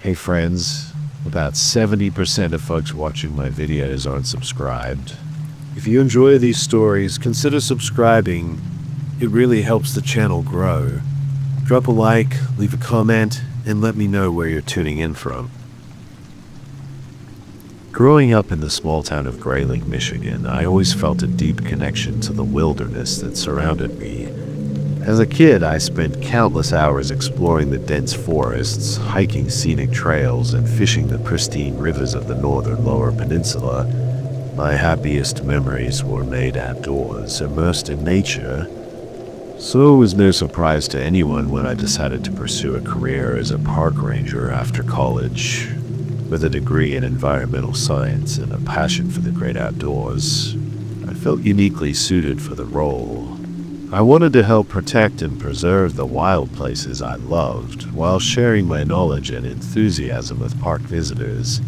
Hey friends, about 70% of folks watching my videos aren't subscribed. If you enjoy these stories, consider subscribing. It really helps the channel grow. Drop a like, leave a comment, and let me know where you're tuning in from. Growing up in the small town of Grayling, Michigan, I always felt a deep connection to the wilderness that surrounded me. As a kid, I spent countless hours exploring the dense forests, hiking scenic trails, and fishing the pristine rivers of the northern Lower Peninsula. My happiest memories were made outdoors, immersed in nature. So it was no surprise to anyone when I decided to pursue a career as a park ranger after college. With a degree in environmental science and a passion for the great outdoors, I felt uniquely suited for the role. I wanted to help protect and preserve the wild places I loved, while sharing my knowledge and enthusiasm with park visitors.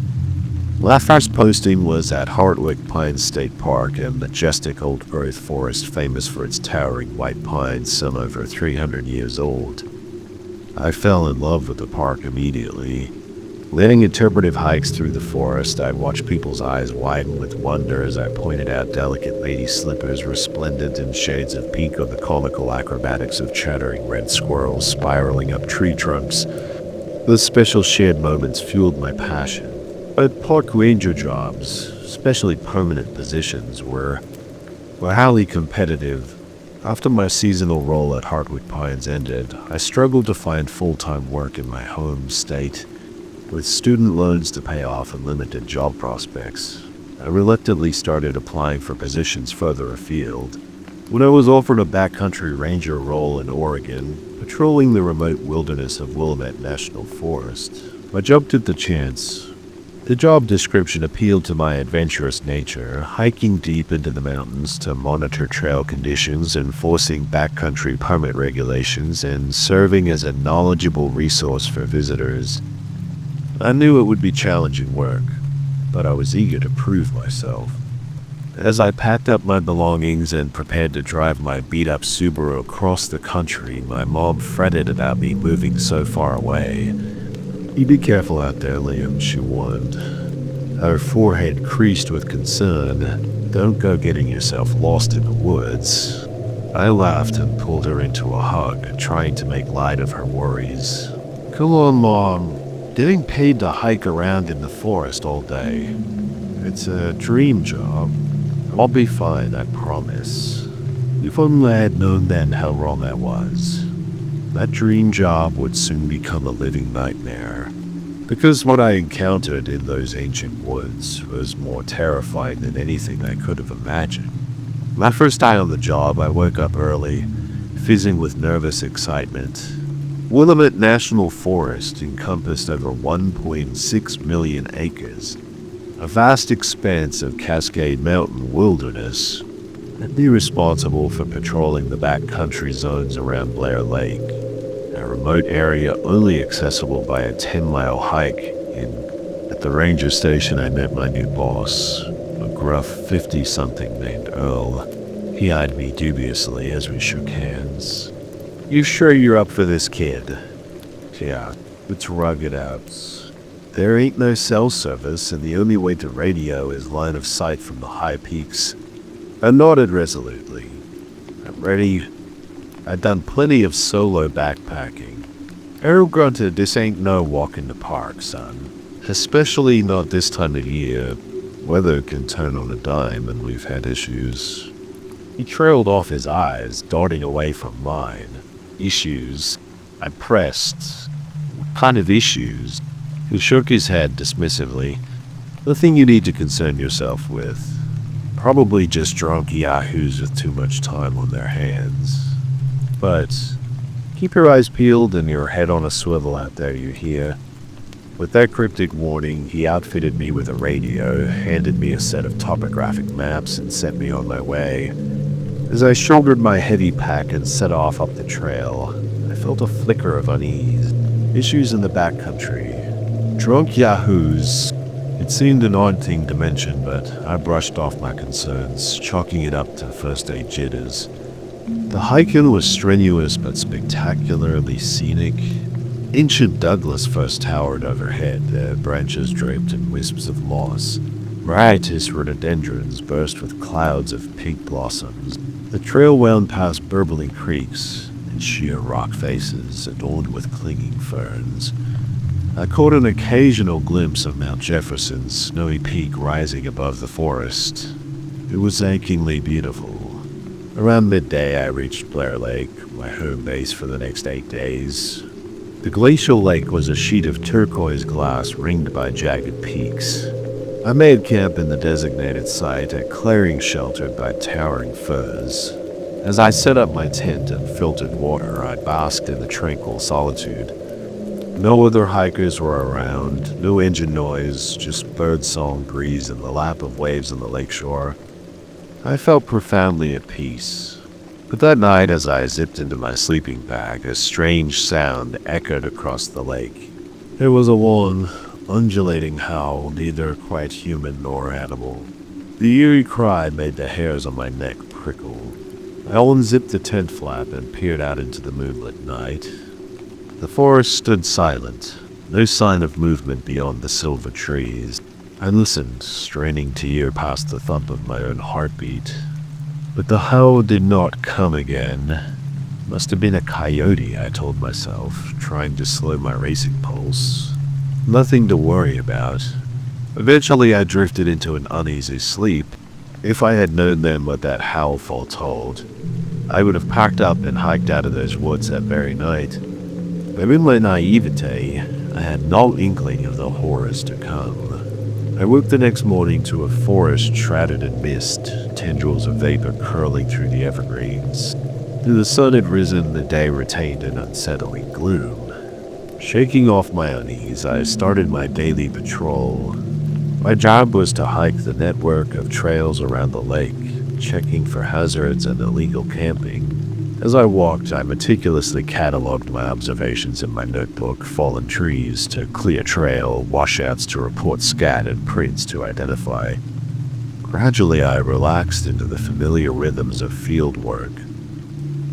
My first posting was at Hardwick Pines State Park, a majestic old-growth forest famous for its towering white pines some over 300 years old. I fell in love with the park immediately. Leading interpretive hikes through the forest, I watched people's eyes widen with wonder as I pointed out delicate lady slippers resplendent in shades of pink or the comical acrobatics of chattering red squirrels spiraling up tree trunks. Those special shared moments fueled my passion. But park ranger jobs, especially permanent positions, were highly competitive. After my seasonal role at Hardwick Pines ended, I struggled to find full-time work in my home state. With student loans to pay off and limited job prospects, I reluctantly started applying for positions further afield. When I was offered a backcountry ranger role in Oregon, patrolling the remote wilderness of Willamette National Forest, I jumped at the chance. The job description appealed to my adventurous nature, hiking deep into the mountains to monitor trail conditions, enforcing backcountry permit regulations, and serving as a knowledgeable resource for visitors. I knew it would be challenging work, but I was eager to prove myself. As I packed up my belongings and prepared to drive my beat-up Subaru across the country, my mom fretted about me moving so far away. "You be careful out there, Liam," she warned. Her forehead creased with concern. "Don't go getting yourself lost in the woods." I laughed and pulled her into a hug, trying to make light of her worries. "Come on, Mom. Getting paid to hike around in the forest all day. It's a dream job. I'll be fine, I promise." If only I had known then how wrong I was. That dream job would soon become a living nightmare, because what I encountered in those ancient woods was more terrifying than anything I could have imagined. My first day on the job, I woke up early, fizzing with nervous excitement. Willamette National Forest encompassed over 1.6 million acres, a vast expanse of Cascade Mountain wilderness, and be responsible for patrolling the backcountry zones around Blair Lake, a remote area only accessible by a 10-mile hike. At the ranger station, I met my new boss, a gruff 50-something named Earl. He eyed me dubiously as we shook hands. "You sure you're up for this, kid?" "Yeah, it's rugged out. There ain't no cell service, and the only way to radio is line of sight from the high peaks." I nodded resolutely. "I'm ready. I've done plenty of solo backpacking." Earl grunted, "This ain't no walk in the park, son. Especially not this time of year. Weather can turn on a dime, and we've had issues." He trailed off his eyes, darting away from mine. "Issues?" I pressed. "What kind of issues?" He shook his head dismissively. "Nothing you need to concern yourself with. Probably just drunk yahoos with too much time on their hands. But keep your eyes peeled and your head on a swivel out there, you hear?" With that cryptic warning, he outfitted me with a radio, handed me a set of topographic maps, and sent me on my way. As I shouldered my heavy pack and set off up the trail, I felt a flicker of unease. Issues in the backcountry. Drunk yahoos. It seemed an odd thing to mention, but I brushed off my concerns, chalking it up to first-aid jitters. The hiking was strenuous but spectacularly scenic. Ancient Douglas firs towered overhead, their branches draped in wisps of moss. Riotous rhododendrons burst with clouds of pink blossoms. The trail wound past burbling creeks and sheer rock faces adorned with clinging ferns. I caught an occasional glimpse of Mount Jefferson's snowy peak rising above the forest. It was achingly beautiful. Around midday, I reached Blair Lake, my home base for the next 8 days. The glacial lake was a sheet of turquoise glass ringed by jagged peaks. I made camp in the designated site, a clearing sheltered by towering firs. As I set up my tent and filtered water, I basked in the tranquil solitude. No other hikers were around, no engine noise, just birdsong breeze and the lap of waves on the lakeshore. I felt profoundly at peace. But that night, as I zipped into my sleeping bag, a strange sound echoed across the lake. It was a long, undulating howl, neither quite human nor animal. The eerie cry made the hairs on my neck prickle. I unzipped the tent flap and peered out into the moonlit night. The forest stood silent, no sign of movement beyond the silver trees. I listened, straining to hear past the thump of my own heartbeat. But the howl did not come again. Must have been a coyote, I told myself, trying to slow my racing pulse. Nothing to worry about. Eventually I drifted into an uneasy sleep. If I had known then what that howl foretold, I would have packed up and hiked out of those woods that very night. But in my naivete, I had no inkling of the horrors to come. I woke the next morning to a forest shrouded in mist, tendrils of vapor curling through the evergreens. Though the sun had risen, the day retained an unsettling gloom. Shaking off my unease, I started my daily patrol. My job was to hike the network of trails around the lake, checking for hazards and illegal camping. As I walked, I meticulously cataloged my observations in my notebook: fallen trees to clear trail, washouts to report scat, and prints to identify. Gradually, I relaxed into the familiar rhythms of field work.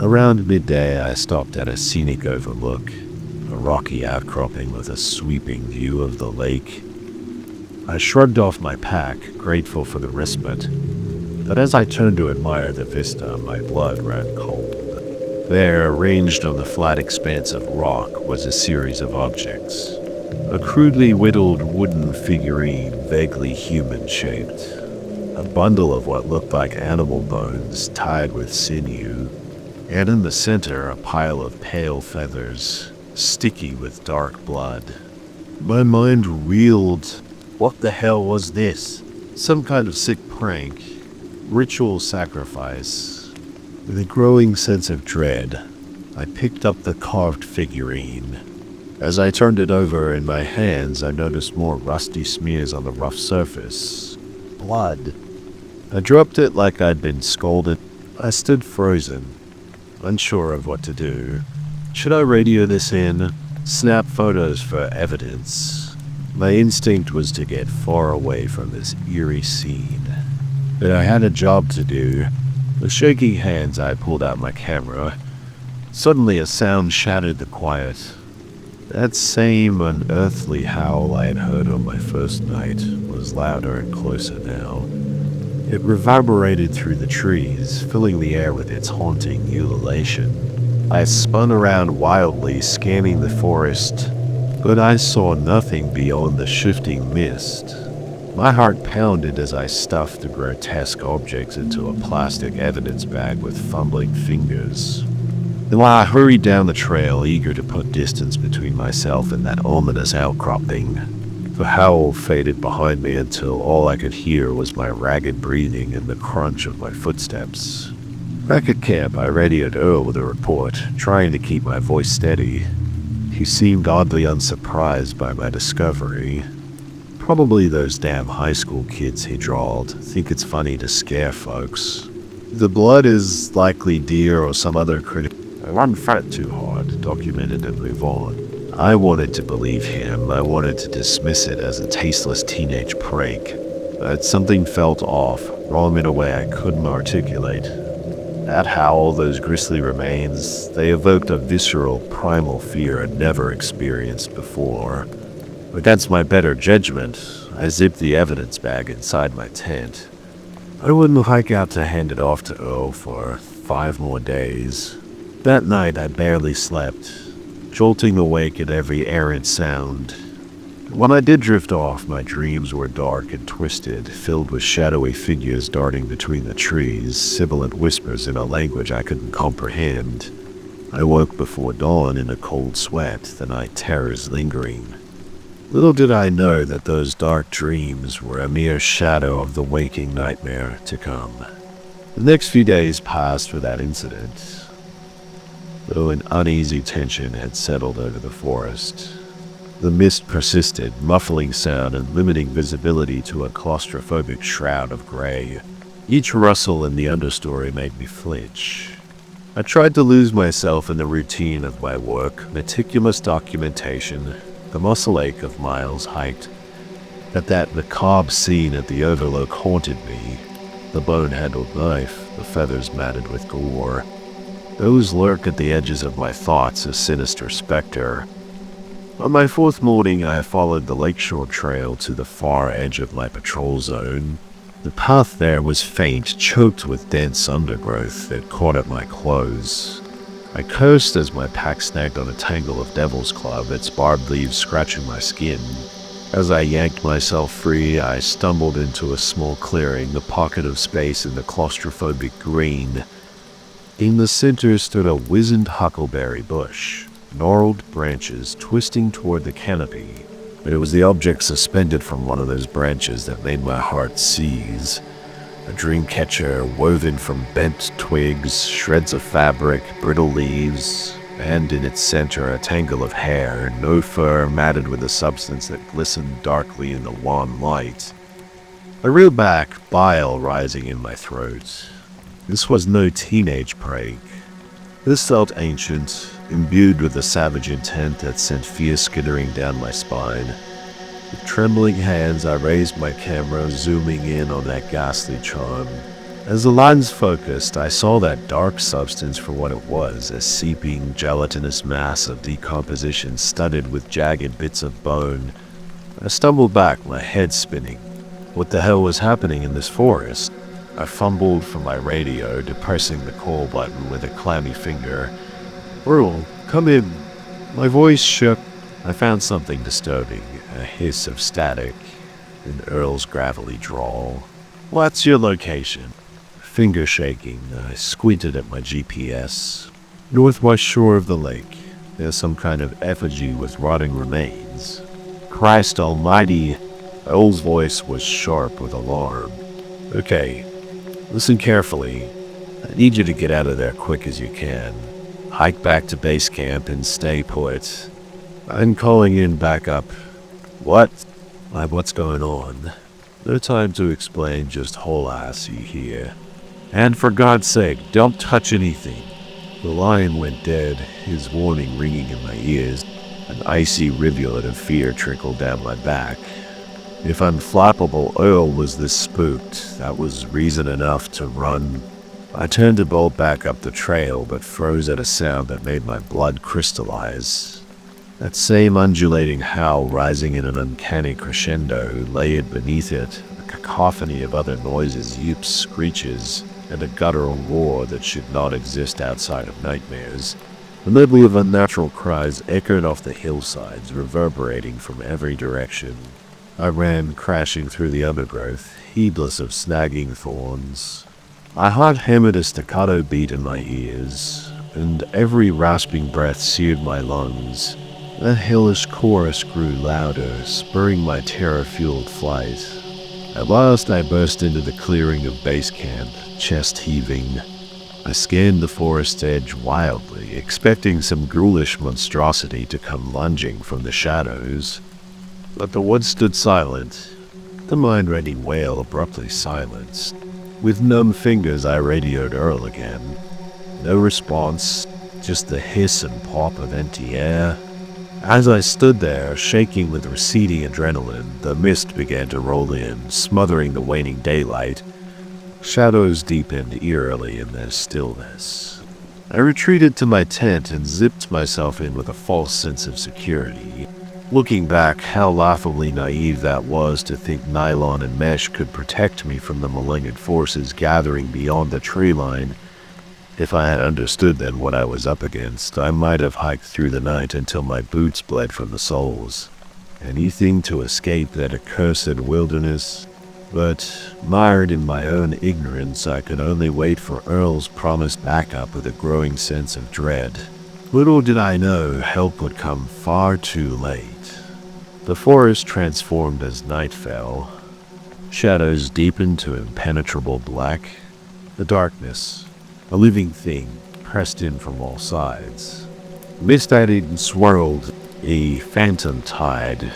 Around midday, I stopped at a scenic overlook, a rocky outcropping with a sweeping view of the lake. I shrugged off my pack, grateful for the respite. But as I turned to admire the vista, my blood ran cold. There, arranged on the flat expanse of rock, was a series of objects. A crudely whittled wooden figurine, vaguely human-shaped. A bundle of what looked like animal bones tied with sinew. And in the center, a pile of pale feathers, sticky with dark blood. My mind reeled. What the hell was this? Some kind of sick prank? Ritual sacrifice? With a growing sense of dread, I picked up the carved figurine. As I turned it over in my hands, I noticed more rusty smears on the rough surface. Blood. I dropped it like I'd been scalded. I stood frozen, unsure of what to do. Should I radio this in? Snap photos for evidence? My instinct was to get far away from this eerie scene. But I had a job to do. With shaking hands, I pulled out my camera. Suddenly, a sound shattered the quiet. That same unearthly howl I had heard on my first night was louder and closer now. It reverberated through the trees, filling the air with its haunting ululation. I spun around wildly, scanning the forest, but I saw nothing beyond the shifting mist. My heart pounded as I stuffed the grotesque objects into a plastic evidence bag with fumbling fingers. Then while I hurried down the trail, eager to put distance between myself and that ominous outcropping, the howl faded behind me until all I could hear was my ragged breathing and the crunch of my footsteps. Back at camp, I radioed Earl with a report, trying to keep my voice steady. He seemed oddly unsurprised by my discovery. Probably those damn high school kids, he drawled, think it's funny to scare folks. The blood is likely deer or some other critter. I run fat too hard, documented and move on. I wanted to believe him. I wanted to dismiss it as a tasteless teenage prank. But something felt off, wrong in a way I couldn't articulate. That howl, those grisly remains, they evoked a visceral, primal fear I'd never experienced before. Against my better judgment, I zipped the evidence bag inside my tent. I wouldn't hike out to hand it off to Earl for 5 more days. That night I barely slept, jolting awake at every errant sound. When I did drift off, my dreams were dark and twisted, filled with shadowy figures darting between the trees, sibilant whispers in a language I couldn't comprehend. I woke before dawn in a cold sweat, the night terrors lingering. Little did I know that those dark dreams were a mere shadow of the waking nightmare to come. The next few days passed without incident, though an uneasy tension had settled over the forest. The mist persisted, muffling sound and limiting visibility to a claustrophobic shroud of gray. Each rustle in the understory made me flinch. I tried to lose myself in the routine of my work, meticulous documentation, the muscle ache of miles hiked. But that macabre scene at the Overlook haunted me. The bone-handled knife, the feathers matted with gore. Those lurk at the edges of my thoughts, a sinister specter. On my 4th morning, I followed the lakeshore trail to the far edge of my patrol zone. The path there was faint, choked with dense undergrowth that caught at my clothes. I cursed as my pack snagged on a tangle of devil's club, its barbed leaves scratching my skin. As I yanked myself free, I stumbled into a small clearing, the pocket of space in the claustrophobic green. In the center stood a wizened huckleberry bush, gnarled branches twisting toward the canopy. It was the object suspended from one of those branches that made my heart seize. A dream catcher woven from bent twigs, shreds of fabric, brittle leaves, and in its center a tangle of hair, no fur, matted with a substance that glistened darkly in the wan light. I reeled back, bile rising in my throat. This was no teenage prank. This felt ancient, imbued with a savage intent that sent fear skittering down my spine. With trembling hands, I raised my camera, zooming in on that ghastly charm. As the lens focused, I saw that dark substance for what it was, a seeping, gelatinous mass of decomposition studded with jagged bits of bone. I stumbled back, my head spinning. What the hell was happening in this forest? I fumbled for my radio, depressing the call button with a clammy finger. "Earl, come in." My voice shook. I found something disturbing, a hiss of static in Earl's gravelly drawl. "What's your location?" Finger shaking, I squinted at my GPS. "Northwest shore of the lake. There's some kind of effigy with rotting remains." "Christ almighty!" Earl's voice was sharp with alarm. "Okay, listen carefully. I need you to get out of there quick as you can. Hike back to base camp and stay put. I'm calling in backup." "What?" "What's going on?" "No time to explain, just whole ass, you hear. And for God's sake, don't touch anything." The lion went dead, his warning ringing in my ears. An icy rivulet of fear trickled down my back. If unflappable Earl was this spooked, that was reason enough to run. I turned to bolt back up the trail, but froze at a sound that made my blood crystallize. That same undulating howl rising in an uncanny crescendo, layered beneath it, a cacophony of other noises, yoops, screeches, and a guttural roar that should not exist outside of nightmares. The medley of unnatural cries echoed off the hillsides, reverberating from every direction. I ran, crashing through the undergrowth, heedless of snagging thorns. My heart hammered a staccato beat in my ears, and every rasping breath seared my lungs. The hellish chorus grew louder, spurring my terror-fueled flight. At last I burst into the clearing of base camp, chest heaving. I scanned the forest edge wildly, expecting some ghoulish monstrosity to come lunging from the shadows. But the woods stood silent, the mind-rending wail abruptly silenced. With numb fingers I radioed Earl again. No response, just the hiss and pop of empty air. As I stood there, shaking with receding adrenaline, the mist began to roll in, smothering the waning daylight. Shadows deepened eerily in their stillness. I retreated to my tent and zipped myself in with a false sense of security. Looking back, how laughably naive that was to think nylon and mesh could protect me from the malignant forces gathering beyond the tree line. If I had understood then what I was up against, I might have hiked through the night until my boots bled from the soles. Anything to escape that accursed wilderness. But, mired in my own ignorance, I could only wait for Earl's promised backup with a growing sense of dread. Little did I know help would come far too late. The forest transformed as night fell. Shadows deepened to impenetrable black. The darkness, a living thing, pressed in from all sides. Mist eddied and swirled, a phantom tide.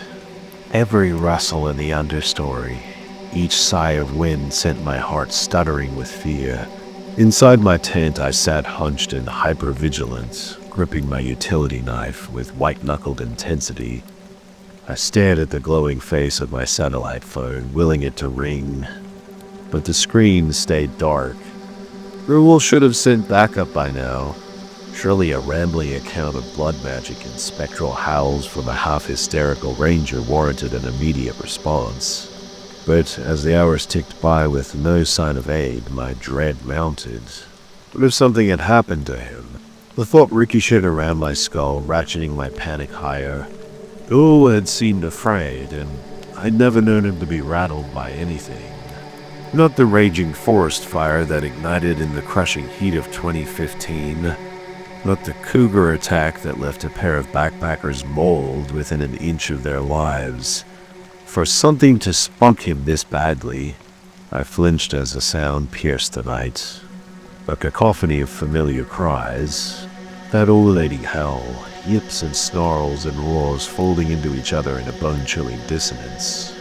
Every rustle in the understory, each sigh of wind sent my heart stuttering with fear. Inside my tent, I sat hunched and hyper-vigilant, gripping my utility knife with white-knuckled intensity. I stared at the glowing face of my satellite phone, willing it to ring. But the screen stayed dark. Rule should have sent backup by now. Surely a rambling account of blood magic and spectral howls from a half-hysterical ranger warranted an immediate response. But as the hours ticked by with no sign of aid, my dread mounted. What if something had happened to him? The thought ricocheted around my skull, ratcheting my panic higher. Earl had seemed afraid, and I'd never known him to be rattled by anything. Not the raging forest fire that ignited in the crushing heat of 2015. Not the cougar attack that left a pair of backpackers mauled within an inch of their lives. For something to spunk him this badly, I flinched as a sound pierced the night. A cacophony of familiar cries, that ululating howl, yips and snarls and roars folding into each other in a bone-chilling dissonance.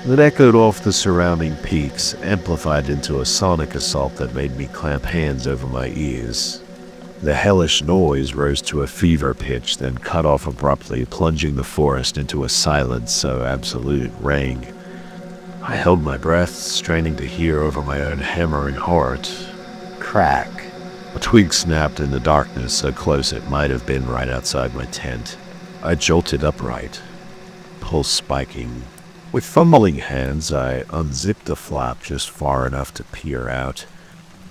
It echoed off the surrounding peaks, amplified into a sonic assault that made me clamp hands over my ears. The hellish noise rose to a fever pitch, then cut off abruptly, plunging the forest into a silence so absolute it rang. I held my breath, straining to hear over my own hammering heart. Crack. A twig snapped in the darkness, so close it might have been right outside my tent. I jolted upright, pulse spiking. With fumbling hands, I unzipped the flap just far enough to peer out.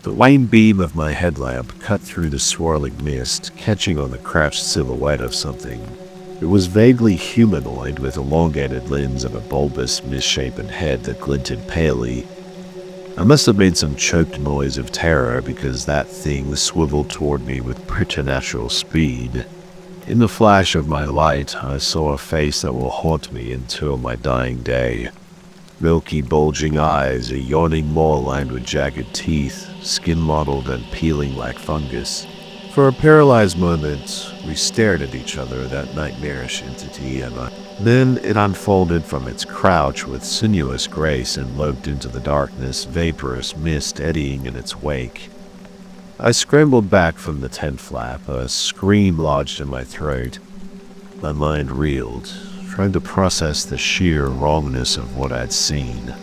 The wan beam of my headlamp cut through the swirling mist, catching on the crouched silhouette of something. It was vaguely humanoid, with elongated limbs and a bulbous, misshapen head that glinted palely. I must have made some choked noise of terror because that thing swiveled toward me with preternatural speed. In the flash of my light, I saw a face that will haunt me until my dying day. Milky, bulging eyes, a yawning maw lined with jagged teeth, skin mottled and peeling like fungus. For a paralyzed moment, we stared at each other, that nightmarish entity, and then it unfolded from its crouch with sinuous grace and loped into the darkness, vaporous mist eddying in its wake. I scrambled back from the tent flap, a scream lodged in my throat. My mind reeled, trying to process the sheer wrongness of what I'd seen.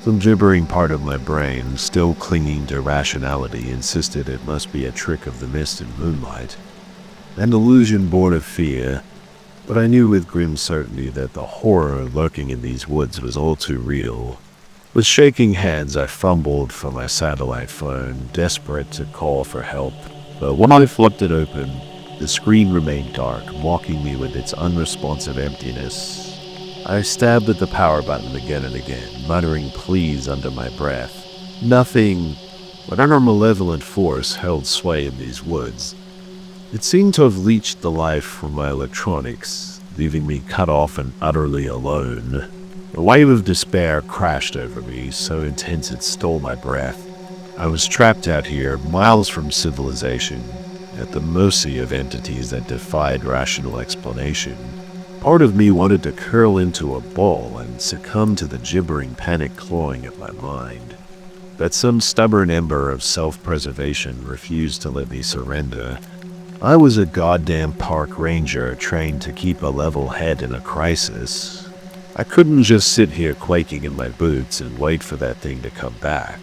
Some gibbering part of my brain, still clinging to rationality, insisted it must be a trick of the mist and moonlight. An illusion born of fear, but I knew with grim certainty that the horror lurking in these woods was all too real. With shaking hands, I fumbled for my satellite phone, desperate to call for help. But when I flipped it open, the screen remained dark, mocking me with its unresponsive emptiness. I stabbed at the power button again and again, muttering pleas under my breath. Nothing, whatever malevolent force held sway in these woods. It seemed to have leached the life from my electronics, leaving me cut off and utterly alone. A wave of despair crashed over me, so intense it stole my breath. I was trapped out here, miles from civilization, at the mercy of entities that defied rational explanation. Part of me wanted to curl into a ball and succumb to the gibbering panic clawing at my mind. But some stubborn ember of self-preservation refused to let me surrender. I was a goddamn park ranger trained to keep a level head in a crisis. I couldn't just sit here quaking in my boots and wait for that thing to come back.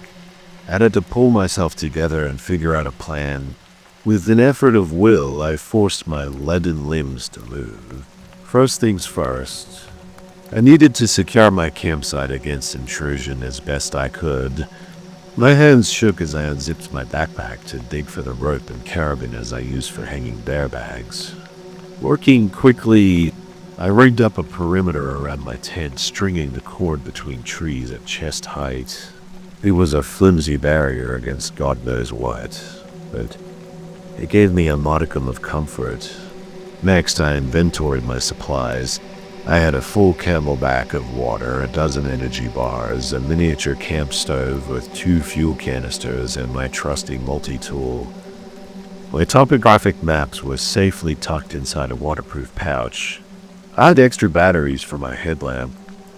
I had to pull myself together and figure out a plan. With an effort of will, I forced my leaden limbs to move. First things first, I needed to secure my campsite against intrusion as best I could. My hands shook as I unzipped my backpack to dig for the rope and carabiners I used for hanging bear bags. Working quickly, I rigged up a perimeter around my tent, stringing the cord between trees at chest height. It was a flimsy barrier against God knows what, but it gave me a modicum of comfort. Next, I inventoried my supplies. I had a full camelback of water, a dozen energy bars, a miniature camp stove with 2 fuel canisters, and my trusty multi-tool. My topographic maps were safely tucked inside a waterproof pouch. I had extra batteries for my headlamp,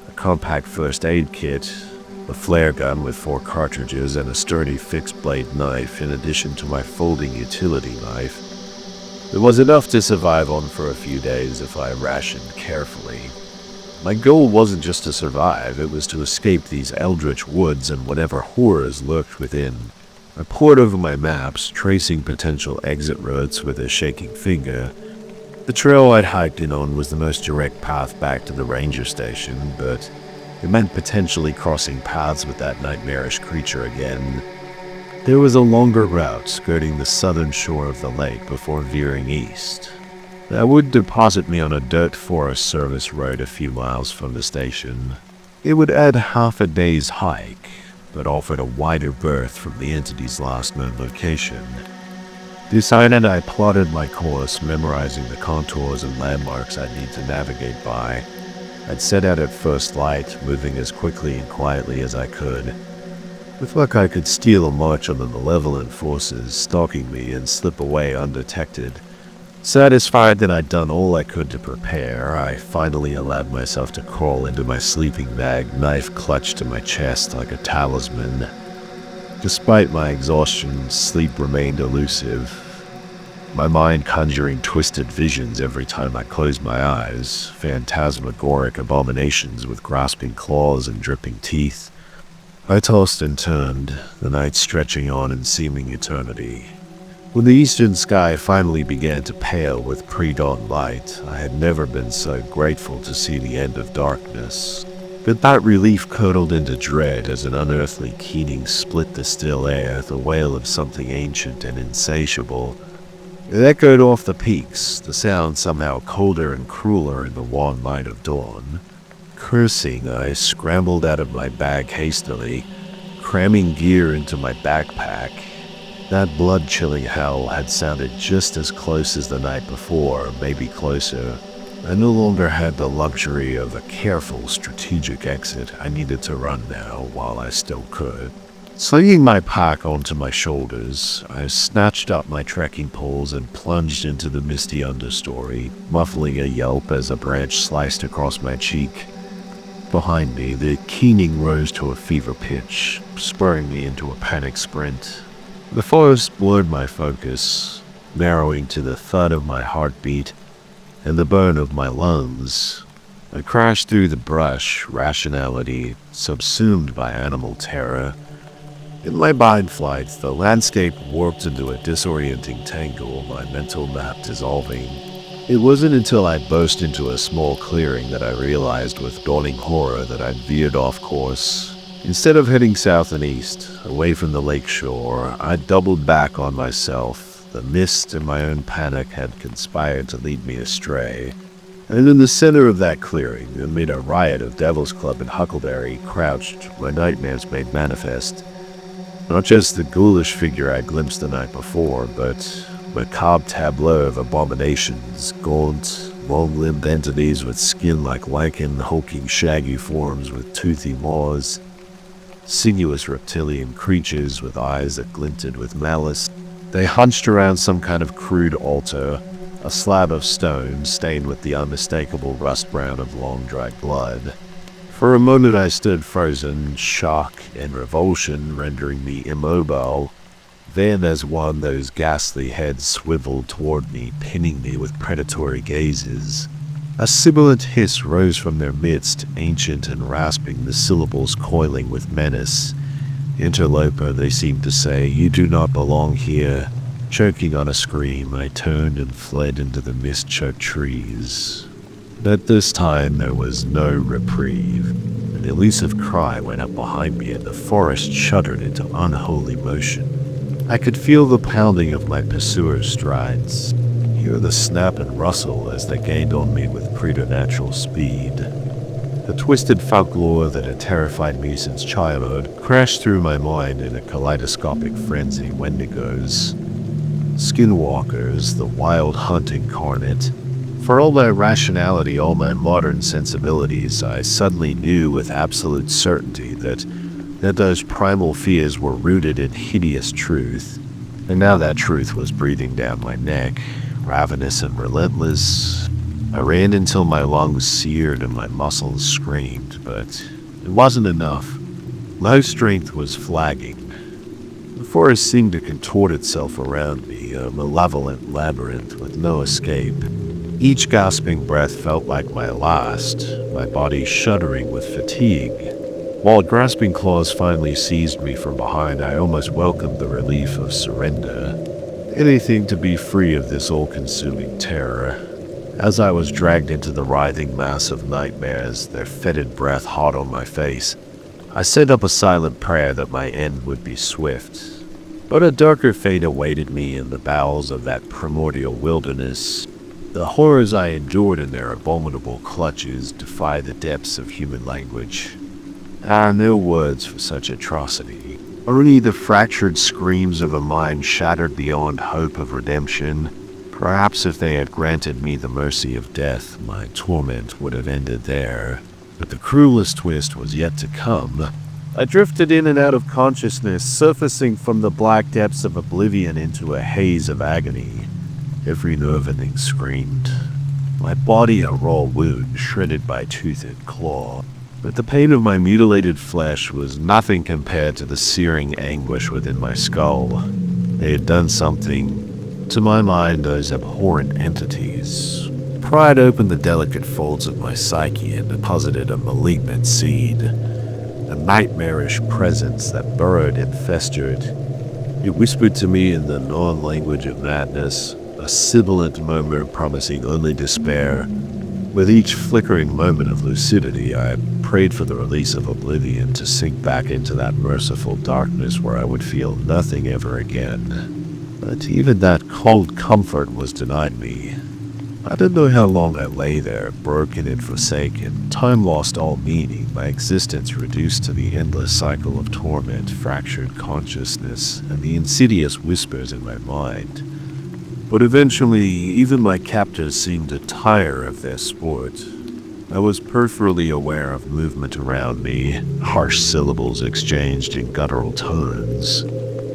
a compact first aid kit, a flare gun with 4 cartridges, and a sturdy fixed-blade knife in addition to my folding utility knife. It was enough to survive on for a few days if I rationed carefully. My goal wasn't just to survive, it was to escape these eldritch woods and whatever horrors lurked within. I pored over my maps, tracing potential exit routes with a shaking finger. The trail I'd hiked in on was the most direct path back to the ranger station, but it meant potentially crossing paths with that nightmarish creature again. There was a longer route skirting the southern shore of the lake before veering east. That would deposit me on a dirt Forest Service road a few miles from the station. It would add half a day's hike, but offered a wider berth from the entity's last known location. Decided, I plotted my course, memorizing the contours and landmarks I'd need to navigate by. I'd set out at first light, moving as quickly and quietly as I could. With luck, I could steal a march on the malevolent forces stalking me and slip away undetected. Satisfied that I'd done all I could to prepare, I finally allowed myself to crawl into my sleeping bag, knife clutched to my chest like a talisman. Despite my exhaustion, sleep remained elusive, my mind conjuring twisted visions every time I closed my eyes, phantasmagoric abominations with grasping claws and dripping teeth. I tossed and turned, the night stretching on in seeming eternity. When the eastern sky finally began to pale with pre-dawn light, I had never been so grateful to see the end of darkness. But that relief curdled into dread as an unearthly keening split the still air, the wail of something ancient and insatiable. It echoed off the peaks, the sound somehow colder and crueler in the wan light of dawn. Cursing, I scrambled out of my bag hastily, cramming gear into my backpack. That blood-chilling howl had sounded just as close as the night before, maybe closer. I no longer had the luxury of a careful, strategic exit. I needed to run now while I still could. Slinging my pack onto my shoulders, I snatched up my trekking poles and plunged into the misty understory, muffling a yelp as a branch sliced across my cheek. Behind me, the keening rose to a fever pitch, spurring me into a panic sprint. The forest blurred my focus, narrowing to the thud of my heartbeat and the burn of my lungs. I crashed through the brush, rationality subsumed by animal terror. In my blind flight, the landscape warped into a disorienting tangle, my mental map dissolving. It wasn't until I burst into a small clearing that I realized with dawning horror that I'd veered off course. Instead of heading south and east, away from the lake shore, I'd doubled back on myself. The mist and my own panic had conspired to lead me astray. And in the center of that clearing, amid a riot of Devil's Club and Huckleberry, crouched my nightmares made manifest. Not just the ghoulish figure I glimpsed the night before, but macabre tableau of abominations, gaunt, long-limbed entities with skin like lichen, hulking shaggy forms with toothy maws, sinuous reptilian creatures with eyes that glinted with malice. They hunched around some kind of crude altar, a slab of stone stained with the unmistakable rust brown of long-dried blood. For a moment I stood frozen, shock and revulsion rendering me immobile. Then, as one, those ghastly heads swiveled toward me, pinning me with predatory gazes. A sibilant hiss rose from their midst, ancient and rasping, the syllables coiling with menace. "Interloper," they seemed to say, "you do not belong here." Choking on a scream, I turned and fled into the mist-choked trees. At this time, there was no reprieve. An elusive cry went up behind me, and the forest shuddered into unholy motion. I could feel the pounding of my pursuers' strides, hear the snap and rustle as they gained on me with preternatural speed. The twisted folklore that had terrified me since childhood crashed through my mind in a kaleidoscopic frenzy. Wendigos, skinwalkers, the wild hunt incarnate. For all my rationality, all my modern sensibilities, I suddenly knew with absolute certainty that those primal fears were rooted in hideous truth. And now that truth was breathing down my neck, ravenous and relentless. I ran until my lungs seared and my muscles screamed, but it wasn't enough. My strength was flagging. The forest seemed to contort itself around me, a malevolent labyrinth with no escape. Each gasping breath felt like my last, my body shuddering with fatigue. While grasping claws finally seized me from behind, I almost welcomed the relief of surrender. Anything to be free of this all-consuming terror. As I was dragged into the writhing mass of nightmares, their fetid breath hot on my face, I sent up a silent prayer that my end would be swift. But a darker fate awaited me in the bowels of that primordial wilderness. The horrors I endured in their abominable clutches defy the depths of human language. No words for such atrocity. Only the fractured screams of a mind shattered beyond hope of redemption. Perhaps if they had granted me the mercy of death, my torment would have ended there. But the cruelest twist was yet to come. I drifted in and out of consciousness, surfacing from the black depths of oblivion into a haze of agony. Every nerve in me screamed. My body a raw wound, shredded by tooth and claw. But the pain of my mutilated flesh was nothing compared to the searing anguish within my skull. They had done something, to my mind, those abhorrent entities. Pried open the delicate folds of my psyche and deposited a malignant seed. A nightmarish presence that burrowed and festered. It whispered to me in the non-language of madness, a sibilant murmur promising only despair. With each flickering moment of lucidity, I prayed for the release of oblivion to sink back into that merciful darkness where I would feel nothing ever again. But even that cold comfort was denied me. I don't know how long I lay there, broken and forsaken, time lost all meaning, my existence reduced to the endless cycle of torment, fractured consciousness, and the insidious whispers in my mind. But eventually, even my captors seemed to tire of their sport. I was peripherally aware of movement around me, harsh syllables exchanged in guttural tones.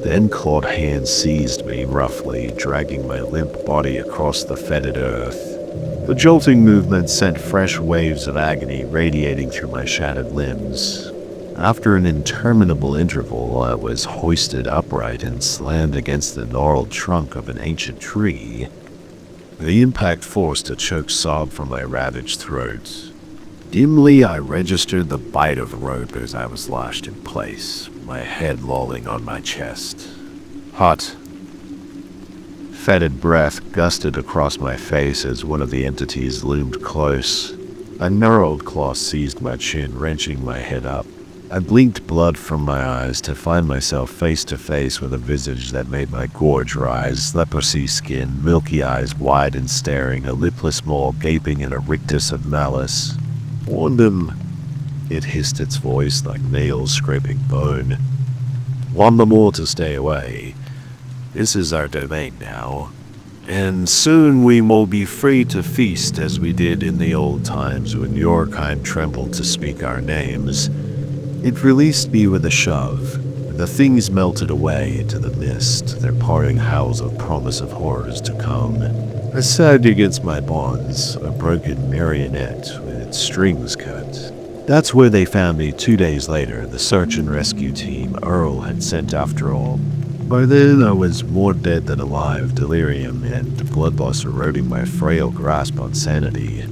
Then clawed hands seized me roughly, dragging my limp body across the fetid earth. The jolting movement sent fresh waves of agony radiating through my shattered limbs. After an interminable interval, I was hoisted upright and slammed against the gnarled trunk of an ancient tree. The impact forced a choked sob from my ravaged throat. Dimly, I registered the bite of rope as I was lashed in place, my head lolling on my chest. Hot, fetid breath gusted across my face as one of the entities loomed close. A gnarled claw seized my chin, wrenching my head up. I blinked blood from my eyes to find myself face to face with a visage that made my gorge rise, leprosy skin, milky eyes wide and staring, a lipless maw gaping in a rictus of malice. "Warn them," it hissed, its voice like nails scraping bone. "Warn them all to stay away. This is our domain now. And soon we will be free to feast as we did in the old times when your kind trembled to speak our names." It released me with a shove, and the things melted away into the mist, their parting howls of promise of horrors to come. I sagged against my bonds, a broken marionette with its strings cut. That's where they found me 2 days later, the search and rescue team Earl had sent after all. By then I was more dead than alive, delirium and blood loss eroding my frail grasp on sanity.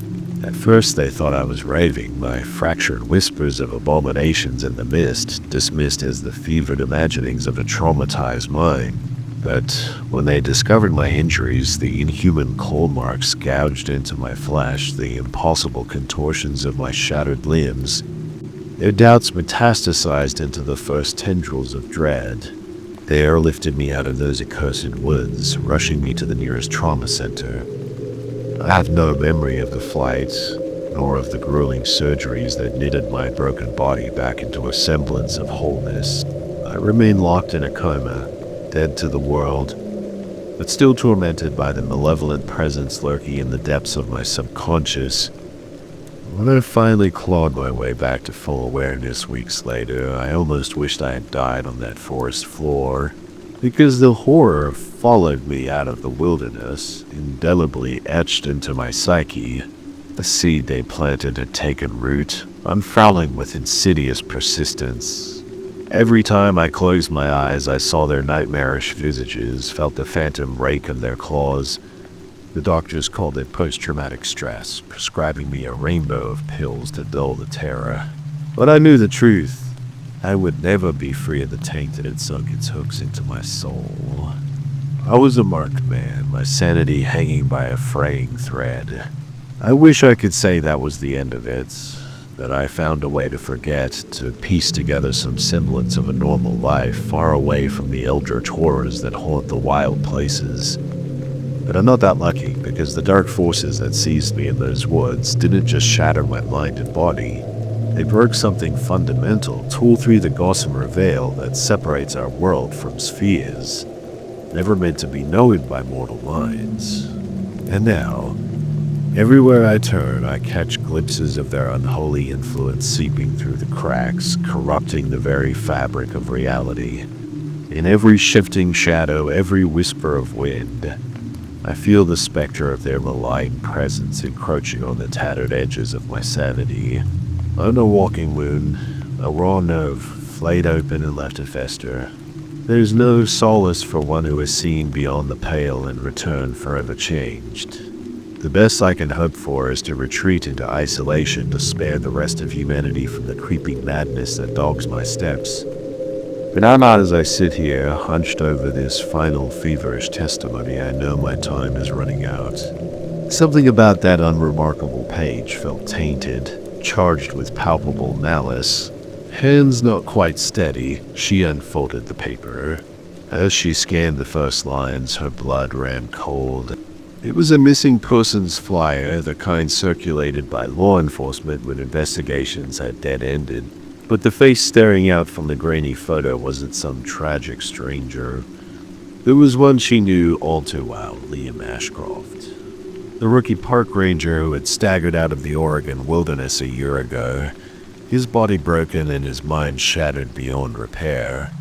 At first they thought I was raving, my fractured whispers of abominations in the mist dismissed as the fevered imaginings of a traumatized mind. But when they discovered my injuries, the inhuman claw marks gouged into my flesh, the impossible contortions of my shattered limbs, their doubts metastasized into the first tendrils of dread. They airlifted me out of those accursed woods, rushing me to the nearest trauma center. I have no memory of the flight, nor of the grueling surgeries that knitted my broken body back into a semblance of wholeness. I remain locked in a coma, dead to the world, but still tormented by the malevolent presence lurking in the depths of my subconscious. When I finally clawed my way back to full awareness weeks later, I almost wished I had died on that forest floor, because the horror followed me out of the wilderness, indelibly etched into my psyche. The seed they planted had taken root, unfurling with insidious persistence. Every time I closed my eyes, I saw their nightmarish visages, felt the phantom rake of their claws. The doctors called it post-traumatic stress, prescribing me a rainbow of pills to dull the terror. But I knew the truth. I would never be free of the taint that had sunk its hooks into my soul. I was a marked man, my sanity hanging by a fraying thread. I wish I could say that was the end of it, that I found a way to forget, to piece together some semblance of a normal life, far away from the eldritch horrors that haunt the wild places. But I'm not that lucky, because the dark forces that seized me in those woods didn't just shatter my mind and body. They broke something fundamental, tore through the gossamer veil that separates our world from spheres, never meant to be known by mortal minds. And now, everywhere I turn, I catch glimpses of their unholy influence seeping through the cracks, corrupting the very fabric of reality. In every shifting shadow, every whisper of wind, I feel the specter of their malign presence encroaching on the tattered edges of my sanity. I'm a walking wound, a raw nerve, flayed open and left to fester. There's no solace for one who has seen beyond the pale and returned forever changed. The best I can hope for is to retreat into isolation to spare the rest of humanity from the creeping madness that dogs my steps. But now, not as I sit here, hunched over this final feverish testimony, I know my time is running out. Something about that unremarkable page felt tainted, charged with palpable malice. Hands not quite steady, she unfolded the paper. As she scanned the first lines, her blood ran cold. It was a missing persons flyer, the kind circulated by law enforcement when investigations had dead-ended. But the face staring out from the grainy photo wasn't some tragic stranger. There was one she knew all too well, Liam Ashcroft. The rookie park ranger who had staggered out of the Oregon wilderness a year ago, his body broken and his mind shattered beyond repair.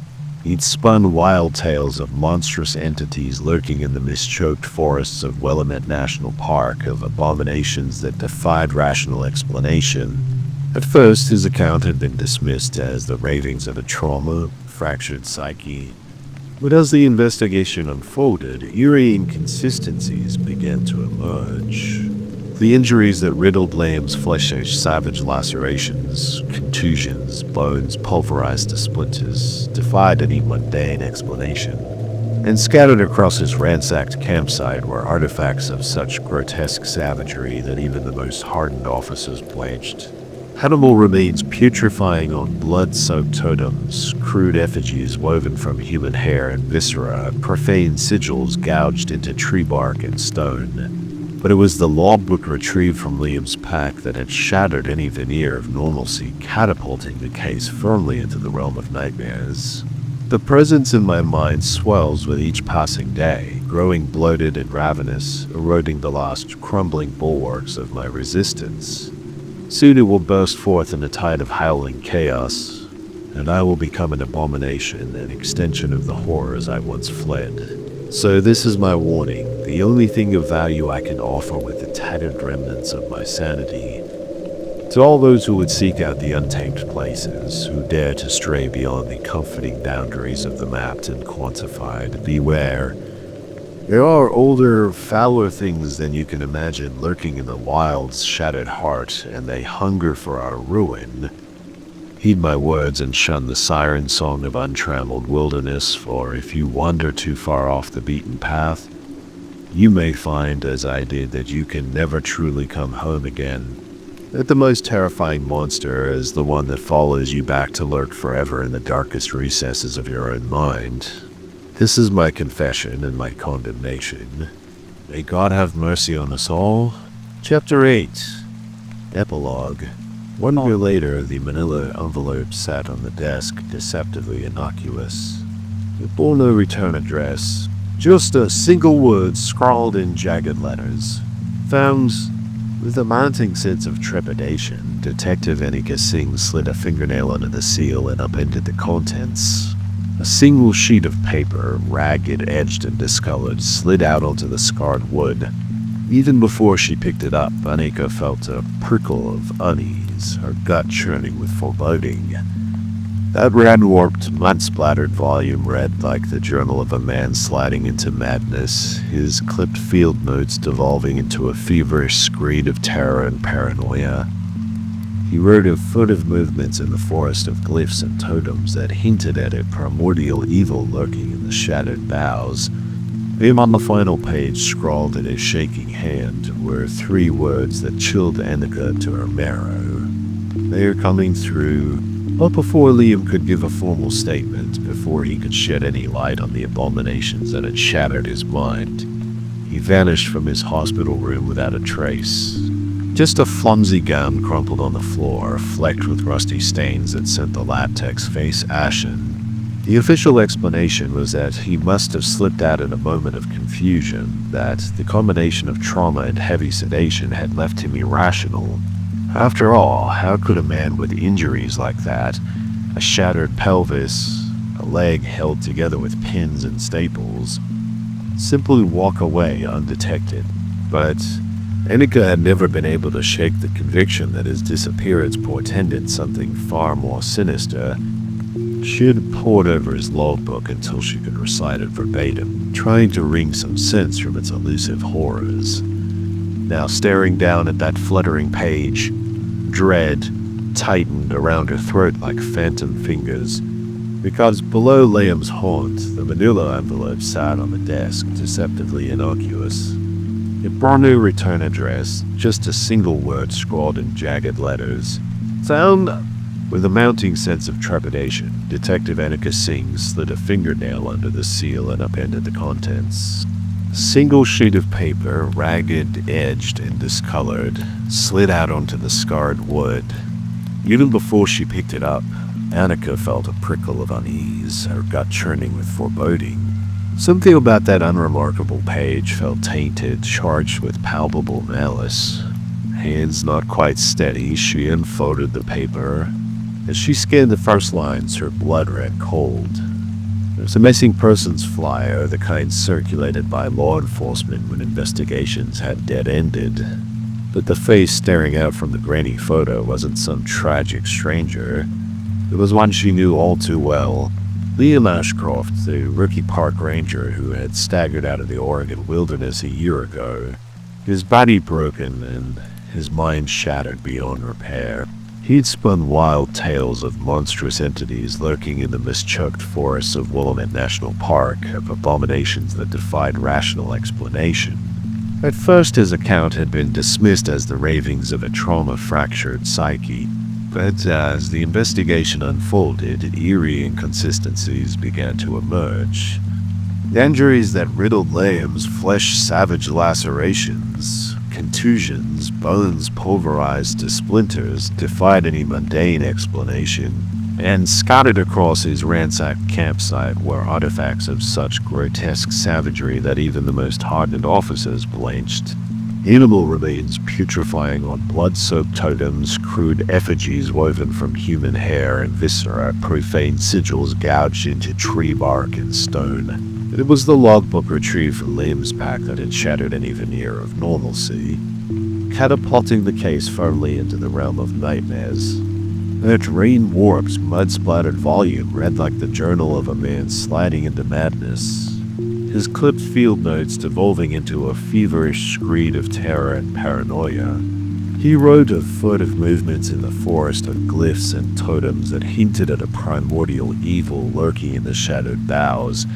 He'd spun wild tales of monstrous entities lurking in the mist-choked forests of Willamette National Park, of abominations that defied rational explanation. At first, his account had been dismissed as the ravings of a trauma, fractured psyche. But as the investigation unfolded, eerie inconsistencies began to emerge. The injuries that riddled Liam's flesh are savage lacerations, contusions, bones pulverized to splinters, defied any mundane explanation. And scattered across his ransacked campsite were artifacts of such grotesque savagery that even the most hardened officers blanched. Animal remains putrefying on blood-soaked totems, crude effigies woven from human hair and viscera, profane sigils gouged into tree bark and stone. But it was the logbook retrieved from Liam's pack that had shattered any veneer of normalcy, catapulting the case firmly into the realm of nightmares. The presence in my mind swells with each passing day, growing bloated and ravenous, eroding the last crumbling bulwarks of my resistance. Soon it will burst forth in a tide of howling chaos, and I will become an abomination, an extension of the horrors I once fled. So this is my warning, the only thing of value I can offer with the tattered remnants of my sanity. To all those who would seek out the untamed places, who dare to stray beyond the comforting boundaries of the mapped and quantified, beware. There are older, fouler things than you can imagine lurking in the wild's shattered heart, and they hunger for our ruin. Heed my words and shun the siren song of untrammeled wilderness, for if you wander too far off the beaten path, you may find, as I did, that you can never truly come home again. That the most terrifying monster is the one that follows you back to lurk forever in the darkest recesses of your own mind. This is my confession and my condemnation. May God have mercy on us all. Chapter 8. Epilogue. 1 year later, the manila envelope sat on the desk, deceptively innocuous. It bore no return address, just a single word scrawled in jagged letters. Found. With a mounting sense of trepidation, Detective Enika Singh slid a fingernail under the seal and upended the contents. A single sheet of paper, ragged, edged, and discolored, slid out onto the scarred wood. Even before she picked it up, Enika felt a prickle of unease, her gut churning with foreboding. That red-warped, mud-splattered volume read like the journal of a man sliding into madness, his clipped field notes devolving into a feverish screed of terror and paranoia. He wrote of furtive movements in the forest of glyphs and totems that hinted at a primordial evil lurking in the shattered boughs. Him on the final page, scrawled in his shaking hand, were 3 words that chilled Enika to her marrow. They are coming through. But before Liam could give a formal statement, before he could shed any light on the abominations that had shattered his mind, he vanished from his hospital room without a trace. Just a flimsy gown crumpled on the floor, flecked with rusty stains that sent the latex face ashen. The official explanation was that he must have slipped out in a moment of confusion, that the combination of trauma and heavy sedation had left him irrational. After all, how could a man with injuries like that, a shattered pelvis, a leg held together with pins and staples, simply walk away undetected? But Enika had never been able to shake the conviction that his disappearance portended something far more sinister. She had pored over his logbook until she could recite it verbatim, trying to wring some sense from its elusive horrors. Now, staring down at that fluttering page, dread tightened around her throat like phantom fingers, because below Liam's haunt, the manila envelope sat on the desk, deceptively innocuous. It bore no return address, just a single word scrawled in jagged letters. Found. With a mounting sense of trepidation, Detective Enika Singh slid a fingernail under the seal and upended the contents. A single sheet of paper, ragged, edged, and discolored, slid out onto the scarred wood. Even before she picked it up, Enika felt a prickle of unease, her gut churning with foreboding. Something about that unremarkable page felt tainted, charged with palpable malice. Hands not quite steady, she unfolded the paper. As she scanned the first lines, her blood ran cold. It was a missing persons flyer, the kind circulated by law enforcement when investigations had dead-ended. But the face staring out from the grainy photo wasn't some tragic stranger. It was one she knew all too well. Liam Ashcroft, the rookie park ranger who had staggered out of the Oregon wilderness a year ago. His body broken and his mind shattered beyond repair. He'd spun wild tales of monstrous entities lurking in the mist-choked forests of Willamette National Park, of abominations that defied rational explanation. At first, his account had been dismissed as the ravings of a trauma-fractured psyche, but as the investigation unfolded, eerie inconsistencies began to emerge. The injuries that riddled Liam's flesh, savage lacerations, contusions, bones pulverized to splinters, defied any mundane explanation, and scattered across his ransacked campsite were artifacts of such grotesque savagery that even the most hardened officers blanched. Animal remains putrefying on blood-soaked totems, crude effigies woven from human hair and viscera, profane sigils gouged into tree bark and stone. It was the logbook retrieved from Liam's pack that had shattered any veneer of normalcy, catapulting the case firmly into the realm of nightmares. That rain-warped, mud-splattered volume read like the journal of a man sliding into madness. his clipped field notes devolving into a feverish screed of terror and paranoia. He wrote of furtive movements in the forest, of glyphs and totems that hinted at a primordial evil lurking in the shadowed boughs,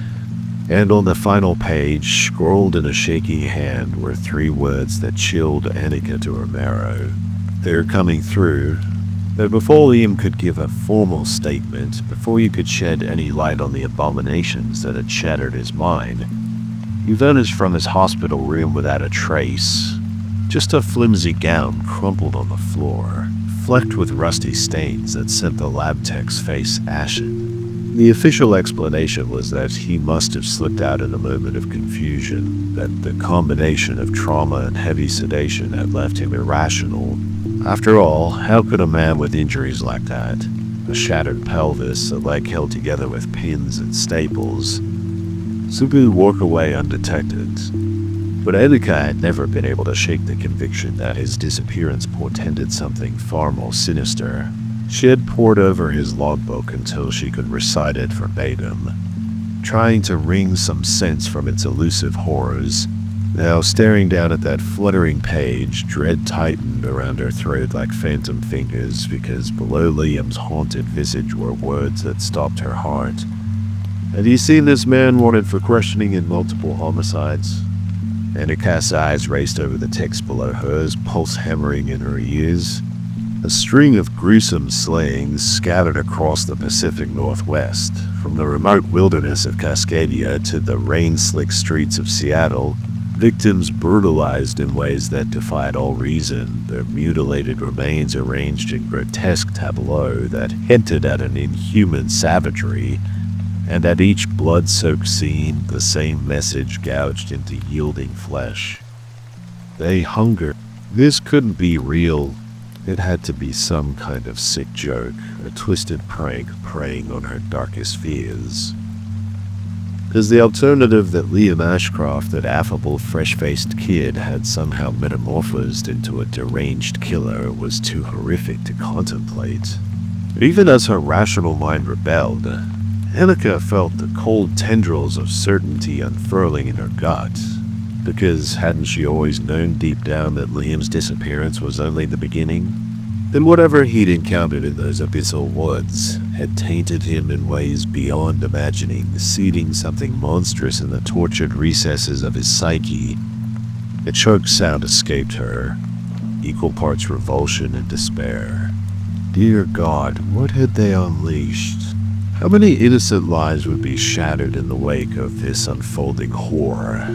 and on the final page, scrawled in a shaky hand, were 3 words that chilled Annika to her marrow. "They're coming through." But before Liam could give a formal statement, before you could shed any light on the abominations that had shattered his mind, he vanished from his hospital room without a trace. Just a flimsy gown crumpled on the floor, flecked with rusty stains that sent the lab tech's face ashen. The official explanation was that he must have slipped out in a moment of confusion, that the combination of trauma and heavy sedation had left him irrational. After all, how could a man with injuries like that, a shattered pelvis, a leg held together with pins and staples, simply walk away undetected? But Annika had never been able to shake the conviction that his disappearance portended something far more sinister. She had pored over his logbook until she could recite it verbatim, trying to wring some sense from its elusive horrors. Now, staring down at that fluttering page, dread tightened around her throat like phantom fingers, because below Liam's haunted visage were words that stopped her heart. "Have you seen this man wanted for questioning in multiple homicides?" Annika's eyes raced over the text below hers, pulse hammering in her ears. A string of gruesome slayings scattered across the Pacific Northwest, from the remote wilderness of Cascadia to the rain-slick streets of Seattle. Victims brutalized in ways that defied all reason, their mutilated remains arranged in grotesque tableaux that hinted at an inhuman savagery, and at each blood-soaked scene, the same message gouged into yielding flesh. They hunger. This couldn't be real. It had to be some kind of sick joke, a twisted prank preying on her darkest fears. Because the alternative that Liam Ashcroft, that affable, fresh-faced kid, had somehow metamorphosed into a deranged killer was too horrific to contemplate. But even as her rational mind rebelled, Annika felt the cold tendrils of certainty unfurling in her gut. Because hadn't she always known deep down that Liam's disappearance was only the beginning? Then whatever he'd encountered in those abyssal woods had tainted him in ways beyond imagining, seeding something monstrous in the tortured recesses of his psyche. A choked sound escaped her, equal parts revulsion and despair. Dear God, what had they unleashed? How many innocent lives would be shattered in the wake of this unfolding horror?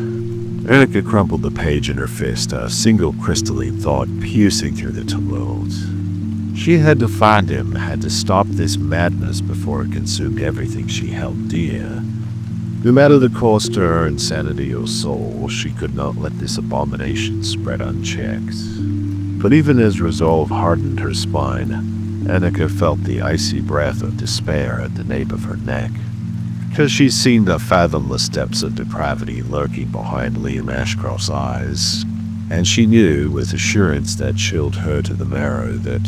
Annika crumpled the page in her fist, a single crystalline thought piercing through the tumult. She had to find him, had to stop this madness before it consumed everything she held dear. No matter the cost to her insanity or soul, she could not let this abomination spread unchecked. But even as resolve hardened her spine, Annika felt the icy breath of despair at the nape of her neck. Because she'd seen the fathomless depths of depravity lurking behind Liam Ashcroft's eyes, and she knew with assurance that chilled her to the marrow that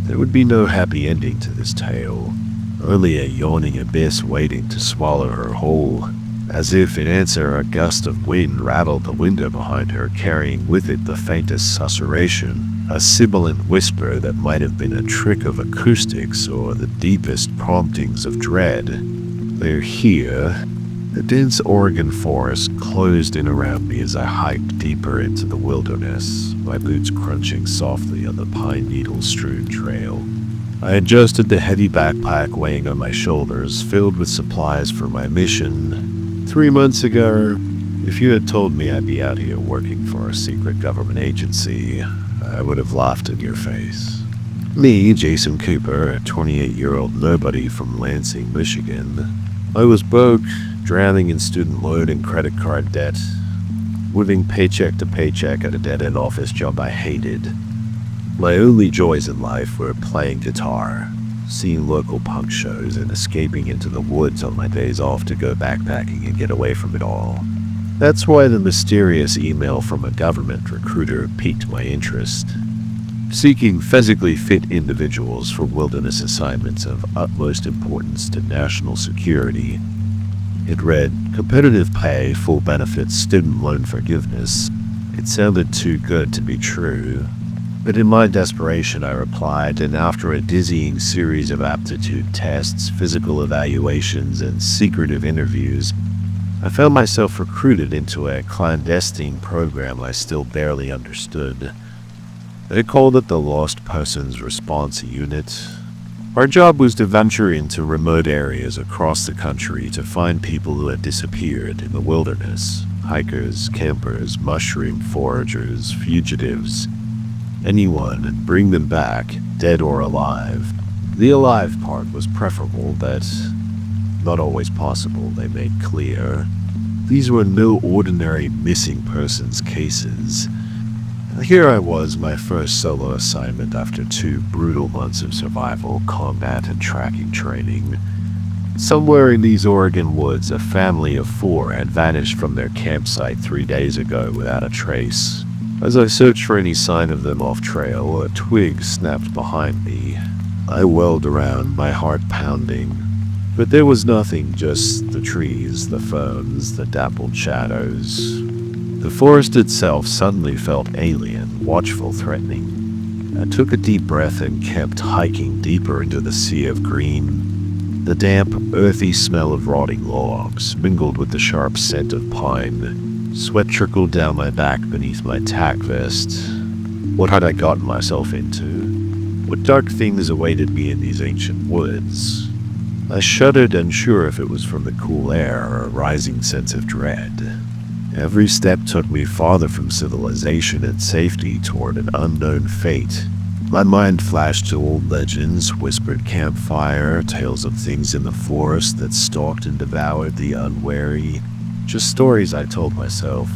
there would be no happy ending to this tale, only a yawning abyss waiting to swallow her whole. As if in answer, a gust of wind rattled the window behind her, carrying with it the faintest susurration, a sibilant whisper that might have been a trick of acoustics or the deepest promptings of dread. They're here. The dense Oregon forest closed in around me as I hiked deeper into the wilderness, my boots crunching softly on the pine needle-strewn trail. I adjusted the heavy backpack weighing on my shoulders, filled with supplies for my mission. 3 months ago, if you had told me I'd be out here working for a secret government agency, I would have laughed in your face. Me, Jason Cooper, a 28-year-old nobody from Lansing, Michigan. I was broke, drowning in student loan and credit card debt, living paycheck to paycheck at a dead-end office job I hated. My only joys in life were playing guitar, seeing local punk shows, and escaping into the woods on my days off to go backpacking and get away from it all. That's why the mysterious email from a government recruiter piqued my interest. Seeking physically fit individuals for wilderness assignments of utmost importance to national security. It read, "Competitive pay, full benefits, student loan forgiveness." It sounded too good to be true. But in my desperation, I replied, and after a dizzying series of aptitude tests, physical evaluations, and secretive interviews, I found myself recruited into a clandestine program I still barely understood. They called it the Lost Persons Response Unit. Our job was to venture into remote areas across the country to find people who had disappeared in the wilderness. Hikers, campers, mushroom foragers, fugitives, anyone, and bring them back, dead or alive. The alive part was preferable, but not always possible, they made clear. These were no ordinary missing persons cases. Here I was, my first solo assignment after 2 brutal months of survival, combat, and tracking training. Somewhere in these Oregon woods, a family of 4 had vanished from their campsite 3 days ago without a trace. As I searched for any sign of them off trail, a twig snapped behind me. I whirled around, my heart pounding. But there was nothing, just the trees, the ferns, the dappled shadows. The forest itself suddenly felt alien, watchful, threatening. I took a deep breath and kept hiking deeper into the sea of green. The damp, earthy smell of rotting logs mingled with the sharp scent of pine. Sweat trickled down my back beneath my tack vest. What had I gotten myself into? What dark things awaited me in these ancient woods? I shuddered, unsure if it was from the cool air or a rising sense of dread. Every step took me farther from civilization and safety toward an unknown fate. My mind flashed to old legends, whispered campfire, tales of things in the forest that stalked and devoured the unwary. Just stories I told myself.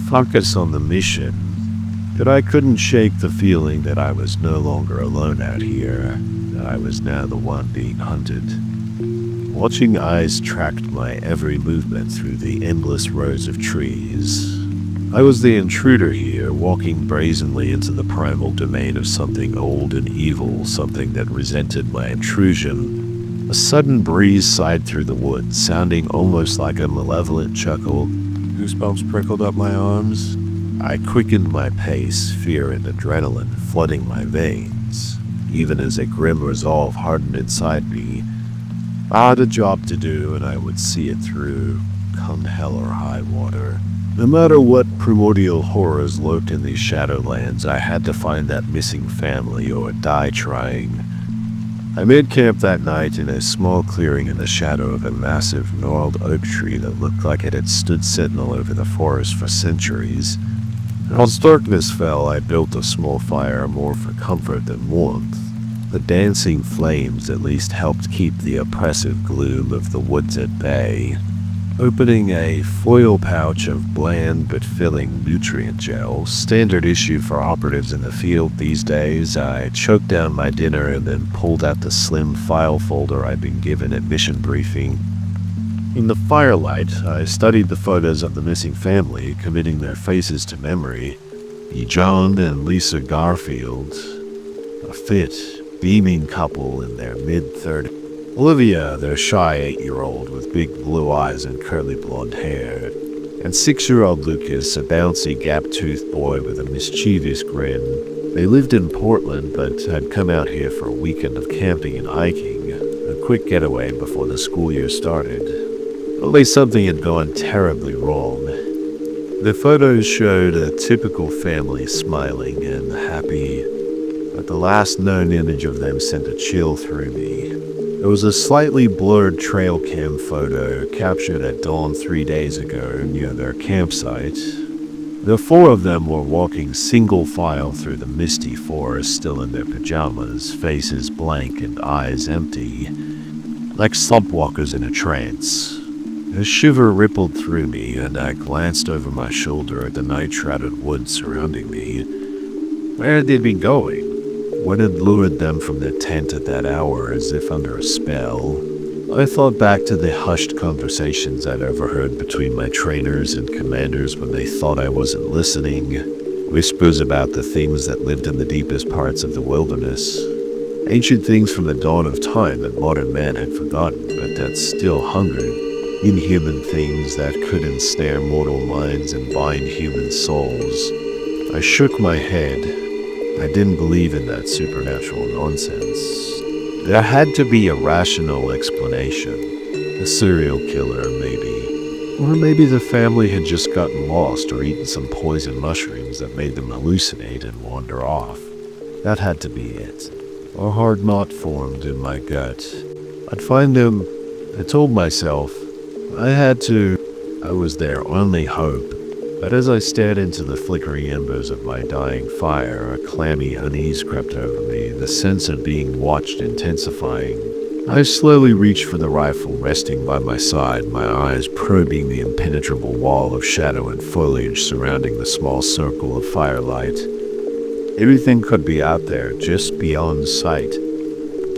Focus on the mission. But I couldn't shake the feeling that I was no longer alone out here, that I was now the one being hunted. Watching eyes tracked my every movement through the endless rows of trees. I was the intruder here, walking brazenly into the primal domain of something old and evil, something that resented my intrusion. A sudden breeze sighed through the woods, sounding almost like a malevolent chuckle. Goosebumps prickled up my arms. I quickened my pace, fear and adrenaline flooding my veins, even as a grim resolve hardened inside me. I had a job to do, and I would see it through, come hell or high water. No matter what primordial horrors lurked in these shadowlands, I had to find that missing family or die trying. I made camp that night in a small clearing in the shadow of a massive gnarled oak tree that looked like it had stood sentinel over the forest for centuries. As darkness fell, I built a small fire more for comfort than warmth. The dancing flames at least helped keep the oppressive gloom of the woods at bay. Opening a foil pouch of bland but filling nutrient gel, standard issue for operatives in the field these days, I choked down my dinner and then pulled out the slim file folder I'd been given at mission briefing. In the firelight, I studied the photos of the missing family, committing their faces to memory. John and Lisa Garfield, a fit, beaming couple in their mid-30s. Olivia, their shy 8-year-old with big blue eyes and curly blonde hair. And 6-year-old Lucas, a bouncy gap-toothed boy with a mischievous grin. They lived in Portland, but had come out here for a weekend of camping and hiking, a quick getaway before the school year started. Only something had gone terribly wrong. The photos showed a typical family smiling and happy, but the last known image of them sent a chill through me. There was a slightly blurred trail cam photo captured at dawn 3 days ago near their campsite. The 4 of them were walking single file through the misty forest, still in their pajamas, faces blank and eyes empty, like slumpwalkers in a trance. A shiver rippled through me, and I glanced over my shoulder at the night-shrouded woods surrounding me. Where had they been going? What had lured them from their tent at that hour as if under a spell? I thought back to the hushed conversations I'd overheard between my trainers and commanders when they thought I wasn't listening. Whispers about the things that lived in the deepest parts of the wilderness. Ancient things from the dawn of time that modern man had forgotten, but that still hungered. inhuman things that could ensnare mortal minds and bind human souls. I shook my head. I didn't believe in that supernatural nonsense. There had to be a rational explanation. A serial killer, maybe. Or maybe the family had just gotten lost or eaten some poison mushrooms that made them hallucinate and wander off. That had to be it. A hard knot formed in my gut. I'd find them. I told myself I had to. I was their only hope. But as I stared into the flickering embers of my dying fire, a clammy unease crept over me, the sense of being watched intensifying. I slowly reached for the rifle resting by my side, my eyes probing the impenetrable wall of shadow and foliage surrounding the small circle of firelight. Everything could be out there, just beyond sight.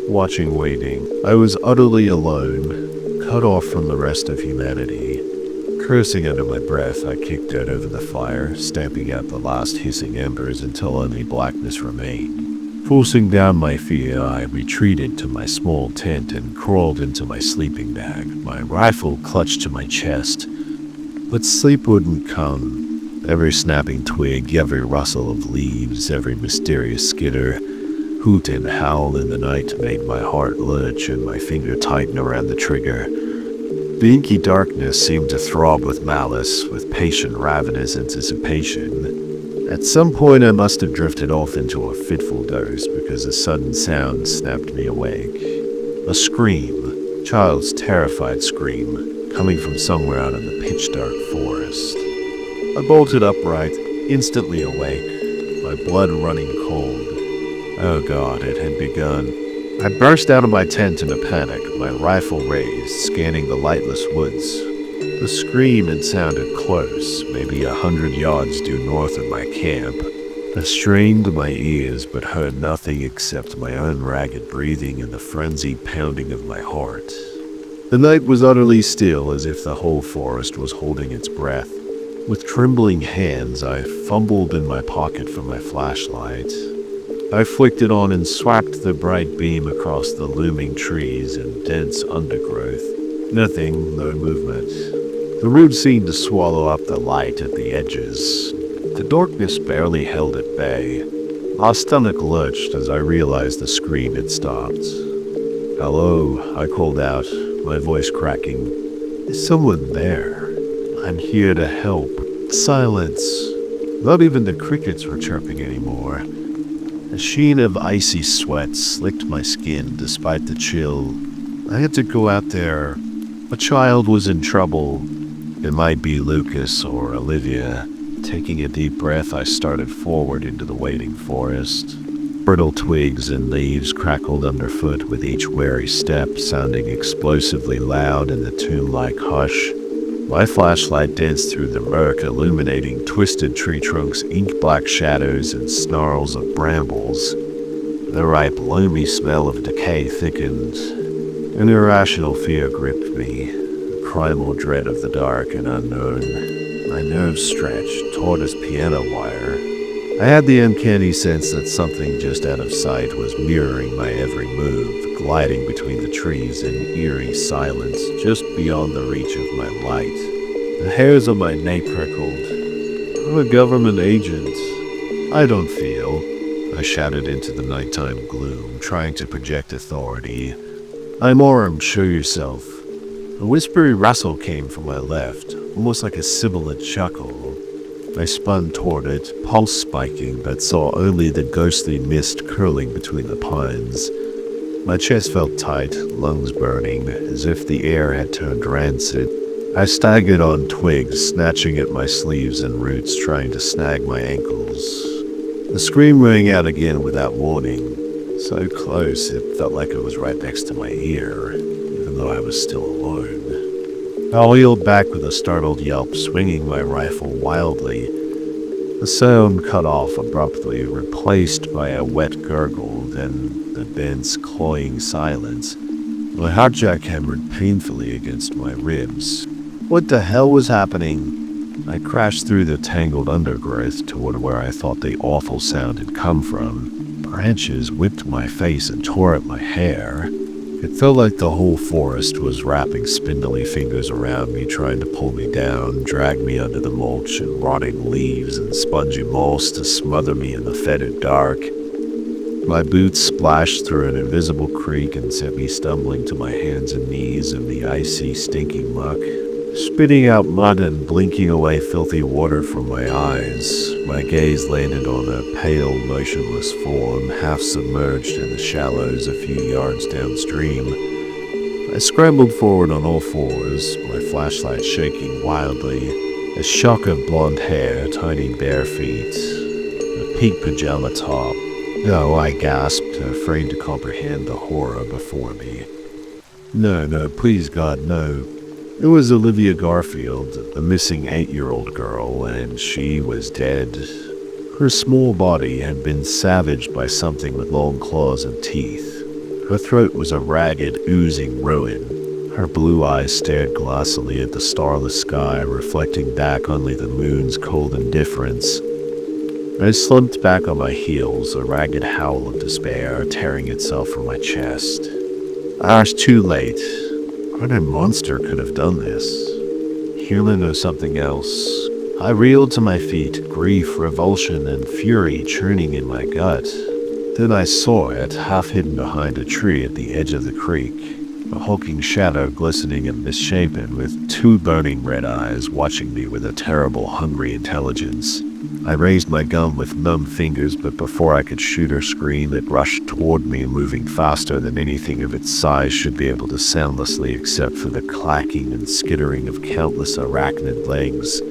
Watching, waiting. I was utterly alone, cut off from the rest of humanity. Cursing under my breath, I kicked dirt over the fire, stamping out the last hissing embers until only blackness remained. Forcing down my fear, I retreated to my small tent and crawled into my sleeping bag, my rifle clutched to my chest. But sleep wouldn't come. Every snapping twig, every rustle of leaves, every mysterious skitter, hoot and howl in the night made my heart lurch and my finger tighten around the trigger. The inky darkness seemed to throb with malice, with patient, ravenous anticipation. At some point I must have drifted off into a fitful doze because a sudden sound snapped me awake. A scream, child's terrified scream, coming from somewhere out of the pitch-dark forest. I bolted upright, instantly awake, my blood running cold. Oh God, it had begun. I burst out of my tent in a panic, my rifle raised, scanning the lightless woods. The scream had sounded close, maybe 100 yards due north of my camp. I strained my ears, but heard nothing except my own ragged breathing and the frenzied pounding of my heart. The night was utterly still, as if the whole forest was holding its breath. With trembling hands, I fumbled in my pocket for my flashlight. I flicked it on and swapped the bright beam across the looming trees and dense undergrowth. Nothing, no movement. The roots seemed to swallow up the light at the edges. The darkness barely held at bay. My stomach lurched as I realized the scream had stopped. "Hello," I called out, my voice cracking. "Is someone there? I'm here to help." Silence. Not even the crickets were chirping anymore. A sheen of icy sweat slicked my skin despite the chill. I had to go out there. A child was in trouble. It might be Lucas or Olivia. Taking a deep breath, I started forward into the waiting forest. Brittle twigs and leaves crackled underfoot with each wary step, sounding explosively loud in the tomb-like hush. My flashlight danced through the murk, illuminating twisted tree trunks, ink-black shadows, and snarls of brambles. The ripe, loamy smell of decay thickened. An irrational fear gripped me, a primal dread of the dark and unknown. My nerves stretched, taut as piano wire. I had the uncanny sense that something just out of sight was mirroring my every move, gliding between the trees in eerie silence, just beyond the reach of my light. The hairs on my neck prickled. I'm a government agent. I don't feel. I shouted into the nighttime gloom, trying to project authority. I'm armed, show yourself. A whispery rustle came from my left, almost like a sibilant chuckle. I spun toward it, pulse spiking, but saw only the ghostly mist curling between the pines. My chest felt tight, lungs burning, as if the air had turned rancid. I staggered on twigs, snatching at my sleeves and roots, trying to snag my ankles. The scream rang out again without warning. So close, it felt like it was right next to my ear, even though I was still alone. I wheeled back with a startled yelp, swinging my rifle wildly. The sound cut off abruptly, replaced by a wet gurgle, then the dense, cloying silence. My heart jack hammered painfully against my ribs. What the hell was happening? I crashed through the tangled undergrowth toward where I thought the awful sound had come from. Branches whipped my face and tore at my hair. It felt like the whole forest was wrapping spindly fingers around me, trying to pull me down, drag me under the mulch and rotting leaves and spongy moss to smother me in the fetid dark. My boots splashed through an invisible creek and sent me stumbling to my hands and knees in the icy, stinking muck, spitting out mud and blinking away filthy water from my eyes. My gaze landed on a pale, motionless form, half submerged in the shallows a few yards downstream. I scrambled forward on all fours, my flashlight shaking wildly. A shock of blonde hair, tiny bare feet, a pink pajama top. "No," I gasped, afraid to comprehend the horror before me. No, please God, no. It was Olivia Garfield, the missing 8-year-old girl, and she was dead. Her small body had been savaged by something with long claws and teeth. Her throat was a ragged, oozing ruin. Her blue eyes stared glassily at the starless sky, reflecting back only the moon's cold indifference. I slumped back on my heels, a ragged howl of despair tearing itself from my chest. I was too late. What a monster could have done this? Human or something else? I reeled to my feet, grief, revulsion, and fury churning in my gut. Then I saw it, half hidden behind a tree at the edge of the creek, a hulking shadow glistening and misshapen, with 2 burning red eyes watching me with a terrible, hungry intelligence. I raised my gun with numb fingers, but before I could shoot or scream, it rushed toward me, moving faster than anything of its size should be able to soundlessly, except for the clacking and skittering of countless arachnid legs.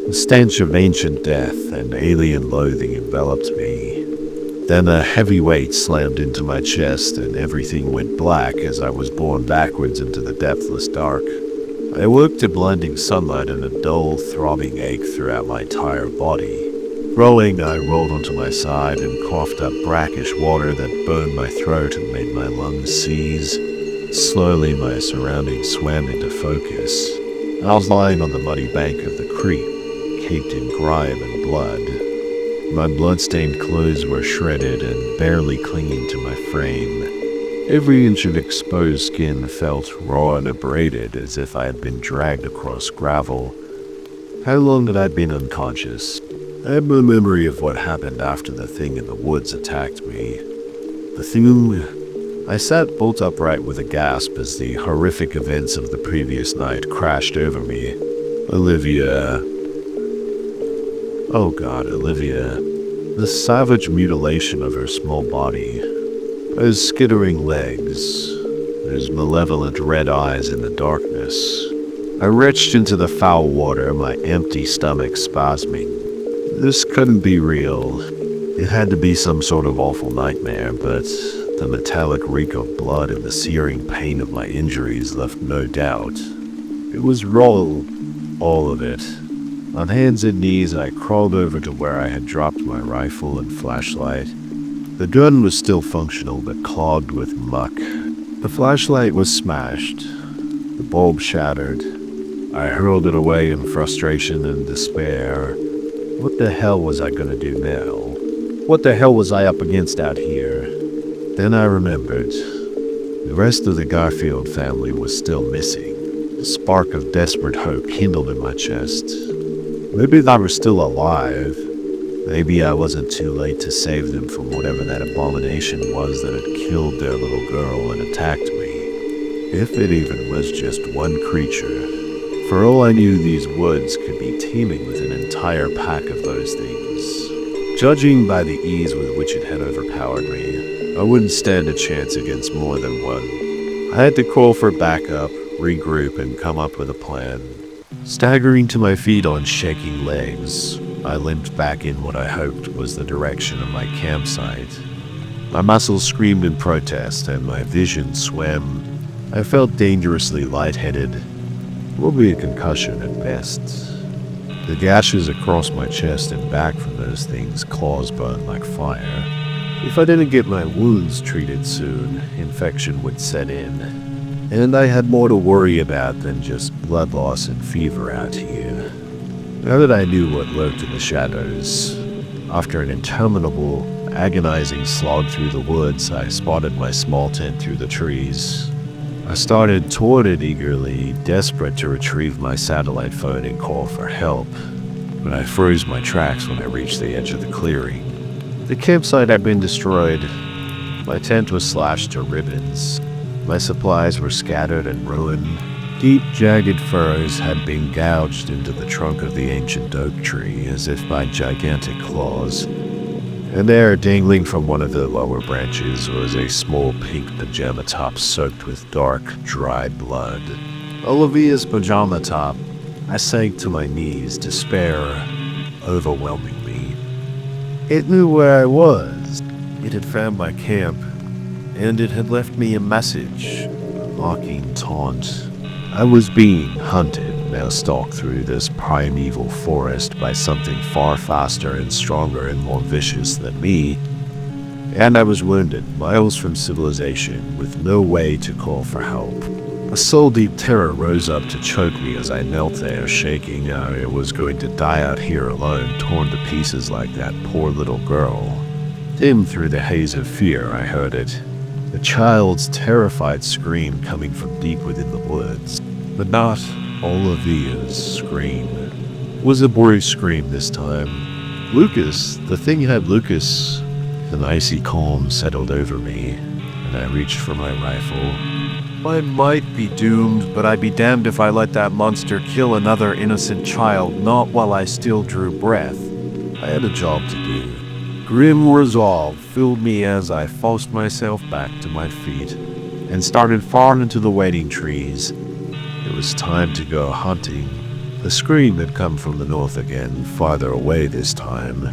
The stench of ancient death and alien loathing enveloped me. Then a heavy weight slammed into my chest, and everything went black as I was borne backwards into the depthless dark. I awoke to blinding sunlight and a dull, throbbing ache throughout my entire body. Rolling, I rolled onto my side and coughed up brackish water that burned my throat and made my lungs seize. Slowly, my surroundings swam into focus. I was lying on the muddy bank of the creek, caked in grime and blood. My blood-stained clothes were shredded and barely clinging to my frame. Every inch of exposed skin felt raw and abraded, as if I had been dragged across gravel. How long had I been unconscious? I have no memory of what happened after the thing in the woods attacked me. The thing... I sat bolt upright with a gasp as the horrific events of the previous night crashed over me. Olivia... Oh God, Olivia. The savage mutilation of her small body. Those skittering legs, those malevolent red eyes in the darkness. I retched into the foul water, my empty stomach spasming. This couldn't be real. It had to be some sort of awful nightmare, but the metallic reek of blood and the searing pain of my injuries left no doubt. It was raw, all of it. On hands and knees, I crawled over to where I had dropped my rifle and flashlight. The gun was still functional, but clogged with muck. The flashlight was smashed, the bulb shattered. I hurled it away in frustration and despair. What the hell was I gonna do now? What the hell was I up against out here? Then I remembered. The rest of the Garfield family was still missing. A spark of desperate hope kindled in my chest. Maybe they were still alive. Maybe I wasn't too late to save them from whatever that abomination was that had killed their little girl and attacked me. If it even was just one creature. For all I knew, these woods could be teeming with an entire pack of those things. Judging by the ease with which it had overpowered me, I wouldn't stand a chance against more than one. I had to call for backup, regroup, and come up with a plan. Staggering to my feet on shaking legs, I limped back in what I hoped was the direction of my campsite. My muscles screamed in protest and my vision swam. I felt dangerously lightheaded. Probably a concussion at best. The gashes across my chest and back from those things' claws burned like fire. If I didn't get my wounds treated soon, infection would set in. And I had more to worry about than just blood loss and fever out here. Now that I knew what lurked in the shadows, after an interminable agonizing slog through the woods, I spotted my small tent through the trees. I started toward it eagerly, desperate to retrieve my satellite phone and call for help. But I froze my tracks when I reached the edge of the clearing. The campsite had been destroyed. My tent was slashed to ribbons. My supplies were scattered and ruined. Deep, jagged furrows had been gouged into the trunk of the ancient oak tree, as if by gigantic claws. And there, dangling from one of the lower branches, was a small pink pajama top soaked with dark, dry blood. Olivia's pajama top. I sank to my knees, despair overwhelming me. It knew where I was. It had found my camp, and it had left me a message, a mocking taunt. I was being hunted, now stalked through this primeval forest by something far faster and stronger and more vicious than me. And I was wounded, miles from civilization, with no way to call for help. A soul-deep terror rose up to choke me as I knelt there, shaking. I was going to die out here alone, torn to pieces like that poor little girl. Dim through the haze of fear, I heard it. A child's terrified scream coming from deep within the woods. But not Olivia's scream. It was a boy's scream this time. Lucas, the thing had Lucas. An icy calm settled over me, and I reached for my rifle. I might be doomed, but I'd be damned if I let that monster kill another innocent child, not while I still drew breath. I had a job to do. Grim resolve filled me as I forced myself back to my feet and started far into the waiting trees. It was time to go hunting. The scream had come from the north again, farther away this time.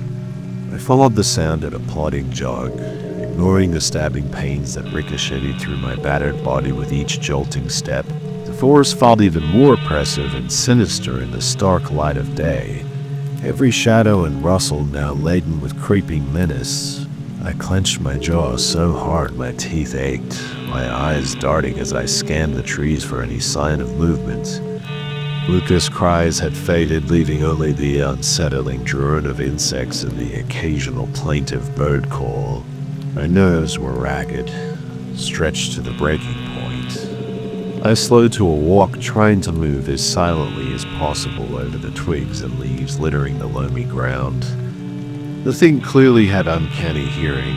I followed the sound at a plodding jog, ignoring the stabbing pains that ricocheted through my battered body with each jolting step. The forest felt even more oppressive and sinister in the stark light of day. Every shadow and rustle now laden with creeping menace. I clenched my jaw so hard my teeth ached, my eyes darting as I scanned the trees for any sign of movement. Lucas' cries had faded, leaving only the unsettling drone of insects and the occasional plaintive bird call. My nerves were ragged, stretched to the breaking point. I slowed to a walk, trying to move as silently as possible over the twigs and leaves littering the loamy ground. The thing clearly had uncanny hearing.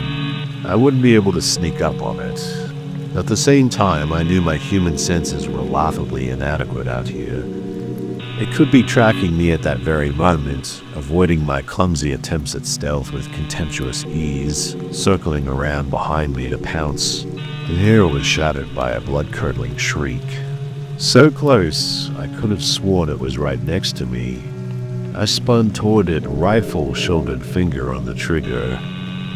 I wouldn't be able to sneak up on it. At the same time, I knew my human senses were laughably inadequate out here. It could be tracking me at that very moment, avoiding my clumsy attempts at stealth with contemptuous ease, circling around behind me to pounce. The air was shattered by a blood-curdling shriek. So close, I could have sworn it was right next to me. I spun toward it, rifle-shouldered finger on the trigger.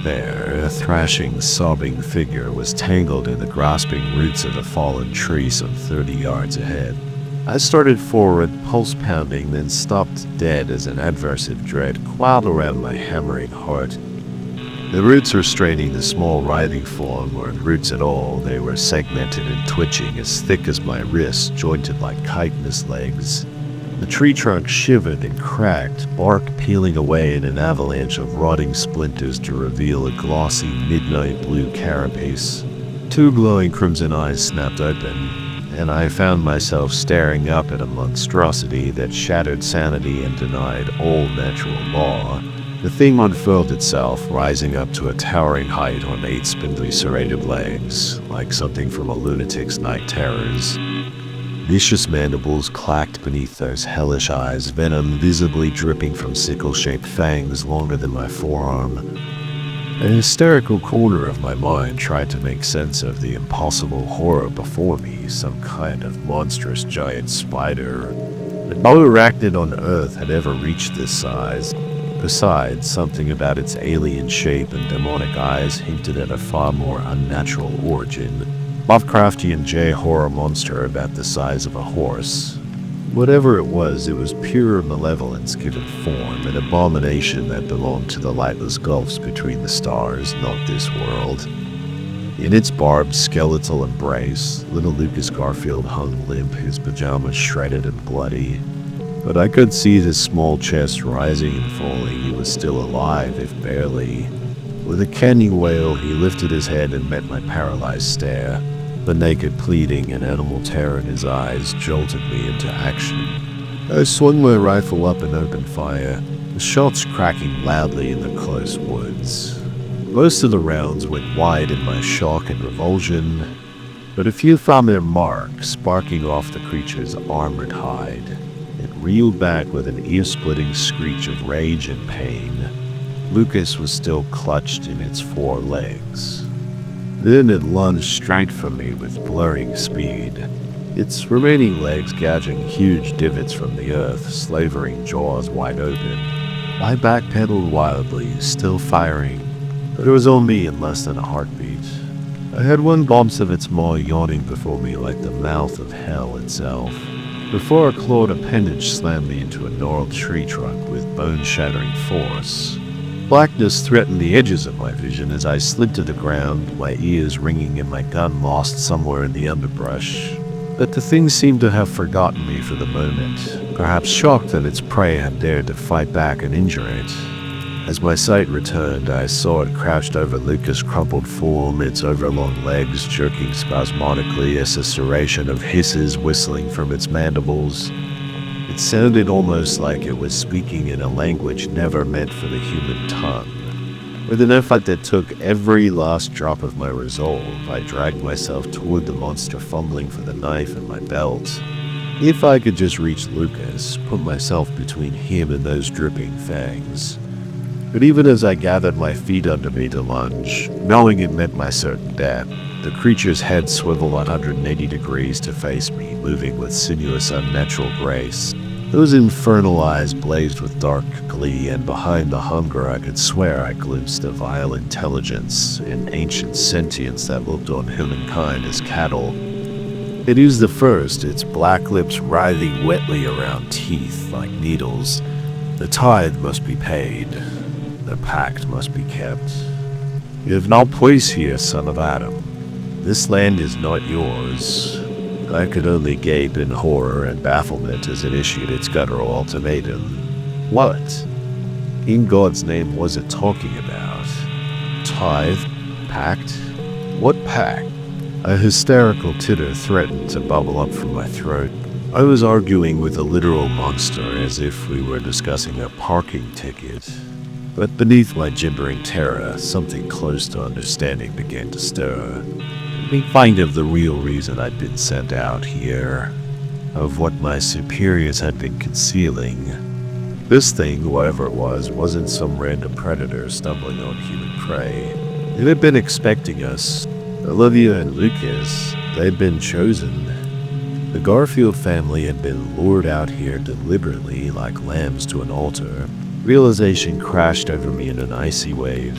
There, a thrashing, sobbing figure was tangled in the grasping roots of a fallen tree some 30 yards ahead. I started forward, pulse pounding, then stopped dead as an adversive dread coiled around my hammering heart. The roots were straining the small writhing form, or roots at all. They were segmented and twitching, as thick as my wrists, jointed like chitinous legs. The tree trunk shivered and cracked, bark peeling away in an avalanche of rotting splinters to reveal a glossy midnight blue carapace. Two glowing crimson eyes snapped open, and I found myself staring up at a monstrosity that shattered sanity and denied all natural law. The thing unfurled itself, rising up to a towering height on 8 spindly serrated legs, like something from a lunatic's night terrors. Vicious mandibles clacked beneath those hellish eyes, venom visibly dripping from sickle-shaped fangs longer than my forearm. An hysterical corner of my mind tried to make sense of the impossible horror before me, some kind of monstrous giant spider. No arachnid on Earth had ever reached this size. Besides, something about its alien shape and demonic eyes hinted at a far more unnatural origin. Lovecraftian J-horror monster about the size of a horse. Whatever it was pure malevolence given form, an abomination that belonged to the lightless gulfs between the stars, not this world. In its barbed skeletal embrace, little Lucas Garfield hung limp, his pajamas shredded and bloody. But I could see his small chest rising and falling. He was still alive, if barely. With a canny wail, he lifted his head and met my paralyzed stare. The naked pleading and animal terror in his eyes jolted me into action. I swung my rifle up and opened fire, the shots cracking loudly in the close woods. Most of the rounds went wide in my shock and revulsion, but a few found their mark, sparking off the creature's armored hide. It reeled back with an ear-splitting screech of rage and pain. Lucas was still clutched in its 4 legs. Then it lunged straight for me with blurring speed, its remaining legs gouging huge divots from the earth, slavering jaws wide open. I backpedaled wildly, still firing, but it was only in less than a heartbeat. I had one glimpse of its maw yawning before me like the mouth of hell itself, before a clawed appendage slammed me into a gnarled tree trunk with bone-shattering force. Blackness threatened the edges of my vision as I slid to the ground, my ears ringing and my gun lost somewhere in the underbrush. But the thing seemed to have forgotten me for the moment, perhaps shocked that its prey had dared to fight back and injure it. As my sight returned, I saw it crouched over Lucas' crumpled form, its overlong legs jerking spasmodically as a serration of hisses whistling from its mandibles. It sounded almost like it was speaking in a language never meant for the human tongue. With an effort that took every last drop of my resolve, I dragged myself toward the monster, fumbling for the knife in my belt. If I could just reach Lucas, put myself between him and those dripping fangs. But even as I gathered my feet under me to lunge, knowing it meant my certain death, the creature's head swiveled 180 degrees to face me, moving with sinuous, unnatural grace. Those infernal eyes blazed with dark glee, and behind the hunger I could swear I glimpsed a vile intelligence, an ancient sentience that looked on humankind as cattle. It used the first, its black lips writhing wetly around teeth like needles. The tithe must be paid. The pact must be kept. You have no place here, son of Adam. This land is not yours. I could only gape in horror and bafflement as it issued its guttural ultimatum. What, in God's name, was it talking about? Tithe? Pact? What pact? A hysterical titter threatened to bubble up from my throat. I was arguing with a literal monster as if we were discussing a parking ticket. But beneath my gibbering terror, something close to understanding began to stir. Me find of the real reason I'd been sent out here, of what my superiors had been concealing. This thing, whatever it was, wasn't some random predator stumbling on human prey. It had been expecting us. Olivia and Lucas, they'd been chosen. The Garfield family had been lured out here deliberately like lambs to an altar. Realization crashed over me in an icy wave.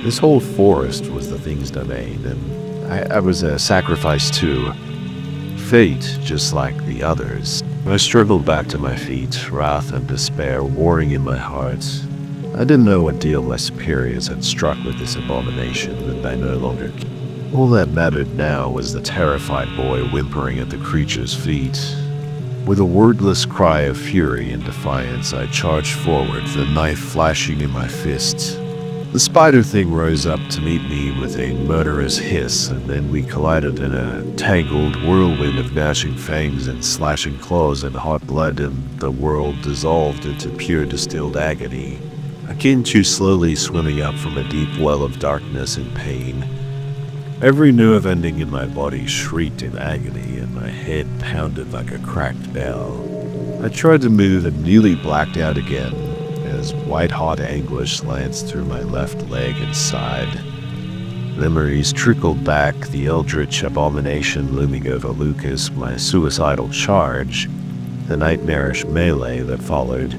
This whole forest was the thing's domain, and I was a sacrifice too. Fate, just like the others. I struggled back to my feet, wrath and despair warring in my heart. I didn't know what deal my superiors had struck with this abomination, and I no longer cared. All that mattered now was the terrified boy whimpering at the creature's feet. With a wordless cry of fury and defiance, I charged forward, the knife flashing in my fist. The spider thing rose up to meet me with a murderous hiss, and then we collided in a tangled whirlwind of gnashing fangs and slashing claws and hot blood, and the world dissolved into pure distilled agony, akin to slowly swimming up from a deep well of darkness and pain. Every nerve ending in my body shrieked in agony, and my head pounded like a cracked bell. I tried to move and nearly blacked out again, as white-hot anguish lanced through my left leg and side. Memories trickled back, the eldritch abomination looming over Lucas, my suicidal charge, the nightmarish melee that followed.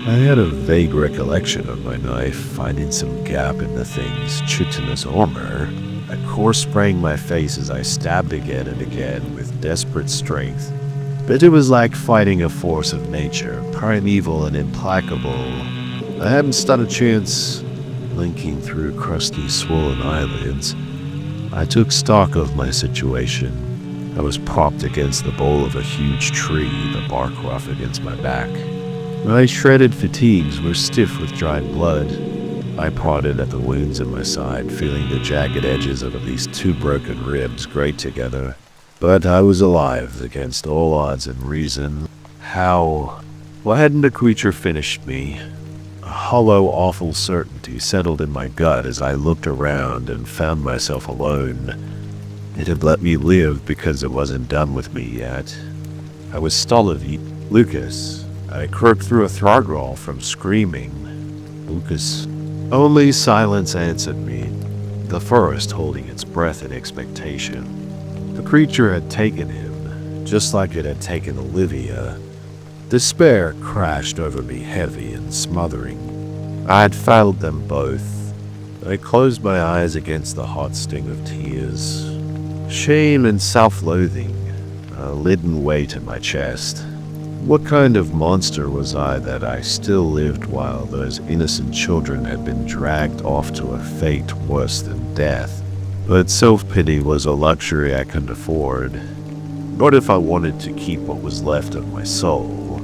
I had a vague recollection of my knife finding some gap in the thing's chitinous armor. A core sprang my face as I stabbed again and again with desperate strength. But it was like fighting a force of nature, primeval and implacable. I hadn't stood a chance. Blinking through crusty, swollen eyelids, I took stock of my situation. I was propped against the bole of a huge tree, the bark rough against my back. My shredded fatigues were stiff with dried blood. I prodded at the wounds in my side, feeling the jagged edges of at least 2 broken ribs grate together. But I was alive against all odds and reason. How? Why hadn't the creature finished me? A hollow, awful certainty settled in my gut as I looked around and found myself alone. It had let me live because it wasn't done with me yet. I was stolidly Lucas. I croaked through a throttle from screaming. Lucas. Only silence answered me, the forest holding its breath in expectation. The creature had taken him, just like it had taken Olivia. Despair crashed over me heavy and smothering. I had failed them both. I closed my eyes against the hot sting of tears. Shame and self-loathing, a leaden weight in my chest. What kind of monster was I that I still lived while those innocent children had been dragged off to a fate worse than death? But self-pity was a luxury I couldn't afford. Not if I wanted to keep what was left of my soul.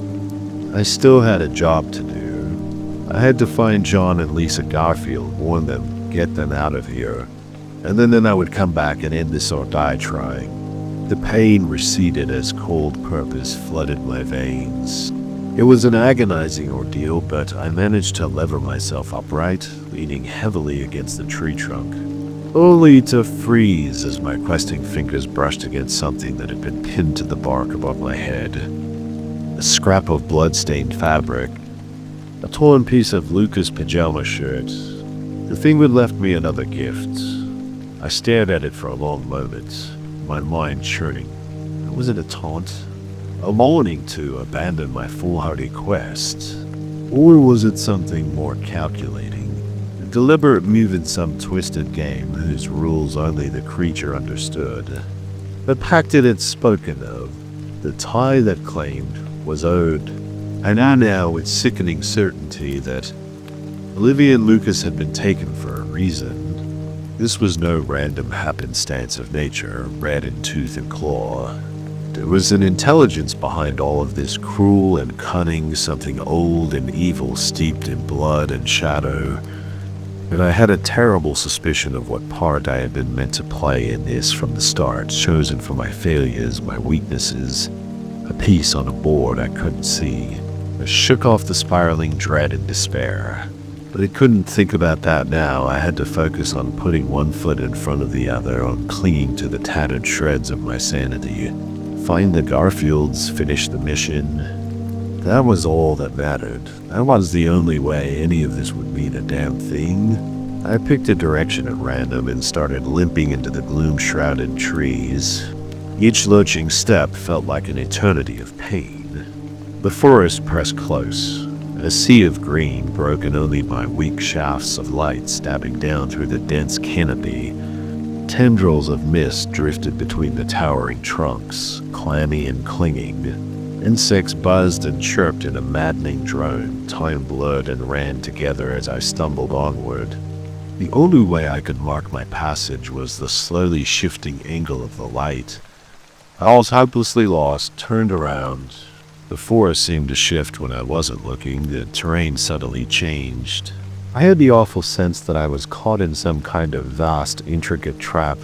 I still had a job to do. I had to find John and Lisa Garfield, warn them, get them out of here. And then I would come back and end this or die trying. The pain receded as cold purpose flooded my veins. It was an agonizing ordeal, but I managed to lever myself upright, leaning heavily against the tree trunk, only to freeze as my questing fingers brushed against something that had been pinned to the bark above my head. A scrap of blood-stained fabric, a torn piece of Lucas' pajama shirt. The thing would left me another gift. I stared at it for a long moment, my mind churning. Was it a taunt? A warning to abandon my foolhardy quest? Or was it something more calculating? A deliberate move in some twisted game whose rules only the creature understood? The pact it had spoken of, the tie that claimed, was owed. And I now with sickening certainty that Olivia and Lucas had been taken for a reason. This was no random happenstance of nature, red in tooth and claw. There was an intelligence behind all of this, cruel and cunning, something old and evil steeped in blood and shadow. And I had a terrible suspicion of what part I had been meant to play in this from the start, chosen for my failures, my weaknesses. A piece on a board I couldn't see. I shook off the spiraling dread and despair. But I couldn't think about that now. I had to focus on putting one foot in front of the other, on clinging to the tattered shreds of my sanity. Find the Garfields, finish the mission. That was all that mattered. That was the only way any of this would mean a damn thing. I picked a direction at random and started limping into the gloom-shrouded trees. Each lurching step felt like an eternity of pain. The forest pressed close. A sea of green, broken only by weak shafts of light stabbing down through the dense canopy. Tendrils of mist drifted between the towering trunks, clammy and clinging. Insects buzzed and chirped in a maddening drone, time blurred and ran together as I stumbled onward. The only way I could mark my passage was the slowly shifting angle of the light. I was hopelessly lost, turned around. The forest seemed to shift when I wasn't looking. The terrain suddenly changed. I had the awful sense that I was caught in some kind of vast, intricate trap.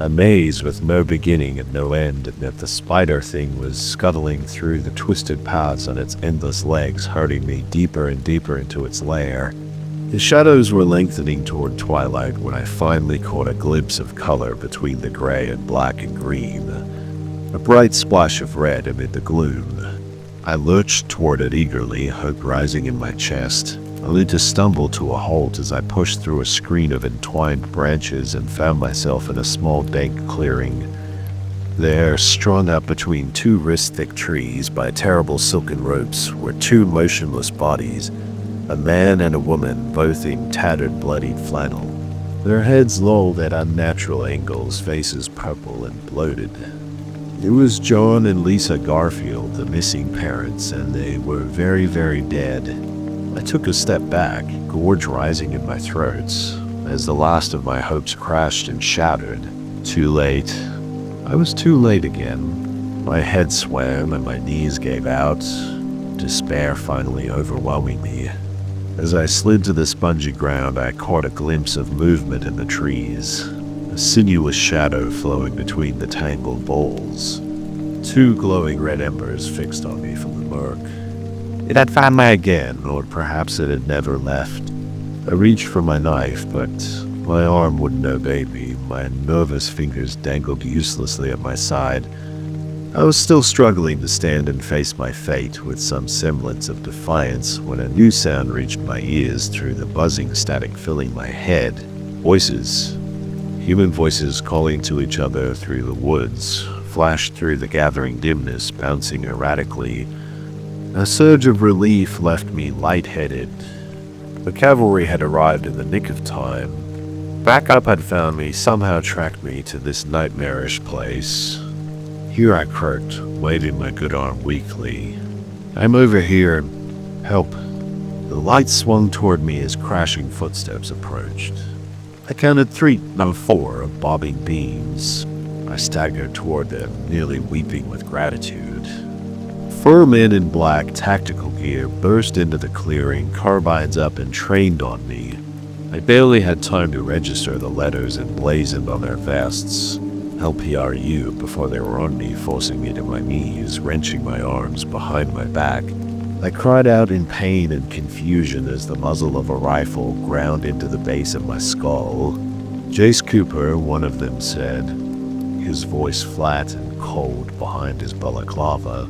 A maze with no beginning and no end, and that the spider thing was scuttling through the twisted paths on its endless legs, herding me deeper and deeper into its lair. The shadows were lengthening toward twilight when I finally caught a glimpse of color between the gray and black and green. A bright splash of red amid the gloom. I lurched toward it eagerly, hope rising in my chest, only to stumble to a halt as I pushed through a screen of entwined branches and found myself in a small dank clearing. There, strung up between 2 wrist-thick trees by terrible silken ropes, were 2 motionless bodies, a man and a woman, both in tattered, bloodied flannel. Their heads lolled at unnatural angles, faces purple and bloated. It was John and Lisa Garfield, the missing parents, and they were very, very dead. I took a step back, gorge rising in my throat, as the last of my hopes crashed and shattered. Too late. I was too late again. My head swam and my knees gave out, despair finally overwhelming me. As I slid to the spongy ground, I caught a glimpse of movement in the trees, a sinuous shadow flowing between the tangled boles. Two glowing red embers fixed on me from the lurk. It had found me again, or perhaps it had never left. I reached for my knife, but my arm wouldn't obey me. My nervous fingers dangled uselessly at my side. I was still struggling to stand and face my fate with some semblance of defiance when a new sound reached my ears through the buzzing static filling my head. Voices. Human voices calling to each other through the woods, flashed through the gathering dimness, bouncing erratically. A surge of relief left me lightheaded. The cavalry had arrived in the nick of time. Backup had found me, somehow tracked me to this nightmarish place. Here I croaked, waving my good arm weakly. I'm over here. Help. The light swung toward me as crashing footsteps approached. I counted 3, no 4, of bobbing beams. I staggered toward them, nearly weeping with gratitude. 4 men in black tactical gear burst into the clearing, carbines up, and trained on me. I barely had time to register the letters emblazoned on their vests. LPRU before they were on me, forcing me to my knees, wrenching my arms behind my back. I cried out in pain and confusion as the muzzle of a rifle ground into the base of my skull. Jace Cooper, one of them, said, his voice flat and cold behind his balaclava.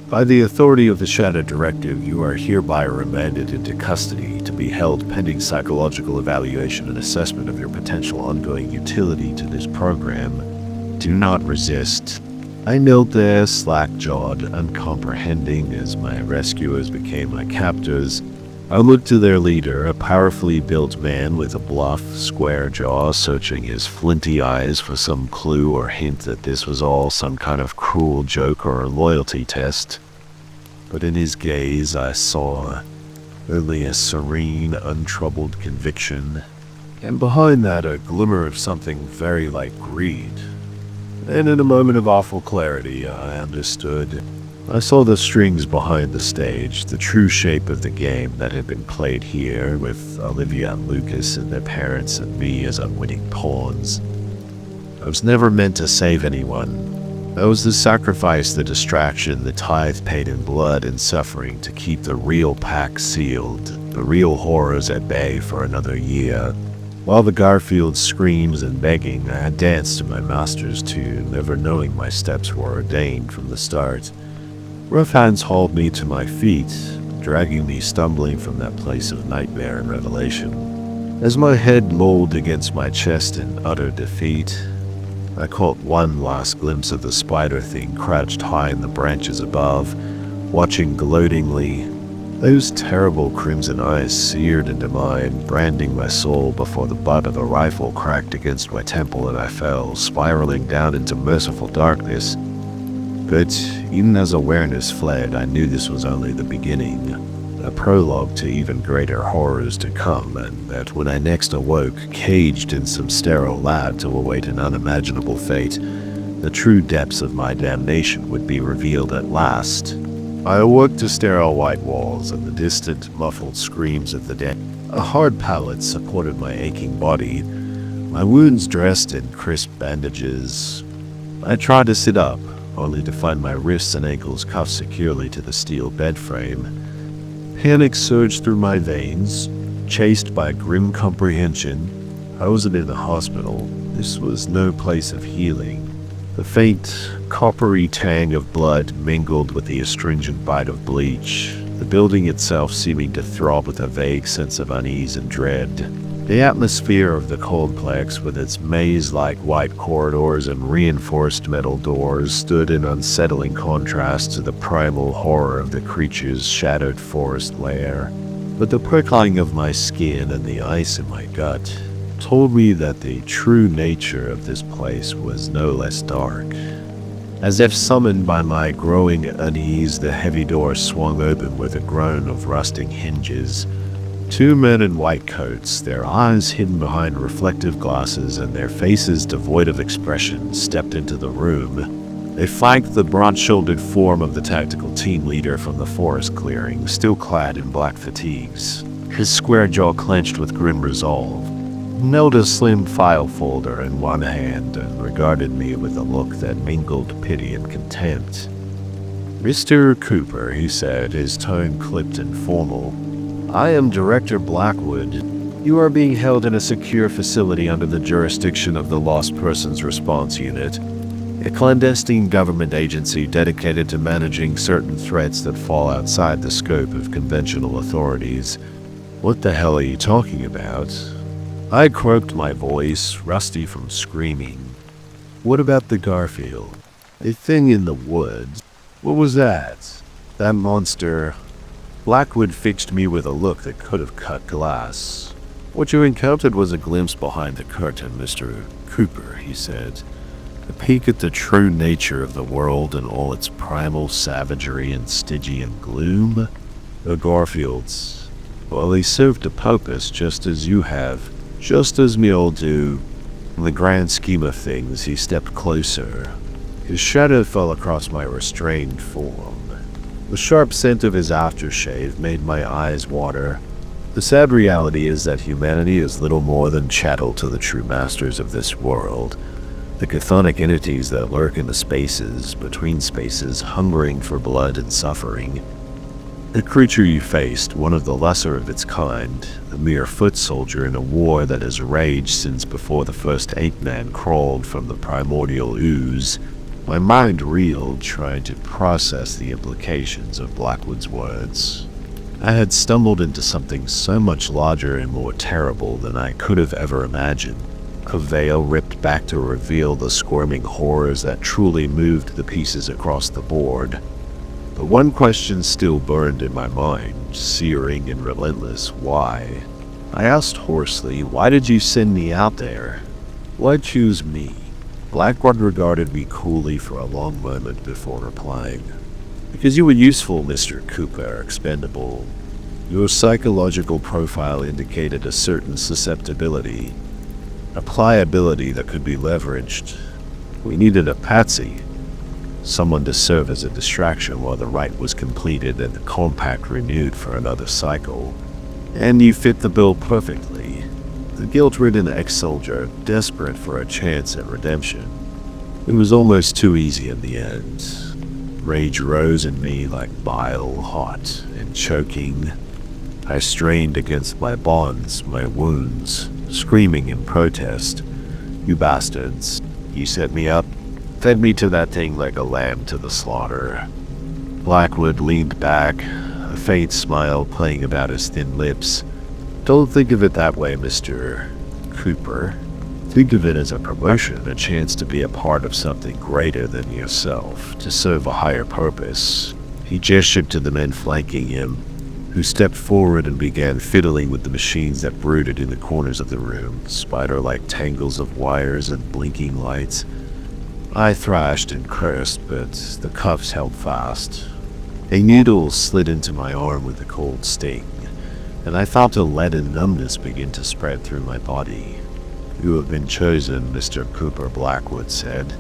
By the authority of the Shadow Directive, you are hereby remanded into custody to be held pending psychological evaluation and assessment of your potential ongoing utility to this program. Do not resist. I knelt there, slack-jawed, uncomprehending as my rescuers became my captors. I looked to their leader, a powerfully built man with a bluff, square jaw, searching his flinty eyes for some clue or hint that this was all some kind of cruel joke or a loyalty test. But in his gaze I saw only a serene, untroubled conviction, and behind that a glimmer of something very like greed. And in a moment of awful clarity, I understood. I saw the strings behind the stage, the true shape of the game that had been played here, with Olivia and Lucas and their parents and me as unwitting pawns. I was never meant to save anyone. I was the sacrifice, the distraction, the tithe paid in blood and suffering to keep the real pack sealed, the real horrors at bay for another year. While the Garfield screams and begging, I danced to my master's tune, never knowing my steps were ordained from the start. Rough hands hauled me to my feet, dragging me stumbling from that place of nightmare and revelation. As my head lolled against my chest in utter defeat, I caught one last glimpse of the spider thing crouched high in the branches above, watching gloatingly. Those terrible crimson eyes seared into mine, branding my soul before the butt of the rifle cracked against my temple and I fell, spiraling down into merciful darkness. But even as awareness fled, I knew this was only the beginning, a prologue to even greater horrors to come, and that when I next awoke, caged in some sterile lab to await an unimaginable fate, the true depths of my damnation would be revealed at last. I awoke to sterile white walls and the distant, muffled screams of the dead. A hard pallet supported my aching body, my wounds dressed in crisp bandages. I tried to sit up, only to find my wrists and ankles cuffed securely to the steel bed frame. Panic surged through my veins, chased by grim comprehension. I wasn't in the hospital. This was no place of healing. The faint, coppery tang of blood mingled with the astringent bite of bleach, the building itself seeming to throb with a vague sense of unease and dread. The atmosphere of the coldplex, with its maze-like white corridors and reinforced metal doors, stood in unsettling contrast to the primal horror of the creature's shadowed forest lair. But the prickling of my skin and the ice in my gut told me that the true nature of this place was no less dark. As if summoned by my growing unease, the heavy door swung open with a groan of rusting hinges. 2 men in white coats, their eyes hidden behind reflective glasses and their faces devoid of expression, stepped into the room. They flanked the broad-shouldered form of the tactical team leader from the forest clearing, still clad in black fatigues. his square jaw clenched with grim resolve, held a slim file folder in one hand and regarded me with a look that mingled pity and contempt. "Mr. Cooper," he said, his tone clipped and formal, "I am Director Blackwood. You are being held in a secure facility under the jurisdiction of the Lost Persons Response Unit, a clandestine government agency dedicated to managing certain threats that fall outside the scope of conventional authorities." "What the hell are you talking about?" I croaked my voice, rusty from screaming. "What about the Garfield? A thing in the woods? What was that? That monster?" Blackwood fixed me with a look that could have cut glass. "What you encountered was a glimpse behind the curtain, Mr. Cooper," he said. "A peek at the true nature of the world and all its primal savagery and Stygian gloom. The Garfields, well, they served a purpose just as you have, just as me all do." In the grand scheme of things, he stepped closer. His shadow fell across my restrained form. The sharp scent of his aftershave made my eyes water. The sad reality is that humanity is little more than chattel to the true masters of this world, the chthonic entities that lurk in the spaces, between spaces, hungering for blood and suffering. The creature you faced, one of the lesser of its kind, a mere foot soldier in a war that has raged since before the first ape-man crawled from the primordial ooze. My mind reeled, trying to process the implications of Blackwood's words. I had stumbled into something so much larger and more terrible than I could have ever imagined. A veil ripped back to reveal the squirming horrors that truly moved the pieces across the board. But one question still burned in my mind, searing and relentless. Why? I asked hoarsely, "Why did you send me out there? Why choose me?" Blackwood regarded me coolly for a long moment before replying. "Because you were useful, Mr. Cooper, expendable. Your psychological profile indicated a certain susceptibility, a pliability that could be leveraged. We needed a patsy, someone to serve as a distraction while the rite was completed and the compact renewed for another cycle. And you fit the bill perfectly. The guilt-ridden ex-soldier, desperate for a chance at redemption. It was almost too easy in the end. Rage rose in me like bile, hot and choking. I strained against my bonds, my wounds, screaming in protest. "You bastards, you set me up, fed me to that thing like a lamb to the slaughter." Blackwood leaned back, a faint smile playing about his thin lips. "Don't think of it that way, Mr. Cooper. Think of it as a promotion, a chance to be a part of something greater than yourself, to serve a higher purpose." He gestured to the men flanking him, who stepped forward and began fiddling with the machines that brooded in the corners of the room, spider-like tangles of wires and blinking lights. I thrashed and cursed, but the cuffs held fast. A needle slid into my arm with a cold sting, and I felt a leaden numbness begin to spread through my body. "You have been chosen," Mr. Cooper, Blackwood said,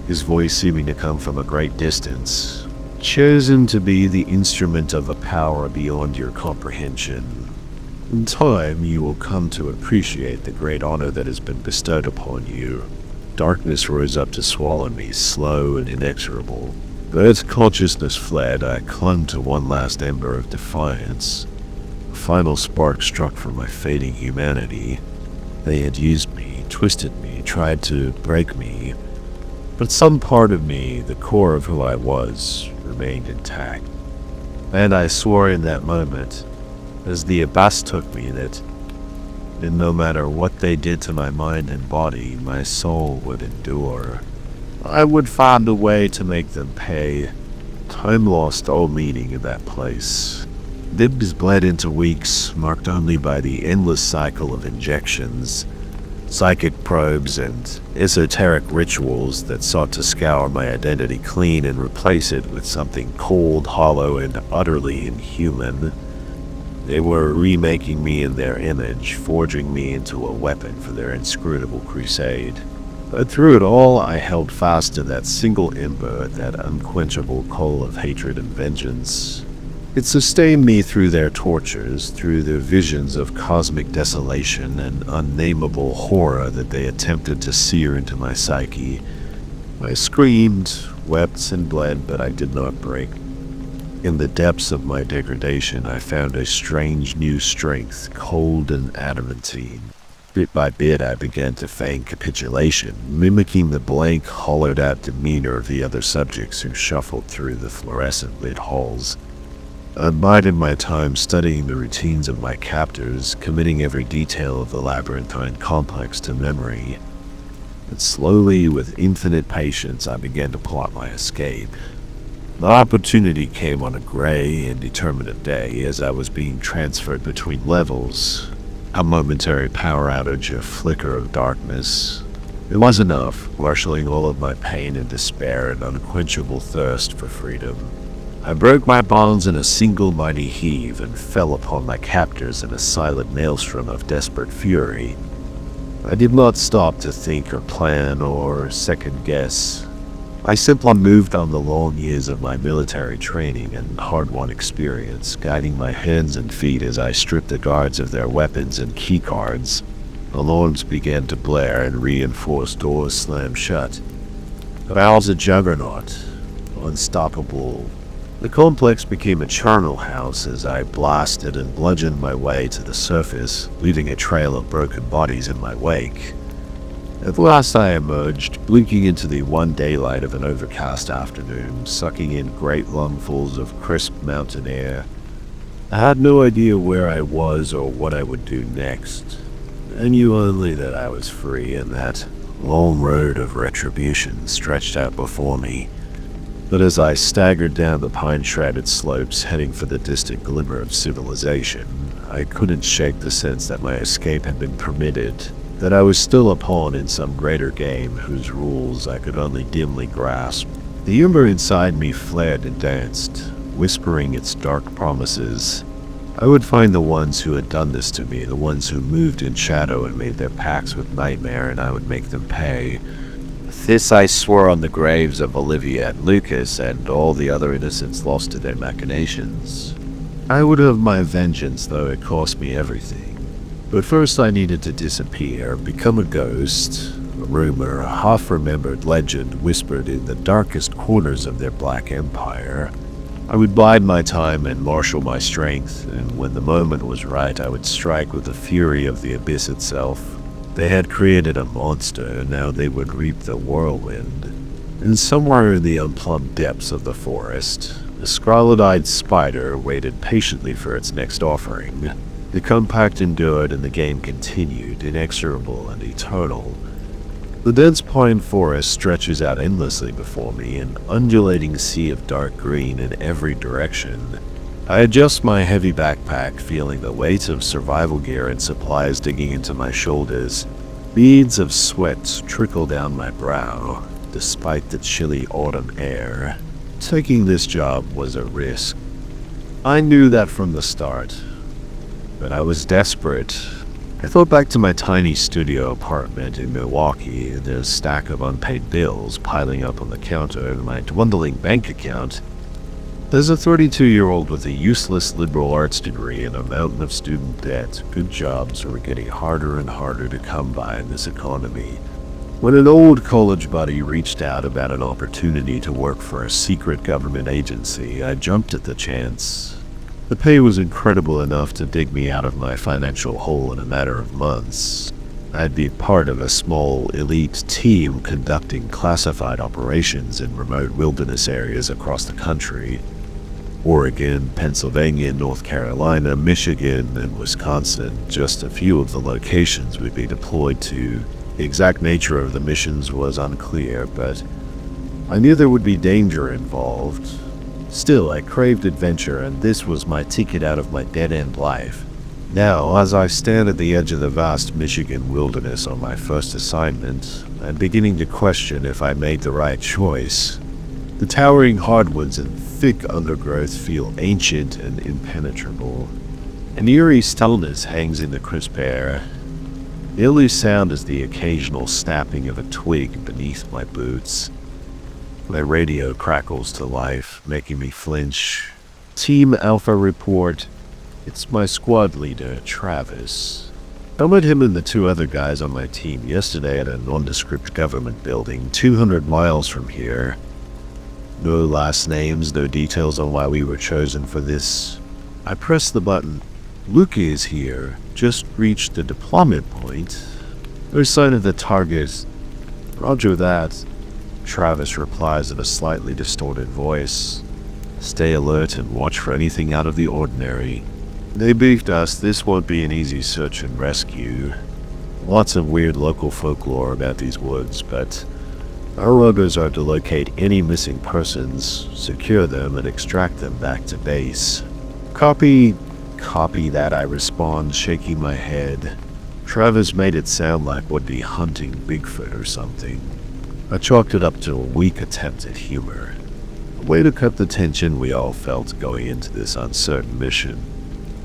his voice seeming to come from a great distance. "Chosen to be the instrument of a power beyond your comprehension. In time, you will come to appreciate the great honor that has been bestowed upon you." Darkness rose up to swallow me, slow and inexorable. As consciousness fled, I clung to one last ember of defiance. A final spark struck from my fading humanity. They had used me, twisted me, tried to break me. But some part of me, the core of who I was, remained intact. And I swore in that moment, as the abyss took me, that no matter what they did to my mind and body, my soul would endure. I would find a way to make them pay. Time lost all meaning in that place. Dibs bled into weeks, marked only by the endless cycle of injections, psychic probes, and esoteric rituals that sought to scour my identity clean and replace it with something cold, hollow, and utterly inhuman. They were remaking me in their image, forging me into a weapon for their inscrutable crusade. But through it all, I held fast to that single ember, that unquenchable coal of hatred and vengeance. It sustained me through their tortures, through the visions of cosmic desolation and unnameable horror that they attempted to sear into my psyche. I screamed, wept, and bled, but I did not break. In the depths of my degradation, I found a strange new strength, cold and adamantine. Bit by bit, I began to feign capitulation, mimicking the blank, hollowed-out demeanor of the other subjects who shuffled through the fluorescent-lit halls. I bided my time studying the routines of my captors, committing every detail of the labyrinthine complex to memory. And slowly, with infinite patience, I began to plot my escape. The opportunity came on a gray and determinate day as I was being transferred between levels. A momentary power outage, a flicker of darkness. It was enough, marshalling all of my pain and despair and unquenchable thirst for freedom. I broke my bonds in a single mighty heave and fell upon my captors in a silent maelstrom of desperate fury. I did not stop to think or plan or second guess. I simply moved on the long years of my military training and hard-won experience, guiding my hands and feet as I stripped the guards of their weapons and keycards. Alarms began to blare and reinforced doors slammed shut. I was a juggernaut, unstoppable. The complex became a charnel house as I blasted and bludgeoned my way to the surface, leaving a trail of broken bodies in my wake. At last I emerged, blinking into the one daylight of an overcast afternoon, sucking in great lungfuls of crisp mountain air. I had no idea where I was or what I would do next. I knew only that I was free and that long road of retribution stretched out before me. But as I staggered down the pine-shrouded slopes heading for the distant glimmer of civilization, I couldn't shake the sense that my escape had been permitted, that I was still a pawn in some greater game whose rules I could only dimly grasp. The ember inside me flared and danced, whispering its dark promises. I would find the ones who had done this to me, the ones who moved in shadow and made their pacts with nightmare, and I would make them pay. This I swore on the graves of Olivia and Lucas and all the other innocents lost to their machinations. I would have my vengeance, though it cost me everything. But first I needed to disappear, become a ghost, a rumor, a half-remembered legend whispered in the darkest corners of their black empire. I would bide my time and marshal my strength, and when the moment was right I would strike with the fury of the abyss itself. They had created a monster, now they would reap the whirlwind. And somewhere in the unplumbed depths of the forest, a scarlet-eyed spider waited patiently for its next offering. The compact endured and the game continued, inexorable and eternal. The dense pine forest stretches out endlessly before me, an undulating sea of dark green in every direction. I adjust my heavy backpack, feeling the weight of survival gear and supplies digging into my shoulders. Beads of sweat trickle down my brow, despite the chilly autumn air. Taking this job was a risk. I knew that from the start, but I was desperate. I thought back to my tiny studio apartment in Milwaukee, and a stack of unpaid bills piling up on the counter and my dwindling bank account. As a 32-year-old with a useless liberal arts degree and a mountain of student debt, good jobs were getting harder and harder to come by in this economy. When an old college buddy reached out about an opportunity to work for a secret government agency, I jumped at the chance. The pay was incredible enough to dig me out of my financial hole in a matter of months. I'd be part of a small, elite team conducting classified operations in remote wilderness areas across the country. Oregon, Pennsylvania, North Carolina, Michigan, and Wisconsin, just a few of the locations we'd be deployed to. The exact nature of the missions was unclear, but I knew there would be danger involved. Still, I craved adventure, and this was my ticket out of my dead-end life. Now, as I stand at the edge of the vast Michigan wilderness on my first assignment, I'm beginning to question if I made the right choice. The towering hardwoods and thick undergrowth feel ancient and impenetrable. An eerie stillness hangs in the crisp air. The only sound is the occasional snapping of a twig beneath my boots. My radio crackles to life, making me flinch. Team Alpha report. It's my squad leader, Travis. I met him and the two other guys on my team yesterday at a nondescript government building 200 miles from here. No last names, no details on why we were chosen for this. I pressed the button. Luke is here. Just reached the deployment point. No sign of the target. Roger that. Travis replies in a slightly distorted voice. Stay alert and watch for anything out of the ordinary. They briefed us this won't be an easy search and rescue. Lots of weird local folklore about these woods, but our orders are to locate any missing persons, secure them, and extract them back to base. Copy that, I respond, shaking my head. Travis made it sound like we'd be hunting Bigfoot or something. I chalked it up to a weak attempt at humor. A way to cut the tension we all felt going into this uncertain mission.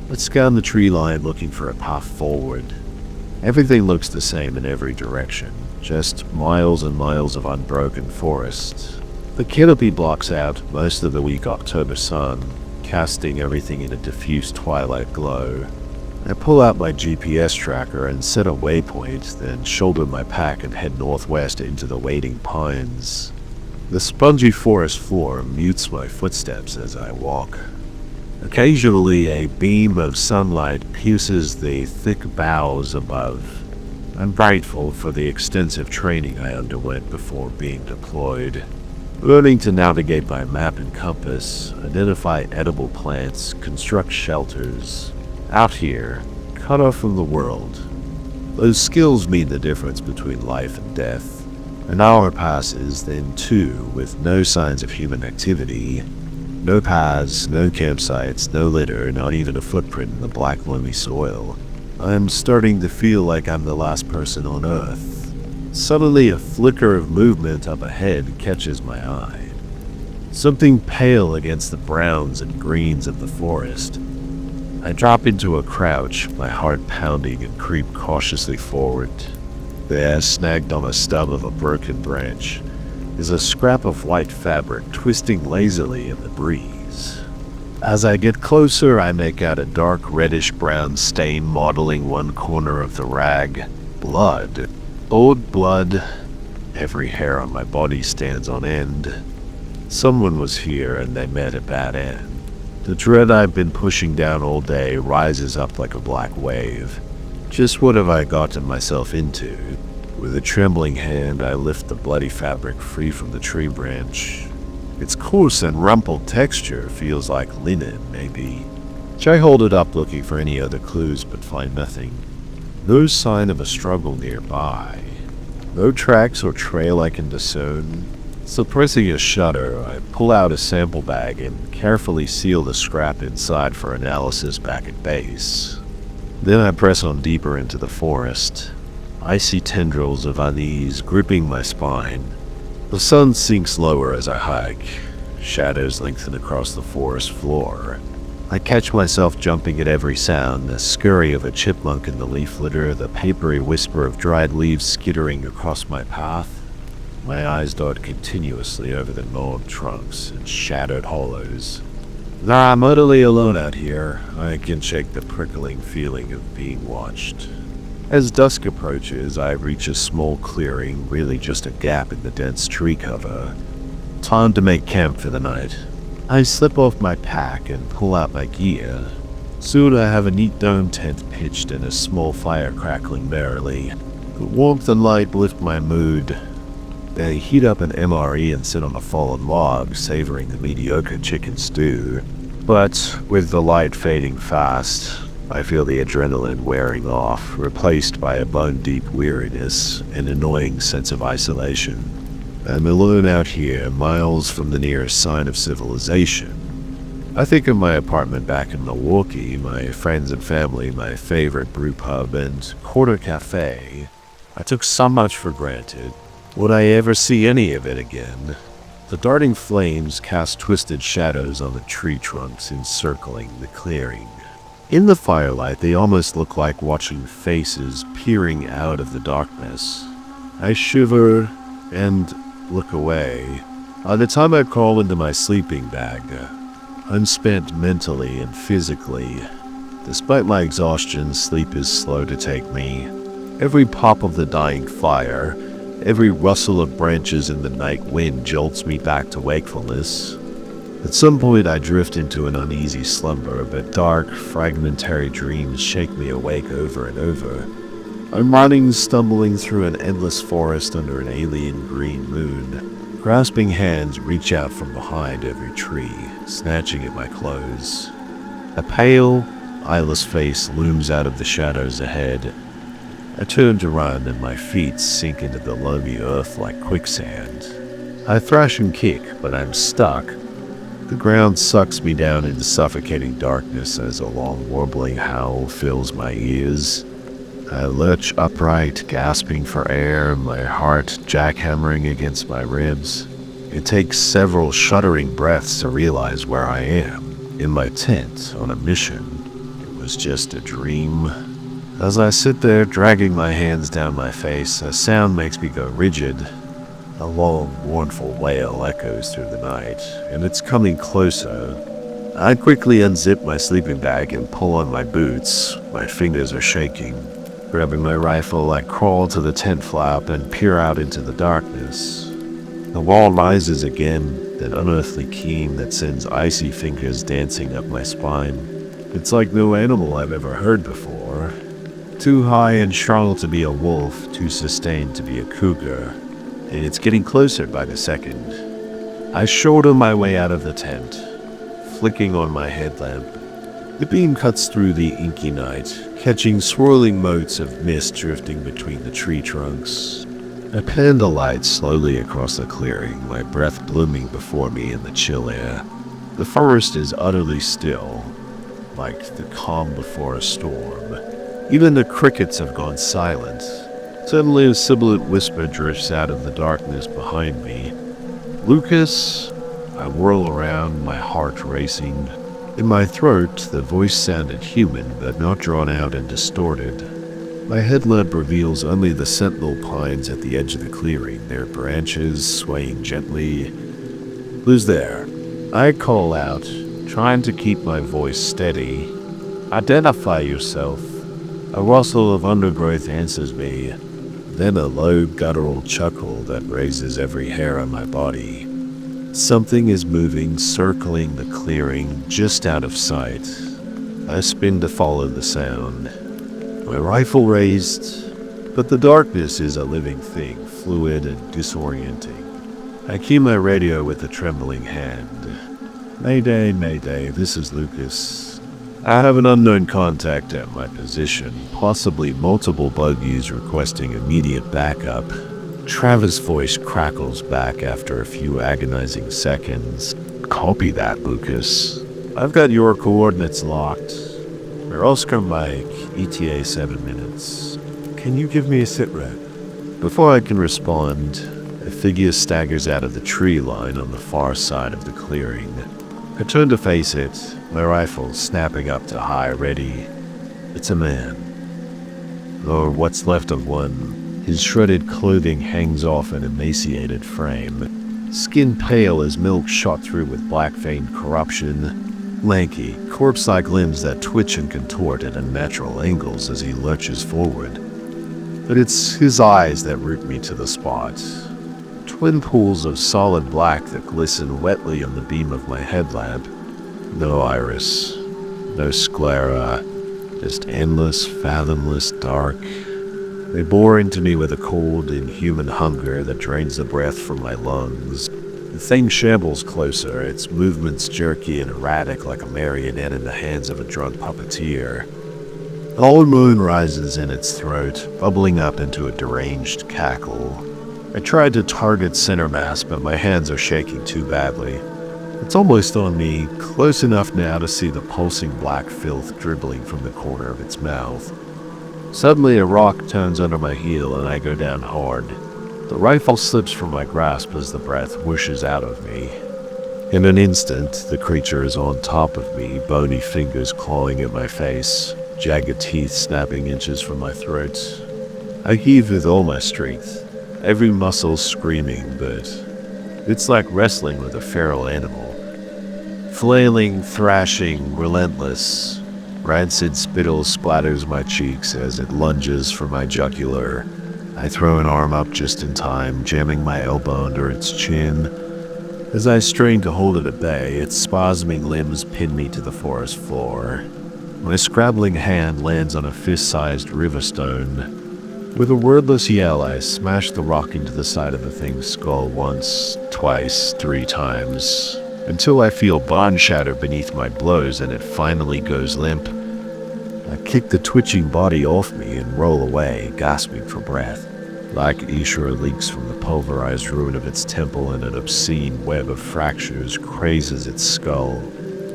Let's scan the tree line looking for a path forward. Everything looks the same in every direction, just miles and miles of unbroken forest. The canopy blocks out most of the weak October sun, casting everything in a diffuse twilight glow. I pull out my GPS tracker and set a waypoint, then shoulder my pack and head northwest into the waiting pines. The spongy forest floor mutes my footsteps as I walk. Occasionally, a beam of sunlight pierces the thick boughs above. I'm grateful for the extensive training I underwent before being deployed. Learning to navigate by map and compass, identify edible plants, construct shelters. Out here, cut off from the world. Those skills mean the difference between life and death. An hour passes, then two, with no signs of human activity. No paths, no campsites, no litter, not even a footprint in the black loamy soil. I'm starting to feel like I'm the last person on Earth. Suddenly a flicker of movement up ahead catches my eye. Something pale against the browns and greens of the forest. I drop into a crouch, my heart pounding, and creep cautiously forward. There, snagged on the stub of a broken branch, is a scrap of white fabric twisting lazily in the breeze. As I get closer, I make out a dark reddish-brown stain mottling one corner of the rag. Blood. Old blood. Every hair on my body stands on end. Someone was here and they met a bad end. The dread I've been pushing down all day rises up like a black wave. Just what have I gotten myself into? With a trembling hand, I lift the bloody fabric free from the tree branch. Its coarse and rumpled texture feels like linen, maybe. I hold it up looking for any other clues, but find nothing. No sign of a struggle nearby. No tracks or trail I can discern. Suppressing a shudder, I pull out a sample bag and carefully seal the scrap inside for analysis back at base. Then I press on deeper into the forest. Icy tendrils of unease gripping my spine. The sun sinks lower as I hike. Shadows lengthen across the forest floor. I catch myself jumping at every sound, the scurry of a chipmunk in the leaf litter, the papery whisper of dried leaves skittering across my path. My eyes dart continuously over the gnawed trunks and shattered hollows. Though I'm utterly alone out here, I can shake the prickling feeling of being watched. As dusk approaches, I reach a small clearing, really just a gap in the dense tree cover. Time to make camp for the night. I slip off my pack and pull out my gear. Soon I have a neat dome tent pitched and a small fire crackling merrily. The warmth and light lift my mood. I heat up an MRE and sit on a fallen log, savoring the mediocre chicken stew. But with the light fading fast, I feel the adrenaline wearing off, replaced by a bone-deep weariness and annoying sense of isolation. I'm alone out here, miles from the nearest sign of civilization. I think of my apartment back in Milwaukee, my friends and family, my favorite brew pub, and Quarter Cafe. I took so much for granted. Would I ever see any of it again? The darting flames cast twisted shadows on the tree trunks encircling the clearing. In the firelight, they almost look like watching faces peering out of the darkness. I shiver and look away. By the time I crawl into my sleeping bag, I'm spent mentally and physically. Despite my exhaustion, sleep is slow to take me. Every pop of the dying fire, every rustle of branches in the night wind jolts me back to wakefulness. At some point I drift into an uneasy slumber, but dark, fragmentary dreams shake me awake over and over. I'm running, stumbling through an endless forest under an alien green moon. Grasping hands reach out from behind every tree, snatching at my clothes. A pale, eyeless face looms out of the shadows ahead. I turn to run and my feet sink into the loamy earth like quicksand. I thrash and kick, but I'm stuck. The ground sucks me down into suffocating darkness as a long warbling howl fills my ears. I lurch upright, gasping for air, my heart jackhammering against my ribs. It takes several shuddering breaths to realize where I am, in my tent on a mission. It was just a dream. As I sit there, dragging my hands down my face, a sound makes me go rigid. A long, mournful wail echoes through the night, and it's coming closer. I quickly unzip my sleeping bag and pull on my boots. My fingers are shaking. Grabbing my rifle, I crawl to the tent flap and peer out into the darkness. The wall rises again, that unearthly keen that sends icy fingers dancing up my spine. It's like no animal I've ever heard before. Too high and strong to be a wolf, too sustained to be a cougar. And it's getting closer by the second. I shoulder my way out of the tent, flicking on my headlamp. The beam cuts through the inky night, catching swirling motes of mist drifting between the tree trunks. I pan the light slowly across the clearing, my breath blooming before me in the chill air. The forest is utterly still, like the calm before a storm. Even the crickets have gone silent. Suddenly a sibilant whisper drifts out of the darkness behind me. "Lucas?" I whirl around, my heart racing. In my throat, the voice sounded human, but not drawn out and distorted. My headlamp reveals only the sentinel pines at the edge of the clearing, their branches swaying gently. "Who's there?" I call out, trying to keep my voice steady. "Identify yourself." A rustle of undergrowth answers me, then a low, guttural chuckle that raises every hair on my body. Something is moving, circling the clearing, just out of sight. I spin to follow the sound. My rifle raised, but the darkness is a living thing, fluid and disorienting. I key my radio with a trembling hand. "Mayday, Mayday, this is Lucas. I have an unknown contact at my position, possibly multiple buggies requesting immediate backup." Travis' voice crackles back after a few agonizing seconds. "Copy that, Lucas. I've got your coordinates locked. We're Oscar Mike, ETA 7 minutes. Can you give me a sitrep?" Before I can respond, a figure staggers out of the tree line on the far side of the clearing. I turn to face it, my rifle snapping up to high ready. It's a man. Or what's left of one. His shredded clothing hangs off an emaciated frame. Skin pale as milk shot through with black-veined corruption. Lanky, corpse-like limbs that twitch and contort at unnatural angles as he lurches forward. But it's his eyes that root me to the spot. Twin pools of solid black that glisten wetly on the beam of my headlamp. No iris, no sclera, just endless, fathomless dark. They bore into me with a cold, inhuman hunger that drains the breath from my lungs. The thing shambles closer, its movements jerky and erratic like a marionette in the hands of a drunk puppeteer. The whole moon rises in its throat, bubbling up into a deranged cackle. I tried to target center mass, but my hands are shaking too badly. It's almost on me, close enough now to see the pulsing black filth dribbling from the corner of its mouth. Suddenly a rock turns under my heel and I go down hard. The rifle slips from my grasp as the breath whooshes out of me. In an instant, the creature is on top of me, bony fingers clawing at my face, jagged teeth snapping inches from my throat. I heave with all my strength, every muscle screaming, but it's like wrestling with a feral animal. Flailing, thrashing, relentless. Rancid spittle splatters my cheeks as it lunges for my jugular. I throw an arm up just in time, jamming my elbow under its chin. As I strain to hold it at bay, its spasming limbs pin me to the forest floor. My scrabbling hand lands on a fist-sized river stone. With a wordless yell, I smash the rock into the side of the thing's skull once, twice, 3 times, until I feel bone shatter beneath my blows and it finally goes limp. I kick the twitching body off me and roll away, gasping for breath. Like Ishura leaks from the pulverized ruin of its temple, and an obscene web of fractures crazes its skull.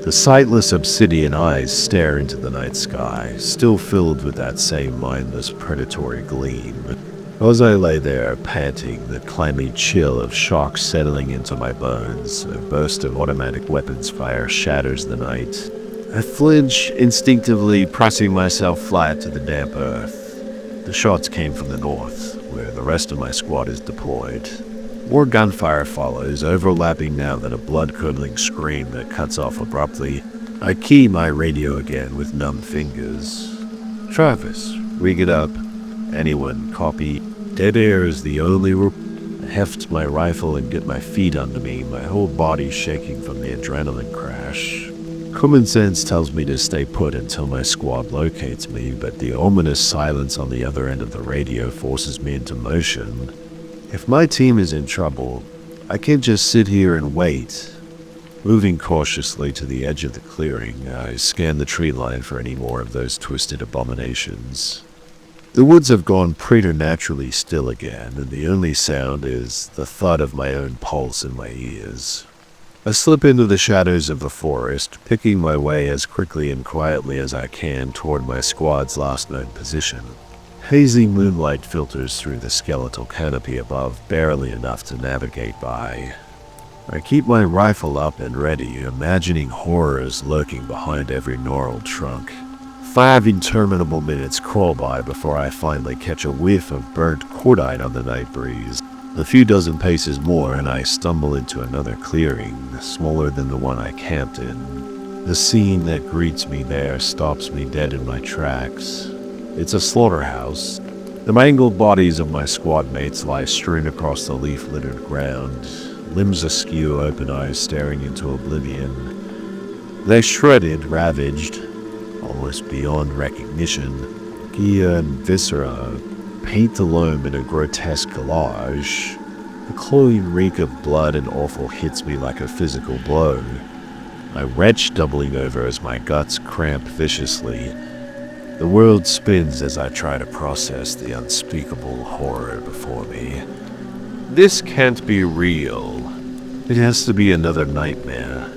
The sightless obsidian eyes stare into the night sky, still filled with that same mindless predatory gleam. As I lay there, panting, the clammy chill of shock settling into my bones, a burst of automatic weapons fire shatters the night. I flinch, instinctively pressing myself flat to the damp earth. The shots came from the north, where the rest of my squad is deployed. More gunfire follows, overlapping now than a blood-curdling scream that cuts off abruptly. I key my radio again with numb fingers. Travis, rig it up. Anyone, copy. Dead air is the only I heft my rifle and get my feet under me, my whole body shaking from the adrenaline crash. Common sense tells me to stay put until my squad locates me, but the ominous silence on the other end of the radio forces me into motion. If my team is in trouble, I can't just sit here and wait. Moving cautiously to the edge of the clearing, I scan the tree line for any more of those twisted abominations. The woods have gone preternaturally still again, and the only sound is the thud of my own pulse in my ears. I slip into the shadows of the forest, picking my way as quickly and quietly as I can toward my squad's last known position. Hazy moonlight filters through the skeletal canopy above, barely enough to navigate by. I keep my rifle up and ready, imagining horrors lurking behind every gnarled trunk. 5 interminable minutes crawl by before I finally catch a whiff of burnt cordite on the night breeze. A few dozen paces more and I stumble into another clearing, smaller than the one I camped in. The scene that greets me there stops me dead in my tracks. It's a slaughterhouse. The mangled bodies of my squad mates lie strewn across the leaf-littered ground, limbs askew, open eyes staring into oblivion. They're shredded, ravaged, almost beyond recognition. Gear and viscera paint the loam in a grotesque collage. The cloying reek of blood and offal hits me like a physical blow. I retch, doubling over as my guts cramp viciously. The world spins as I try to process the unspeakable horror before me. This can't be real. It has to be another nightmare.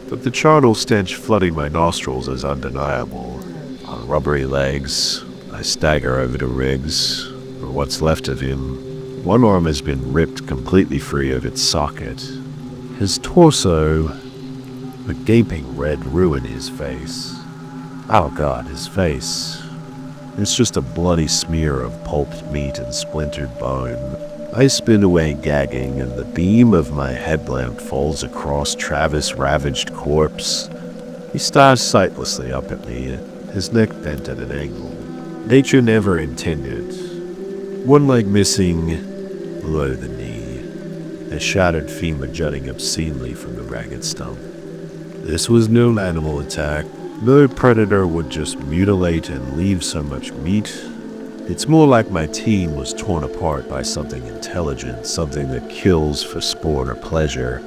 But the charnel stench flooding my nostrils is undeniable. On rubbery legs, I stagger over to Riggs, or what's left of him. One arm has been ripped completely free of its socket. His torso, a gaping red ruin his face. Oh God, his face. It's just a bloody smear of pulped meat and splintered bone. I spin away gagging, and the beam of my headlamp falls across Travis' ravaged corpse. He stares sightlessly up at me, his neck bent at an angle. Nature never intended. One leg missing below the knee, a shattered femur jutting obscenely from the ragged stump. This was no animal attack. No predator would just mutilate and leave so much meat. It's more like my team was torn apart by something intelligent, something that kills for sport or pleasure.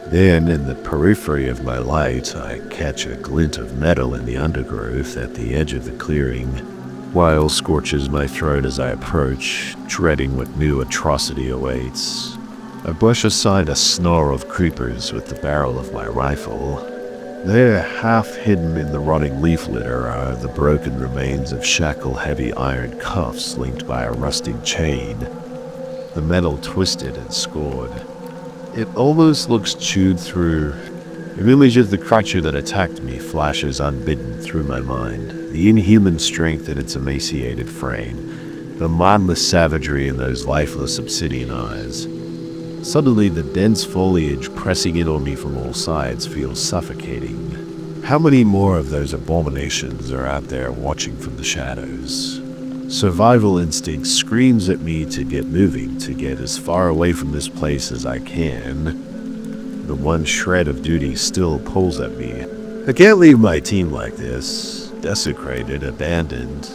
Then, in the periphery of my light, I catch a glint of metal in the undergrowth at the edge of the clearing. Wile scorches my throat as I approach, dreading what new atrocity awaits. I brush aside a snarl of creepers with the barrel of my rifle. There, half hidden in the rotting leaf litter, are the broken remains of shackle-heavy iron cuffs linked by a rusting chain, the metal twisted and scored. It almost looks chewed through. An image of the creature that attacked me flashes unbidden through my mind, the inhuman strength in its emaciated frame, the mindless savagery in those lifeless obsidian eyes. Suddenly, the dense foliage pressing in on me from all sides feels suffocating. How many more of those abominations are out there watching from the shadows? Survival instinct screams at me to get moving, to get as far away from this place as I can. The one shred of duty still pulls at me. I can't leave my team like this, desecrated, abandoned.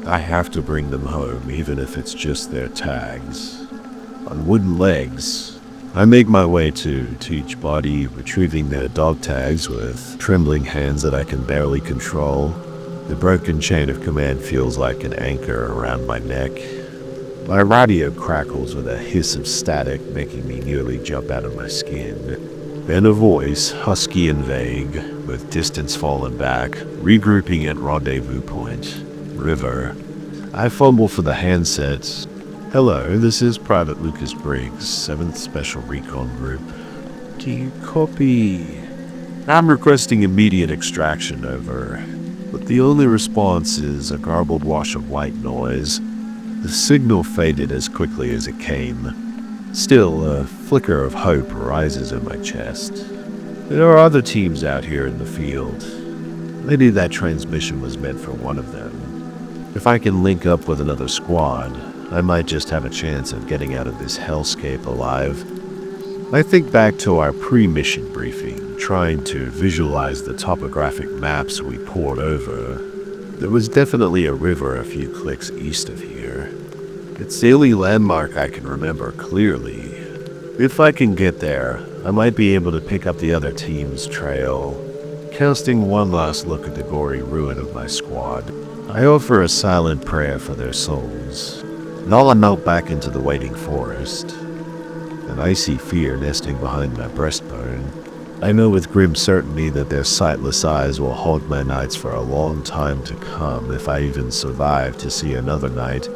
I have to bring them home, even if it's just their tags. On wooden legs, I make my way to each body, retrieving their dog tags with trembling hands that I can barely control. The broken chain of command feels like an anchor around my neck. My radio crackles with a hiss of static, making me nearly jump out of my skin. Then a voice, husky and vague, with distance fallen back, regrouping at rendezvous point. River. I fumble for the handset. Hello, this is Private Lucas Briggs, 7th Special Recon Group. Do you copy? I'm requesting immediate extraction, over. But the only response is a garbled wash of white noise. The signal faded as quickly as it came. Still, a flicker of hope rises in my chest. There are other teams out here in the field. Maybe that transmission was meant for one of them. If I can link up with another squad, I might just have a chance of getting out of this hellscape alive. I think back to our pre-mission briefing, trying to visualize the topographic maps we poured over. There was definitely a river a few clicks east of here. It's the only landmark I can remember clearly. If I can get there, I might be able to pick up the other team's trail. Casting one last look at the gory ruin of my squad, I offer a silent prayer for their souls. I'll melt back into the waiting forest. An icy fear nesting behind my breastbone. I know with grim certainty that their sightless eyes will haunt my nights for a long time to come, if I even survive to see another night.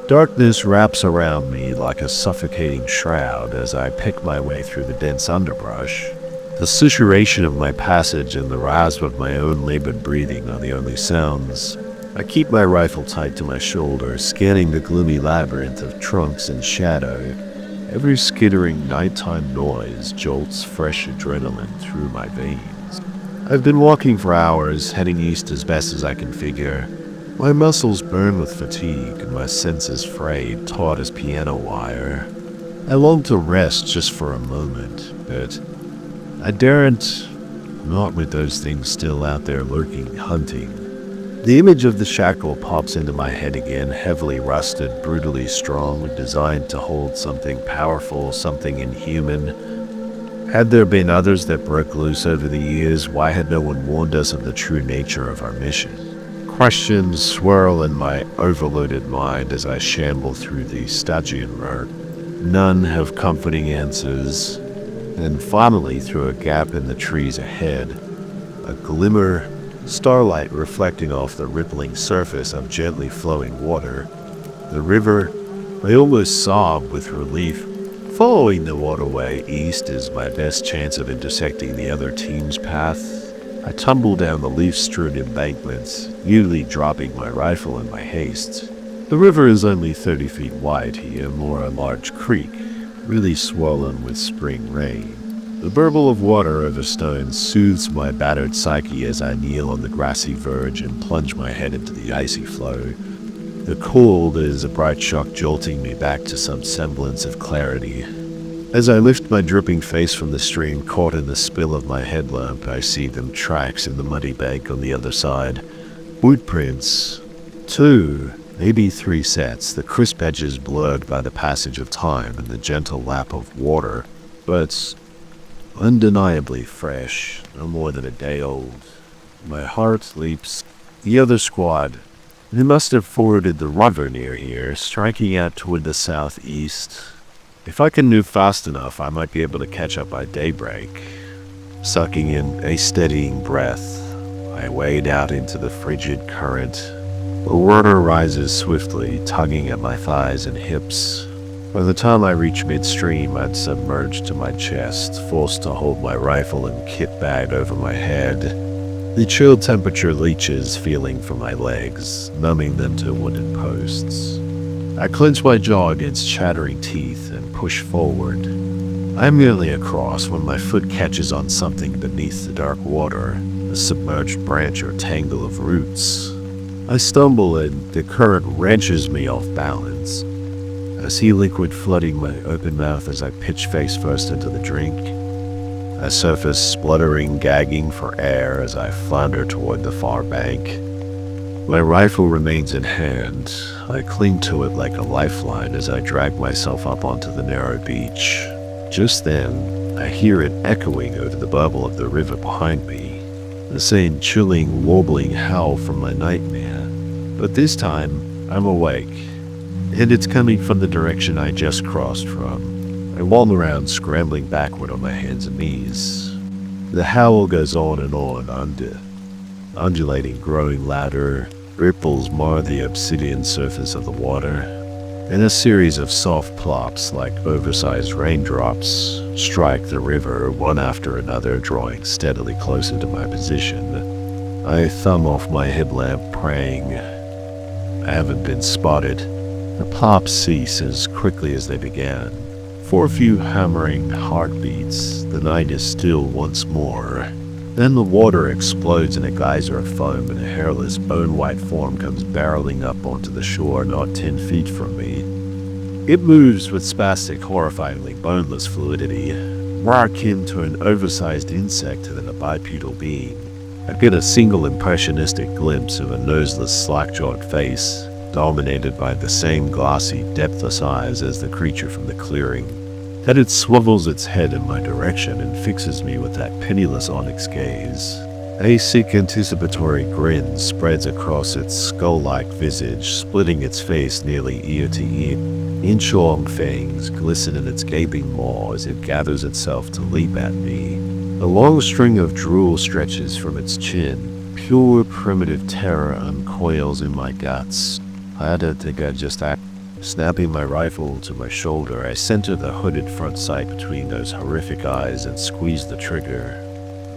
Darkness wraps around me like a suffocating shroud as I pick my way through the dense underbrush. The susurration of my passage and the rasp of my own labored breathing are the only sounds. I keep my rifle tight to my shoulder, scanning the gloomy labyrinth of trunks and shadow. Every skittering nighttime noise jolts fresh adrenaline through my veins. I've been walking for hours, heading east as best as I can figure. My muscles burn with fatigue and my senses frayed, taut as piano wire. I long to rest just for a moment, but I daren't, not with those things still out there lurking, hunting. The image of the shackle pops into my head again, heavily rusted, brutally strong, designed to hold something powerful, something inhuman. Had there been others that broke loose over the years, why had no one warned us of the true nature of our mission? Questions swirl in my overloaded mind as I shamble through the Stygian lurk. None have comforting answers. And finally, through a gap in the trees ahead, a glimmer, starlight reflecting off the rippling surface of gently flowing water. The river, I almost sob with relief. Following the waterway east is my best chance of intersecting the other team's path. I tumble down the leaf-strewn embankments, nearly dropping my rifle in my haste. The river is only 30 feet wide here, more a large creek, really swollen with spring rain. The burble of water over stones soothes my battered psyche as I kneel on the grassy verge and plunge my head into the icy flow. The cold is a bright shock jolting me back to some semblance of clarity. As I lift my dripping face from the stream caught in the spill of my headlamp, I see them tracks in the muddy bank on the other side. Boot prints. 2, maybe 3 sets, the crisp edges blurred by the passage of time and the gentle lap of water. But undeniably fresh, no more than a day old. My heart leaps. The other squad. They must have forded the river near here, striking out toward the southeast. If I can move fast enough, I might be able to catch up by daybreak. Sucking in a steadying breath, I wade out into the frigid current. The water rises swiftly, tugging at my thighs and hips. By the time I reach midstream, I'd submerged to my chest, forced to hold my rifle and kit bag over my head. The chill temperature leeches feeling from my legs, numbing them to wooden posts. I clench my jaw against chattering teeth and push forward. I'm nearly across when my foot catches on something beneath the dark water, a submerged branch or tangle of roots. I stumble and the current wrenches me off balance. I see liquid flooding my open mouth as I pitch face first into the drink. I surface spluttering, gagging for air as I flounder toward the far bank. My rifle remains in hand. I cling to it like a lifeline as I drag myself up onto the narrow beach. Just then, I hear it echoing over the babble of the river behind me, the same chilling, warbling howl from my nightmare. But this time, I'm awake, and it's coming from the direction I just crossed from. I wobble around, scrambling backward on my hands and knees. The howl goes on and on, undulating, growing louder. Ripples mar the obsidian surface of the water, and a series of soft plops like oversized raindrops strike the river one after another, drawing steadily closer to my position. I thumb off my headlamp, praying. I haven't been spotted. The plops cease as quickly as they began. For a few hammering heartbeats, the night is still once more. Then the water explodes in a geyser of foam and a hairless, bone-white form comes barreling up onto the shore not 10 feet from me. It moves with spastic, horrifyingly boneless fluidity, more akin to an oversized insect than a bipedal being. I get a single impressionistic glimpse of a noseless, slack-jawed face, dominated by the same glassy, depthless eyes as the creature from the clearing. Then it swivels its head in my direction and fixes me with that pitiless onyx gaze. A sick anticipatory grin spreads across its skull-like visage, splitting its face nearly ear to ear. Inch-long fangs glisten in its gaping maw as it gathers itself to leap at me. A long string of drool stretches from its chin. Pure primitive terror uncoils in my guts. I don't think I just acted. Snapping my rifle to my shoulder, I center the hooded front sight between those horrific eyes and squeeze the trigger.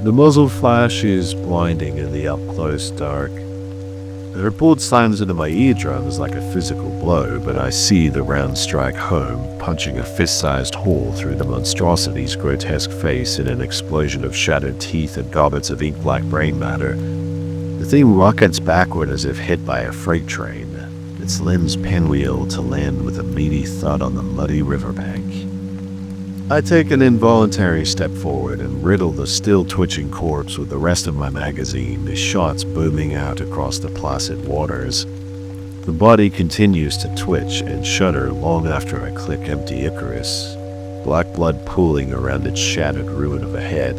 The muzzle flash is blinding in the up-close dark. The report slams into my eardrums like a physical blow, but I see the round strike home, punching a fist-sized hole through the monstrosity's grotesque face in an explosion of shattered teeth and gobbets of ink-like brain matter. The thing rockets backward as if hit by a freight train, its limbs pinwheel to land with a meaty thud on the muddy riverbank. I take an involuntary step forward and riddle the still-twitching corpse with the rest of my magazine, the shots booming out across the placid waters. The body continues to twitch and shudder long after I click empty Icarus, black blood pooling around its shattered ruin of a head.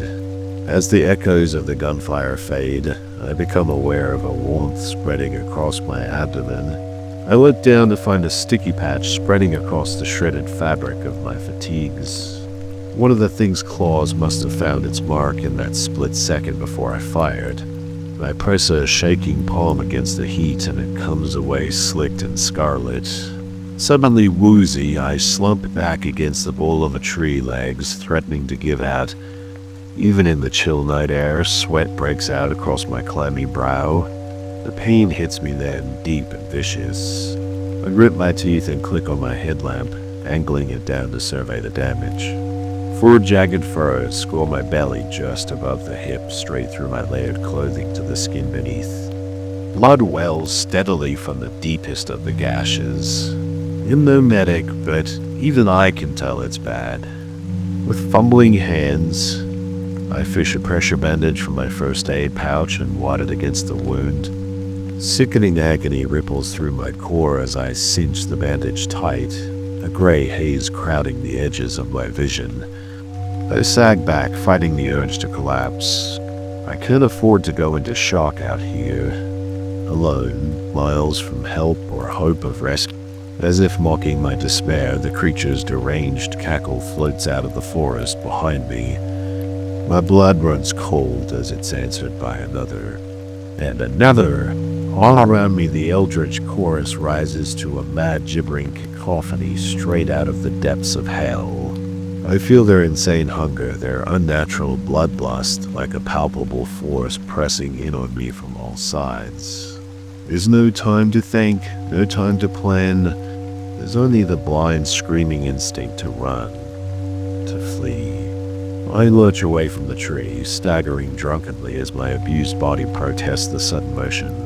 As the echoes of the gunfire fade, I become aware of a warmth spreading across my abdomen. I look down to find a sticky patch spreading across the shredded fabric of my fatigues. One of the thing's claws must have found its mark in that split second before I fired. I press a shaking palm against the heat and it comes away slicked and scarlet. Suddenly woozy, I slump back against the bole of a tree, legs threatening to give out. Even in the chill night air, sweat breaks out across my clammy brow. The pain hits me then, deep and vicious. I grit my teeth and click on my headlamp, angling it down to survey the damage. 4 jagged furrows score my belly just above the hip, straight through my layered clothing to the skin beneath. Blood wells steadily from the deepest of the gashes. I'm no medic, but even I can tell it's bad. With fumbling hands, I fish a pressure bandage from my first aid pouch and wad it against the wound. Sickening agony ripples through my core as I cinch the bandage tight, a gray haze crowding the edges of my vision. I sag back, fighting the urge to collapse. I can't afford to go into shock out here. Alone, miles from help or hope of rescue. As if mocking my despair, the creature's deranged cackle floats out of the forest behind me. My blood runs cold as it's answered by another. And another. All around me, the eldritch chorus rises to a mad, gibbering cacophony straight out of the depths of hell. I feel their insane hunger, their unnatural bloodlust, like a palpable force pressing in on me from all sides. There's no time to think, no time to plan. There's only the blind, screaming instinct to run, to flee. I lurch away from the tree, staggering drunkenly as my abused body protests the sudden motion.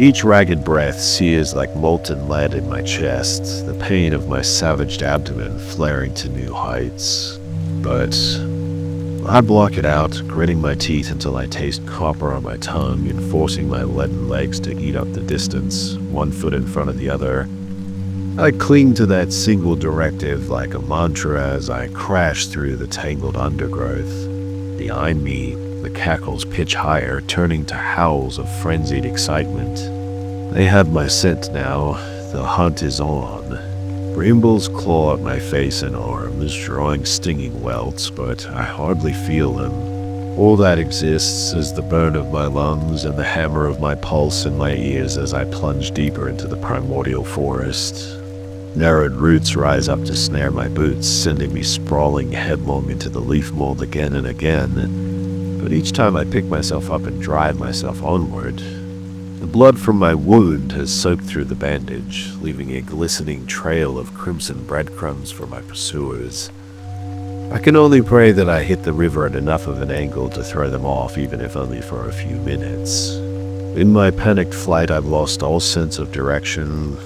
Each ragged breath sears like molten lead in my chest, the pain of my savaged abdomen flaring to new heights. But I block it out, gritting my teeth until I taste copper on my tongue and forcing my leaden legs to eat up the distance, one foot in front of the other. I cling to that single directive like a mantra as I crash through the tangled undergrowth. Behind me, the cackles pitch higher, turning to howls of frenzied excitement. They have my scent now. The hunt is on. Brambles claw at my face and arms, drawing stinging welts, but I hardly feel them. All that exists is the burn of my lungs and the hammer of my pulse in my ears as I plunge deeper into the primordial forest. Narrowed roots rise up to snare my boots, sending me sprawling headlong into the leaf mold again and again. But each time I pick myself up and drive myself onward, the blood from my wound has soaked through the bandage, leaving a glistening trail of crimson breadcrumbs for my pursuers. I can only pray that I hit the river at enough of an angle to throw them off, even if only for a few minutes. In my panicked flight, I've lost all sense of direction.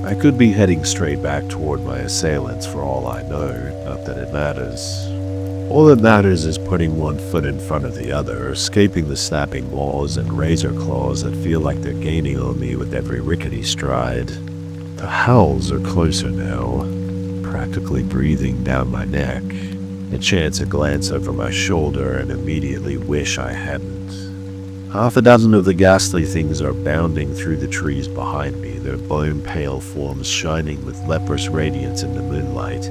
I could be heading straight back toward my assailants for all I know, not that it matters. All that matters is putting one foot in front of the other, escaping the snapping maws and razor claws that feel like they're gaining on me with every rickety stride. The howls are closer now, practically breathing down my neck. I chance a glance over my shoulder and immediately wish I hadn't. Half a dozen of the ghastly things are bounding through the trees behind me, their bone-pale forms shining with leprous radiance in the moonlight.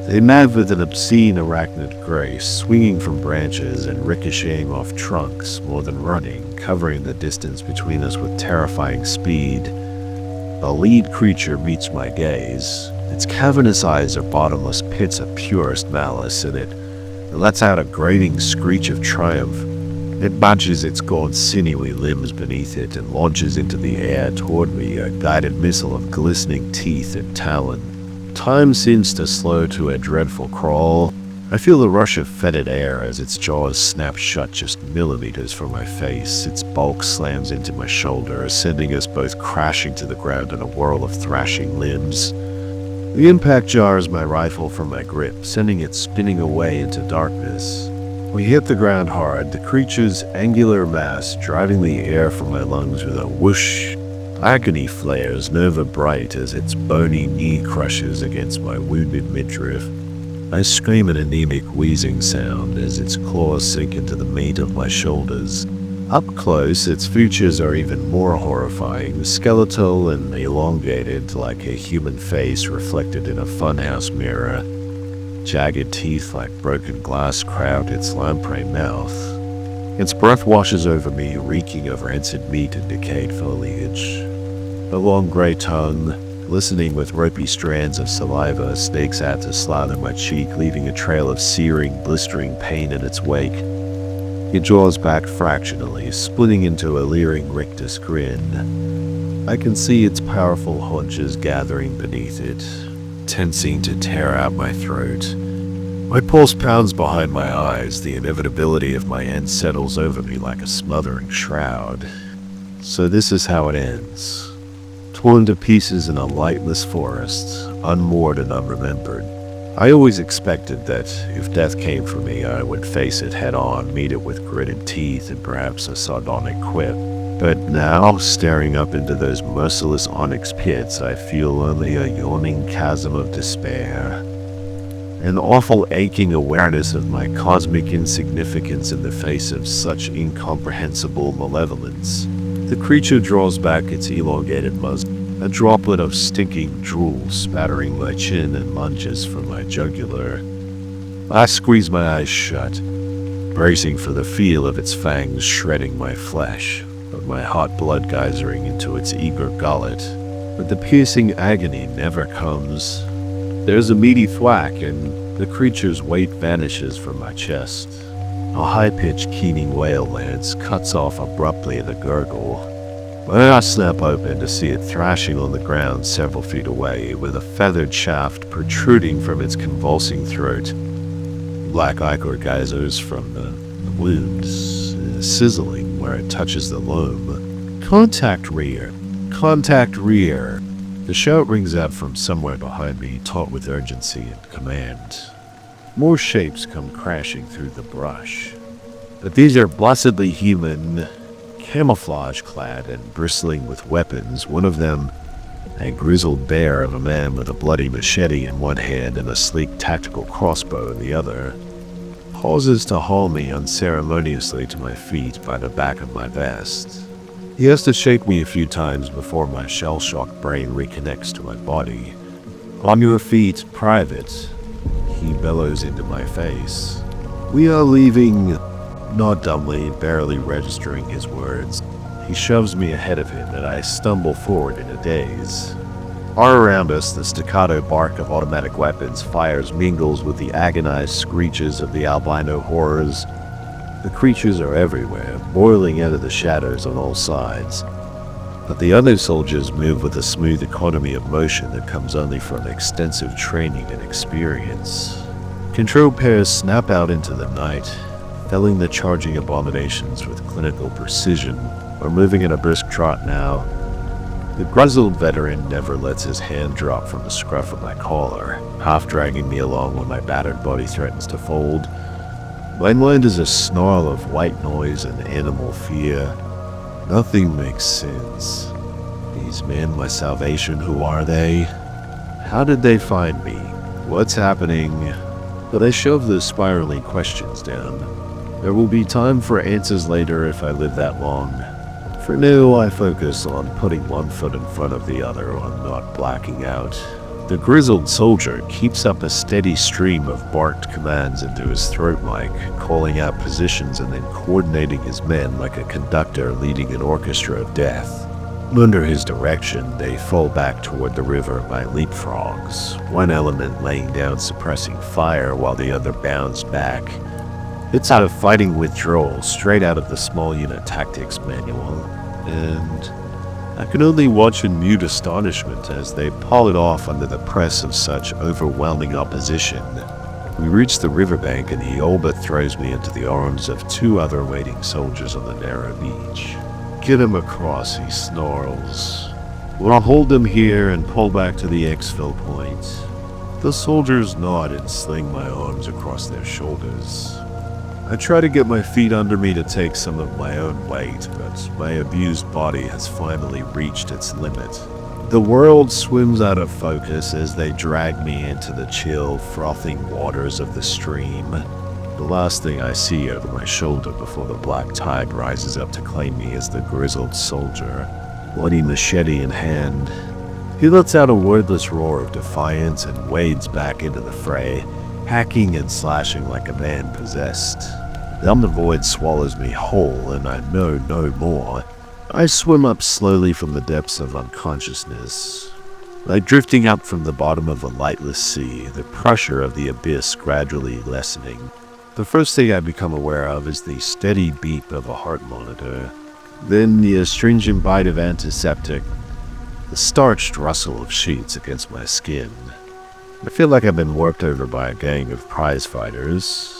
They move with an obscene arachnid grace, swinging from branches and ricocheting off trunks more than running, covering the distance between us with terrifying speed. The lead creature meets my gaze. Its cavernous eyes are bottomless pits of purest malice, and it lets out a grating screech of triumph. It bunches its gaunt, sinewy limbs beneath it and launches into the air toward me, a guided missile of glistening teeth and talon. Time seems to slow to a dreadful crawl. I feel the rush of fetid air as its jaws snap shut just millimeters from my face. Its bulk slams into my shoulder, sending us both crashing to the ground in a whirl of thrashing limbs. The impact jars my rifle from my grip, sending it spinning away into darkness. We hit the ground hard, the creature's angular mass driving the air from my lungs with a whoosh. Agony flares nova bright as its bony knee crushes against my wounded midriff. I scream an anemic wheezing sound as its claws sink into the meat of my shoulders. Up close, its features are even more horrifying, skeletal and elongated like a human face reflected in a funhouse mirror. Jagged teeth like broken glass crowd its lamprey mouth. Its breath washes over me, reeking of rancid meat and decayed foliage. A long gray tongue, glistening with ropey strands of saliva, snakes out to slather my cheek, leaving a trail of searing, blistering pain in its wake. It draws back fractionally, splitting into a leering rictus grin. I can see its powerful haunches gathering beneath it, tensing to tear out my throat. My pulse pounds behind my eyes, the inevitability of my end settles over me like a smothering shroud. So this is how it ends. Torn to pieces in a lightless forest, unmoored and unremembered. I always expected that if death came for me, I would face it head-on, meet it with gritted teeth and perhaps a sardonic quip. But now, staring up into those merciless onyx pits, I feel only a yawning chasm of despair. An awful aching awareness of my cosmic insignificance in the face of such incomprehensible malevolence. The creature draws back its elongated muzzle, a droplet of stinking drool spattering my chin and lunges from my jugular. I squeeze my eyes shut, bracing for the feel of its fangs shredding my flesh, of my hot blood geysering into its eager gullet. But the piercing agony never comes. There's a meaty thwack, and the creature's weight vanishes from my chest. A high-pitched keening wail lands, cuts off abruptly at a gurgle. My eyes snap open to see it thrashing on the ground several feet away, with a feathered shaft protruding from its convulsing throat. Black ichor geysers from the wounds, sizzling where it touches the loam. Contact rear! Contact rear! The shout rings out from somewhere behind me, taut with urgency and command. More shapes come crashing through the brush. But these are blessedly human, camouflage-clad and bristling with weapons. One of them, a grizzled bear of a man with a bloody machete in one hand and a sleek tactical crossbow in the other, pauses to haul me unceremoniously to my feet by the back of my vest. He has to shake me a few times before my shell-shocked brain reconnects to my body. "On your feet, private," he bellows into my face. "We are leaving," not dumbly, barely registering his words. He shoves me ahead of him and I stumble forward in a daze. All around us, the staccato bark of automatic weapons fires mingles with the agonized screeches of the albino horrors. The creatures are everywhere, boiling out of the shadows on all sides. But the other soldiers move with a smooth economy of motion that comes only from extensive training and experience. Control pairs snap out into the night, felling the charging abominations with clinical precision. We're moving at a brisk trot now. The grizzled veteran never lets his hand drop from the scruff of my collar, half dragging me along when my battered body threatens to fold. My mind is a snarl of white noise and animal fear. Nothing makes sense. These men, my salvation, who are they? How did they find me? What's happening? But I shove those spiraling questions down. There will be time for answers later if I live that long. For now, I focus on putting one foot in front of the other, on not blacking out. The grizzled soldier keeps up a steady stream of barked commands into his throat mic, calling out positions and then coordinating his men like a conductor leading an orchestra of death. Under his direction, they fall back toward the river by leapfrogs, one element laying down suppressing fire while the other bounds back. It's out of fighting withdrawal, straight out of the small unit tactics manual, and I can only watch in mute astonishment as they pull it off under the press of such overwhelming opposition. We reach the riverbank and he all but throws me into the arms of two other waiting soldiers on the narrow beach. "Get him across," he snarls. "We'll hold him here and pull back to the exfil point." The soldiers nod and sling my arms across their shoulders. I try to get my feet under me to take some of my own weight, but my abused body has finally reached its limit. The world swims out of focus as they drag me into the chill, frothing waters of the stream. The last thing I see over my shoulder before the black tide rises up to claim me is the grizzled soldier, bloody machete in hand. He lets out a wordless roar of defiance and wades back into the fray, hacking and slashing like a man possessed. Then the void swallows me whole, and I know no more. I swim up slowly from the depths of unconsciousness. Like drifting up from the bottom of a lightless sea, the pressure of the abyss gradually lessening. The first thing I become aware of is the steady beep of a heart monitor. Then the astringent bite of antiseptic, the starched rustle of sheets against my skin. I feel like I've been worked over by a gang of prize fighters.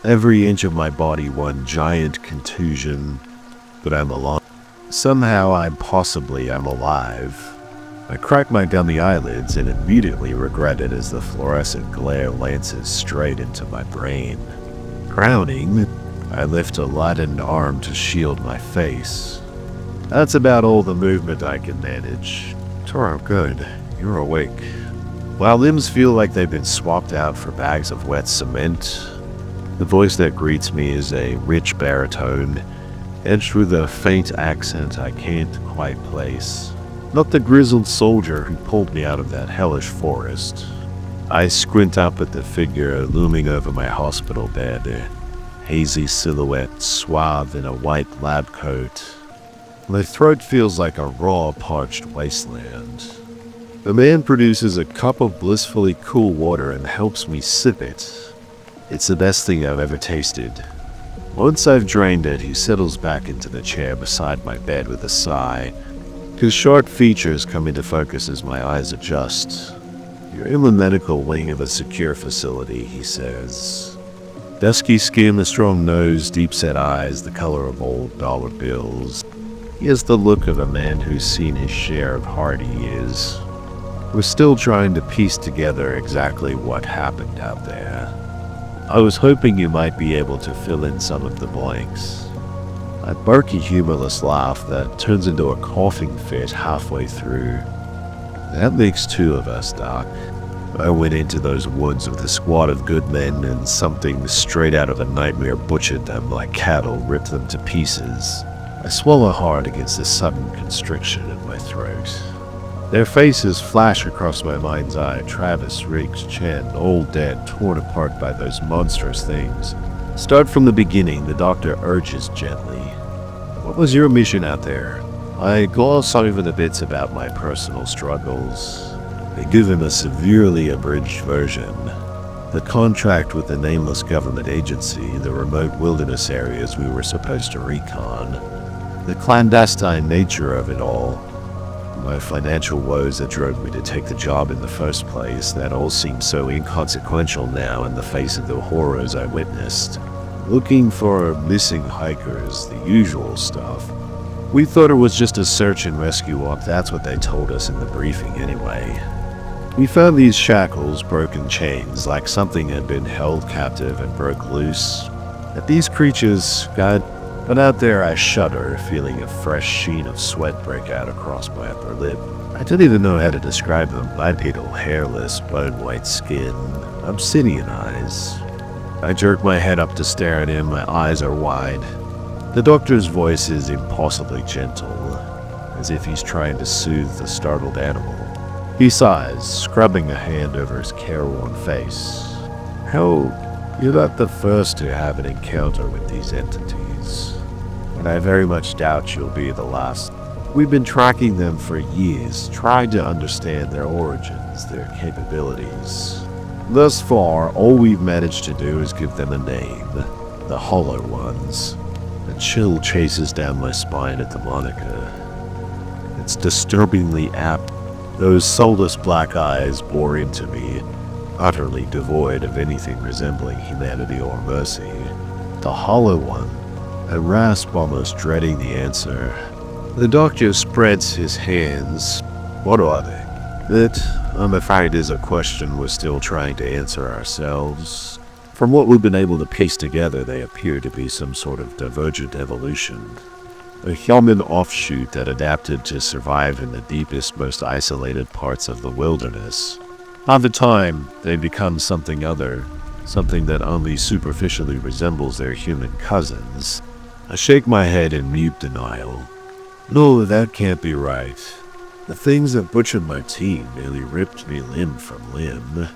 Every inch of my body one giant contusion, but I'm alive. Somehow I'm alive. I crack my dummy eyelids and immediately regret it as the fluorescent glare lances straight into my brain. Frowning, I lift a lightened arm to shield my face. That's about all the movement I can manage. Toro, good. You're awake. While limbs feel like they've been swapped out for bags of wet cement, the voice that greets me is a rich baritone, edged with a faint accent I can't quite place. Not the grizzled soldier who pulled me out of that hellish forest. I squint up at the figure looming over my hospital bed, a hazy silhouette swathed in a white lab coat. My throat feels like a raw, parched wasteland. The man produces a cup of blissfully cool water and helps me sip it. It's the best thing I've ever tasted. Once I've drained it, he settles back into the chair beside my bed with a sigh. His sharp features come into focus as my eyes adjust. "You're in the medical wing of a secure facility," he says. Dusky skin, a strong nose, deep-set eyes, the color of old dollar bills. He has the look of a man who's seen his share of hard years. We're still trying to piece together exactly what happened out there. I was hoping you might be able to fill in some of the blanks. I bark a humorless laugh that turns into a coughing fit halfway through. That makes two of us, Doc. I went into those woods with a squad of good men, and something straight out of a nightmare butchered them like cattle, ripped them to pieces. I swallow hard against a sudden constriction in my throat. Their faces flash across my mind's eye. Travis, Riggs, Chen, all dead, torn apart by those monstrous things. Start from the beginning, the doctor urges gently. What was your mission out there? I gloss over the bits about my personal struggles. They give him a severely abridged version. The contract with the nameless government agency, the remote wilderness areas we were supposed to recon, the clandestine nature of it all, my financial woes that drove me to take the job in the first place, that all seems so inconsequential now in the face of the horrors I witnessed. Looking for missing hikers, the usual stuff. We thought it was just a search and rescue walk, that's what they told us in the briefing anyway. We found these shackles, broken chains, like something had been held captive and broke loose. That these creatures, but out there I shudder, feeling a fresh sheen of sweat break out across my upper lip. I don't even know how to describe them. Bipedal, hairless, bone-white skin, obsidian eyes. I jerk my head up to stare at him, my eyes are wide. The doctor's voice is impossibly gentle, as if he's trying to soothe the startled animal. He sighs, scrubbing a hand over his careworn face. You're not the first to have an encounter with these entities, and I very much doubt you'll be the last. We've been tracking them for years, trying to understand their origins, their capabilities. Thus far, all we've managed to do is give them a name, the Hollow Ones. A chill chases down my spine at the moniker. It's disturbingly apt. Those soulless black eyes bore into me, utterly devoid of anything resembling humanity or mercy. The Hollow One. I rasp, almost dreading the answer. The doctor spreads his hands. What are they? That, I'm afraid, is a question we're still trying to answer ourselves. From what we've been able to piece together, they appear to be some sort of divergent evolution. A human offshoot that adapted to survive in the deepest, most isolated parts of the wilderness. Over time, they become something other, something that only superficially resembles their human cousins. I shake my head in mute denial. No, that can't be right. The things that butchered my team nearly ripped me limb from limb.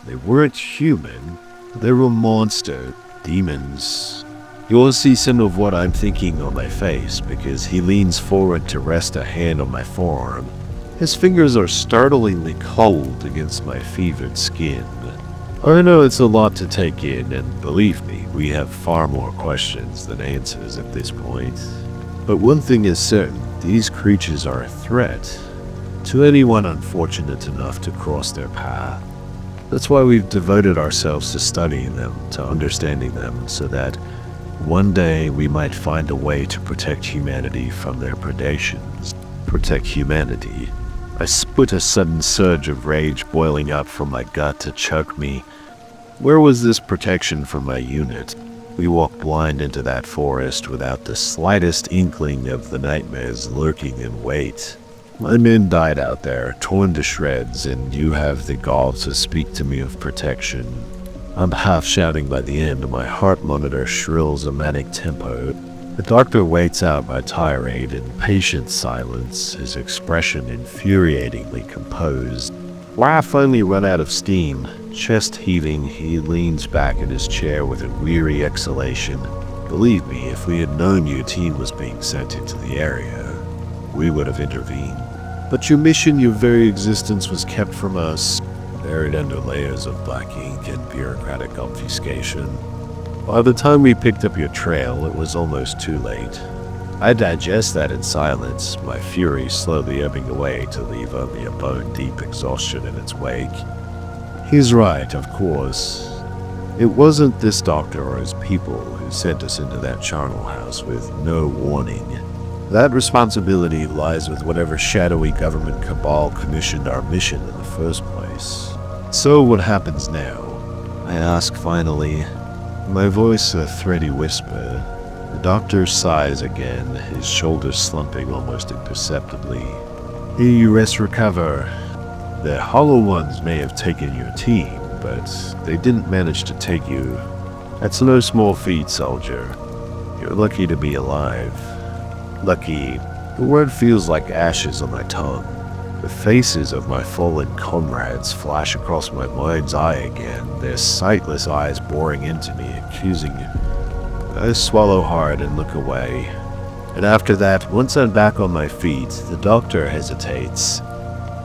They weren't human. They were monster, demons. You'll see some of what I'm thinking on my face, because he leans forward to rest a hand on my forearm. His fingers are startlingly cold against my fevered skin. I know it's a lot to take in, and believe me, we have far more questions than answers at this point. But one thing is certain, these creatures are a threat to anyone unfortunate enough to cross their path. That's why we've devoted ourselves to studying them, to understanding them, so that one day we might find a way to protect humanity from their predations. Protect humanity. I split, a sudden surge of rage boiling up from my gut to choke me. Where was this protection from my unit? We walked blind into that forest without the slightest inkling of the nightmares lurking in wait. My men died out there, torn to shreds, and you have the gall to speak to me of protection. I'm half shouting by the end, my heart monitor shrills a manic tempo. The doctor waits out my tirade in patient silence, his expression infuriatingly composed. When I finally run out of steam, chest heaving, he leans back in his chair with a weary exhalation. Believe me, if we had known your team was being sent into the area, we would have intervened. But your mission, your very existence, was kept from us, buried under layers of black ink and bureaucratic obfuscation. By the time we picked up your trail, it was almost too late. I digest that in silence, my fury slowly ebbing away to leave only a bone-deep exhaustion in its wake. He's right, of course. It wasn't this doctor or his people who sent us into that charnel house with no warning. That responsibility lies with whatever shadowy government cabal commissioned our mission in the first place. So what happens now? I ask finally, my voice a thready whisper. The doctor sighs again, his shoulders slumping almost imperceptibly. Here you rest recover. The Hollow Ones may have taken your team, but they didn't manage to take you. That's no small feat, soldier. You're lucky to be alive. Lucky. The word feels like ashes on my tongue. The faces of my fallen comrades flash across my mind's eye again, their sightless eyes boring into me, accusing me. I swallow hard and look away. And after that, once I'm back on my feet, the doctor hesitates,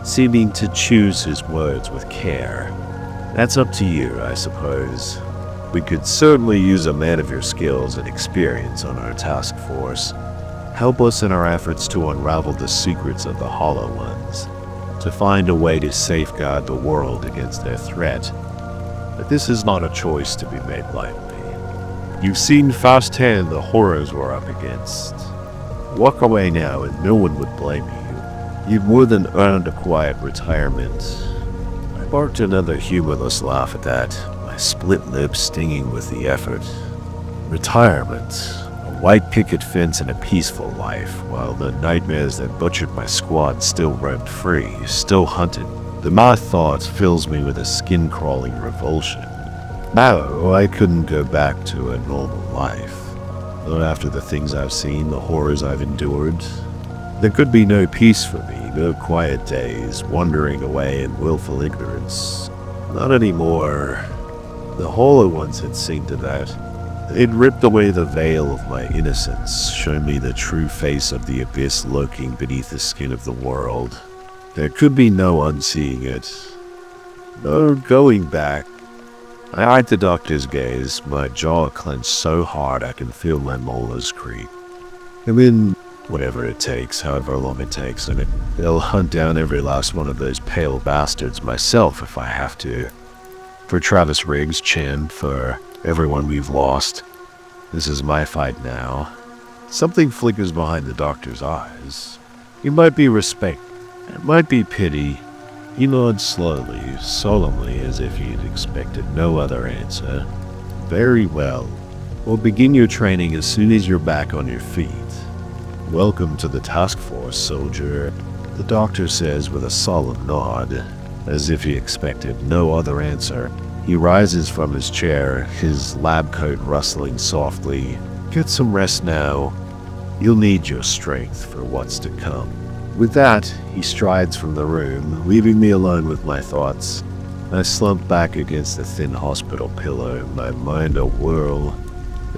seeming to choose his words with care. That's up to you, I suppose. We could certainly use a man of your skills and experience on our task force. Help us in our efforts to unravel the secrets of the Hollow Ones, to find a way to safeguard the world against their threat. But this is not a choice to be made lightly. You've seen firsthand the horrors we're up against. Walk away now and no one would blame you. You've more than earned a quiet retirement. I barked another humorless laugh at that, my split lips stinging with the effort. Retirement. A white picket fence and a peaceful life, while the nightmares that butchered my squad still roamed free, still hunted. The mere thought fills me with a skin-crawling revulsion. No, I couldn't go back to a normal life. Not after the things I've seen, the horrors I've endured. There could be no peace for me, no quiet days, wandering away in willful ignorance. Not anymore. The Hollow Ones had seen to that. They'd ripped away the veil of my innocence, shown me the true face of the abyss lurking beneath the skin of the world. There could be no unseeing it. No going back. I eyed the doctor's gaze, my jaw clenched so hard I can feel my molars creep. I'm in whatever it takes, however long it takes, and I'll hunt down every last one of those pale bastards myself if I have to. For Travis Riggs, Chen, for everyone we've lost. This is my fight now. Something flickers behind the doctor's eyes. It might be respect, it might be pity. He nods slowly, solemnly, as if he'd expected no other answer. Very well. We'll begin your training as soon as you're back on your feet. Welcome to the task force, soldier, the doctor says with a solemn nod, as if he expected no other answer. He rises from his chair, his lab coat rustling softly. Get some rest now. You'll need your strength for what's to come. With that, he strides from the room, leaving me alone with my thoughts. I slump back against the thin hospital pillow, my mind a whirl.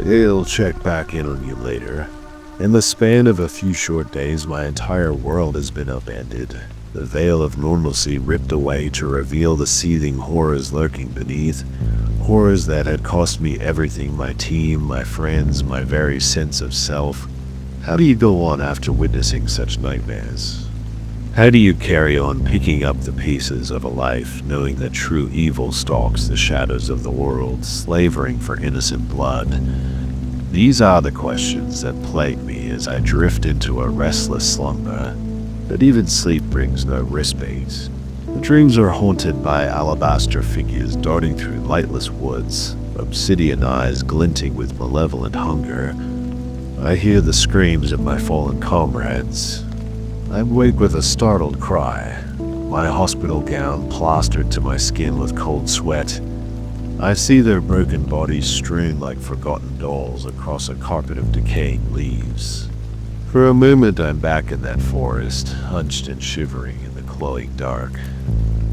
He'll check back in on you later. In the span of a few short days, my entire world has been upended. The veil of normalcy ripped away to reveal the seething horrors lurking beneath. Horrors that had cost me everything, my team, my friends, my very sense of self. How do you go on after witnessing such nightmares? How do you carry on picking up the pieces of a life, knowing that true evil stalks the shadows of the world, slavering for innocent blood? These are the questions that plague me as I drift into a restless slumber. But even sleep brings no respite. The dreams are haunted by alabaster figures darting through lightless woods, obsidian eyes glinting with malevolent hunger. I hear the screams of my fallen comrades. I wake with a startled cry, my hospital gown plastered to my skin with cold sweat. I see their broken bodies strewn like forgotten dolls across a carpet of decaying leaves. For a moment I'm back in that forest, hunched and shivering in the cloying dark.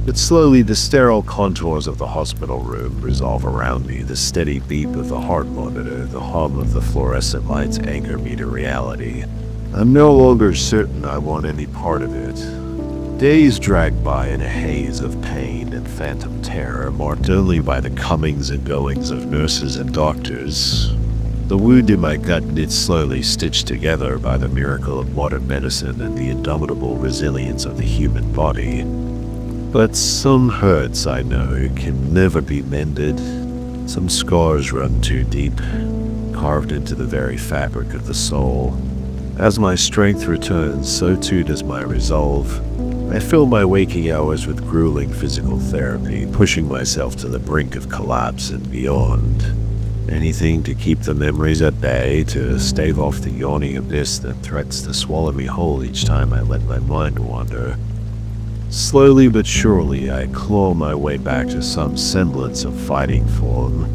But slowly the sterile contours of the hospital room resolve around me, the steady beep of the heart monitor, the hum of the fluorescent lights anchor me to reality. I'm no longer certain I want any part of it. Days drag by in a haze of pain and phantom terror, marked only by the comings and goings of nurses and doctors. The wound in my gut knit slowly, stitched together by the miracle of modern medicine and the indomitable resilience of the human body. But some hurts, I know, can never be mended. Some scars run too deep, carved into the very fabric of the soul. As my strength returns, so too does my resolve. I fill my waking hours with grueling physical therapy, pushing myself to the brink of collapse and beyond. Anything to keep the memories at bay, to stave off the yawning abyss that threatens to swallow me whole each time I let my mind wander. Slowly but surely, I claw my way back to some semblance of fighting form.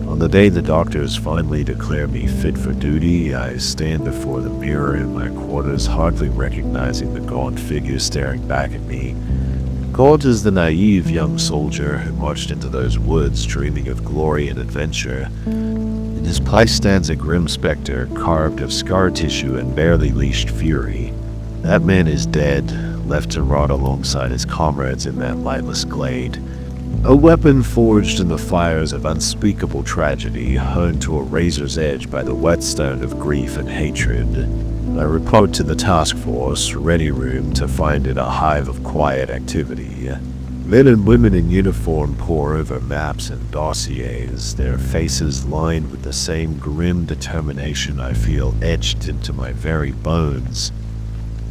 On the day the doctors finally declare me fit for duty, I stand before the mirror in my quarters, hardly recognizing the gaunt figure staring back at me. Gaunt as the naive young soldier who marched into those woods dreaming of glory and adventure. In his place stands a grim specter, carved of scar tissue and barely leashed fury. That man is dead, left to rot alongside his comrades in that lightless glade. A weapon forged in the fires of unspeakable tragedy, honed to a razor's edge by the whetstone of grief and hatred. I report to the task force, ready room, to find it a hive of quiet activity. Men and women in uniform pore over maps and dossiers, their faces lined with the same grim determination I feel etched into my very bones.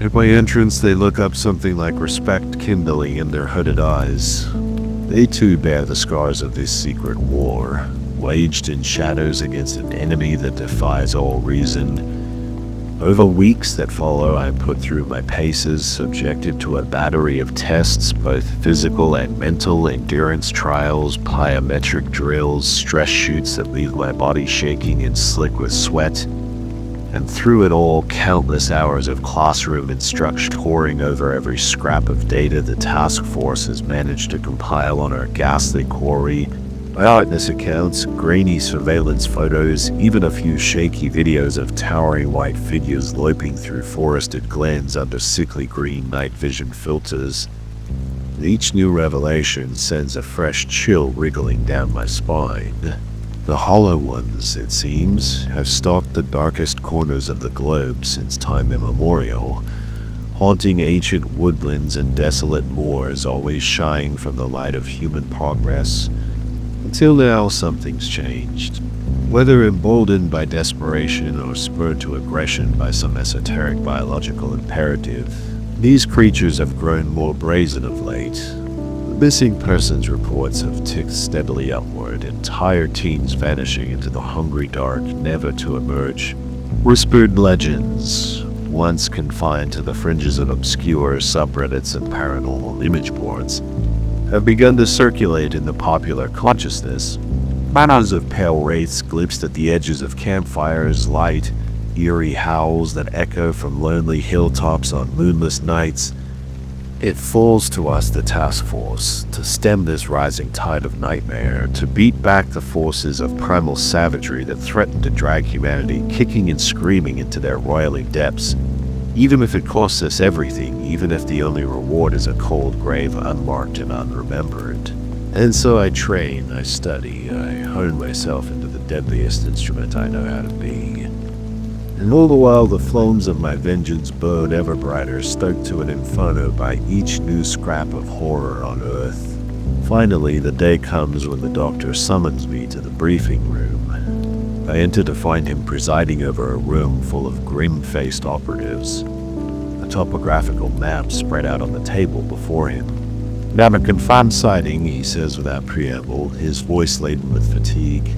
At my entrance, they look up something like respect kindling in their hooded eyes. They too bear the scars of this secret war, waged in shadows against an enemy that defies all reason. Over weeks that follow, I am put through my paces, subjected to a battery of tests, both physical and mental, endurance trials, plyometric drills, stress shoots that leave my body shaking and slick with sweat. And through it all, countless hours of classroom instruction poring over every scrap of data the task force has managed to compile on our ghastly quarry. Eyewitness accounts, grainy surveillance photos, even a few shaky videos of towering white figures loping through forested glens under sickly green night vision filters. Each new revelation sends a fresh chill wriggling down my spine. The Hollow Ones, it seems, have stalked the darkest corners of the globe since time immemorial, haunting ancient woodlands and desolate moors, always shying from the light of human progress. Until now, something's changed. Whether emboldened by desperation or spurred to aggression by some esoteric biological imperative, these creatures have grown more brazen of late. Missing persons reports have ticked steadily upward, entire teams vanishing into the hungry dark, never to emerge. Whispered legends, once confined to the fringes of obscure subreddits and paranormal image boards, have begun to circulate in the popular consciousness. Banners of pale wraiths glimpsed at the edges of campfires, light, eerie howls that echo from lonely hilltops on moonless nights. It falls to us, the task force, to stem this rising tide of nightmare, to beat back the forces of primal savagery that threaten to drag humanity kicking and screaming into their roiling depths, even if it costs us everything, even if the only reward is a cold grave unmarked and unremembered. And so I train, I study, I hone myself into the deadliest instrument I know how to be. And all the while the flames of my vengeance burn ever brighter, stoked to an inferno by each new scrap of horror on Earth. Finally, the day comes when the doctor summons me to the briefing room. I enter to find him presiding over a room full of grim-faced operatives. A topographical map spread out on the table before him. "Now, a confirmed sighting," he says without preamble, his voice laden with fatigue.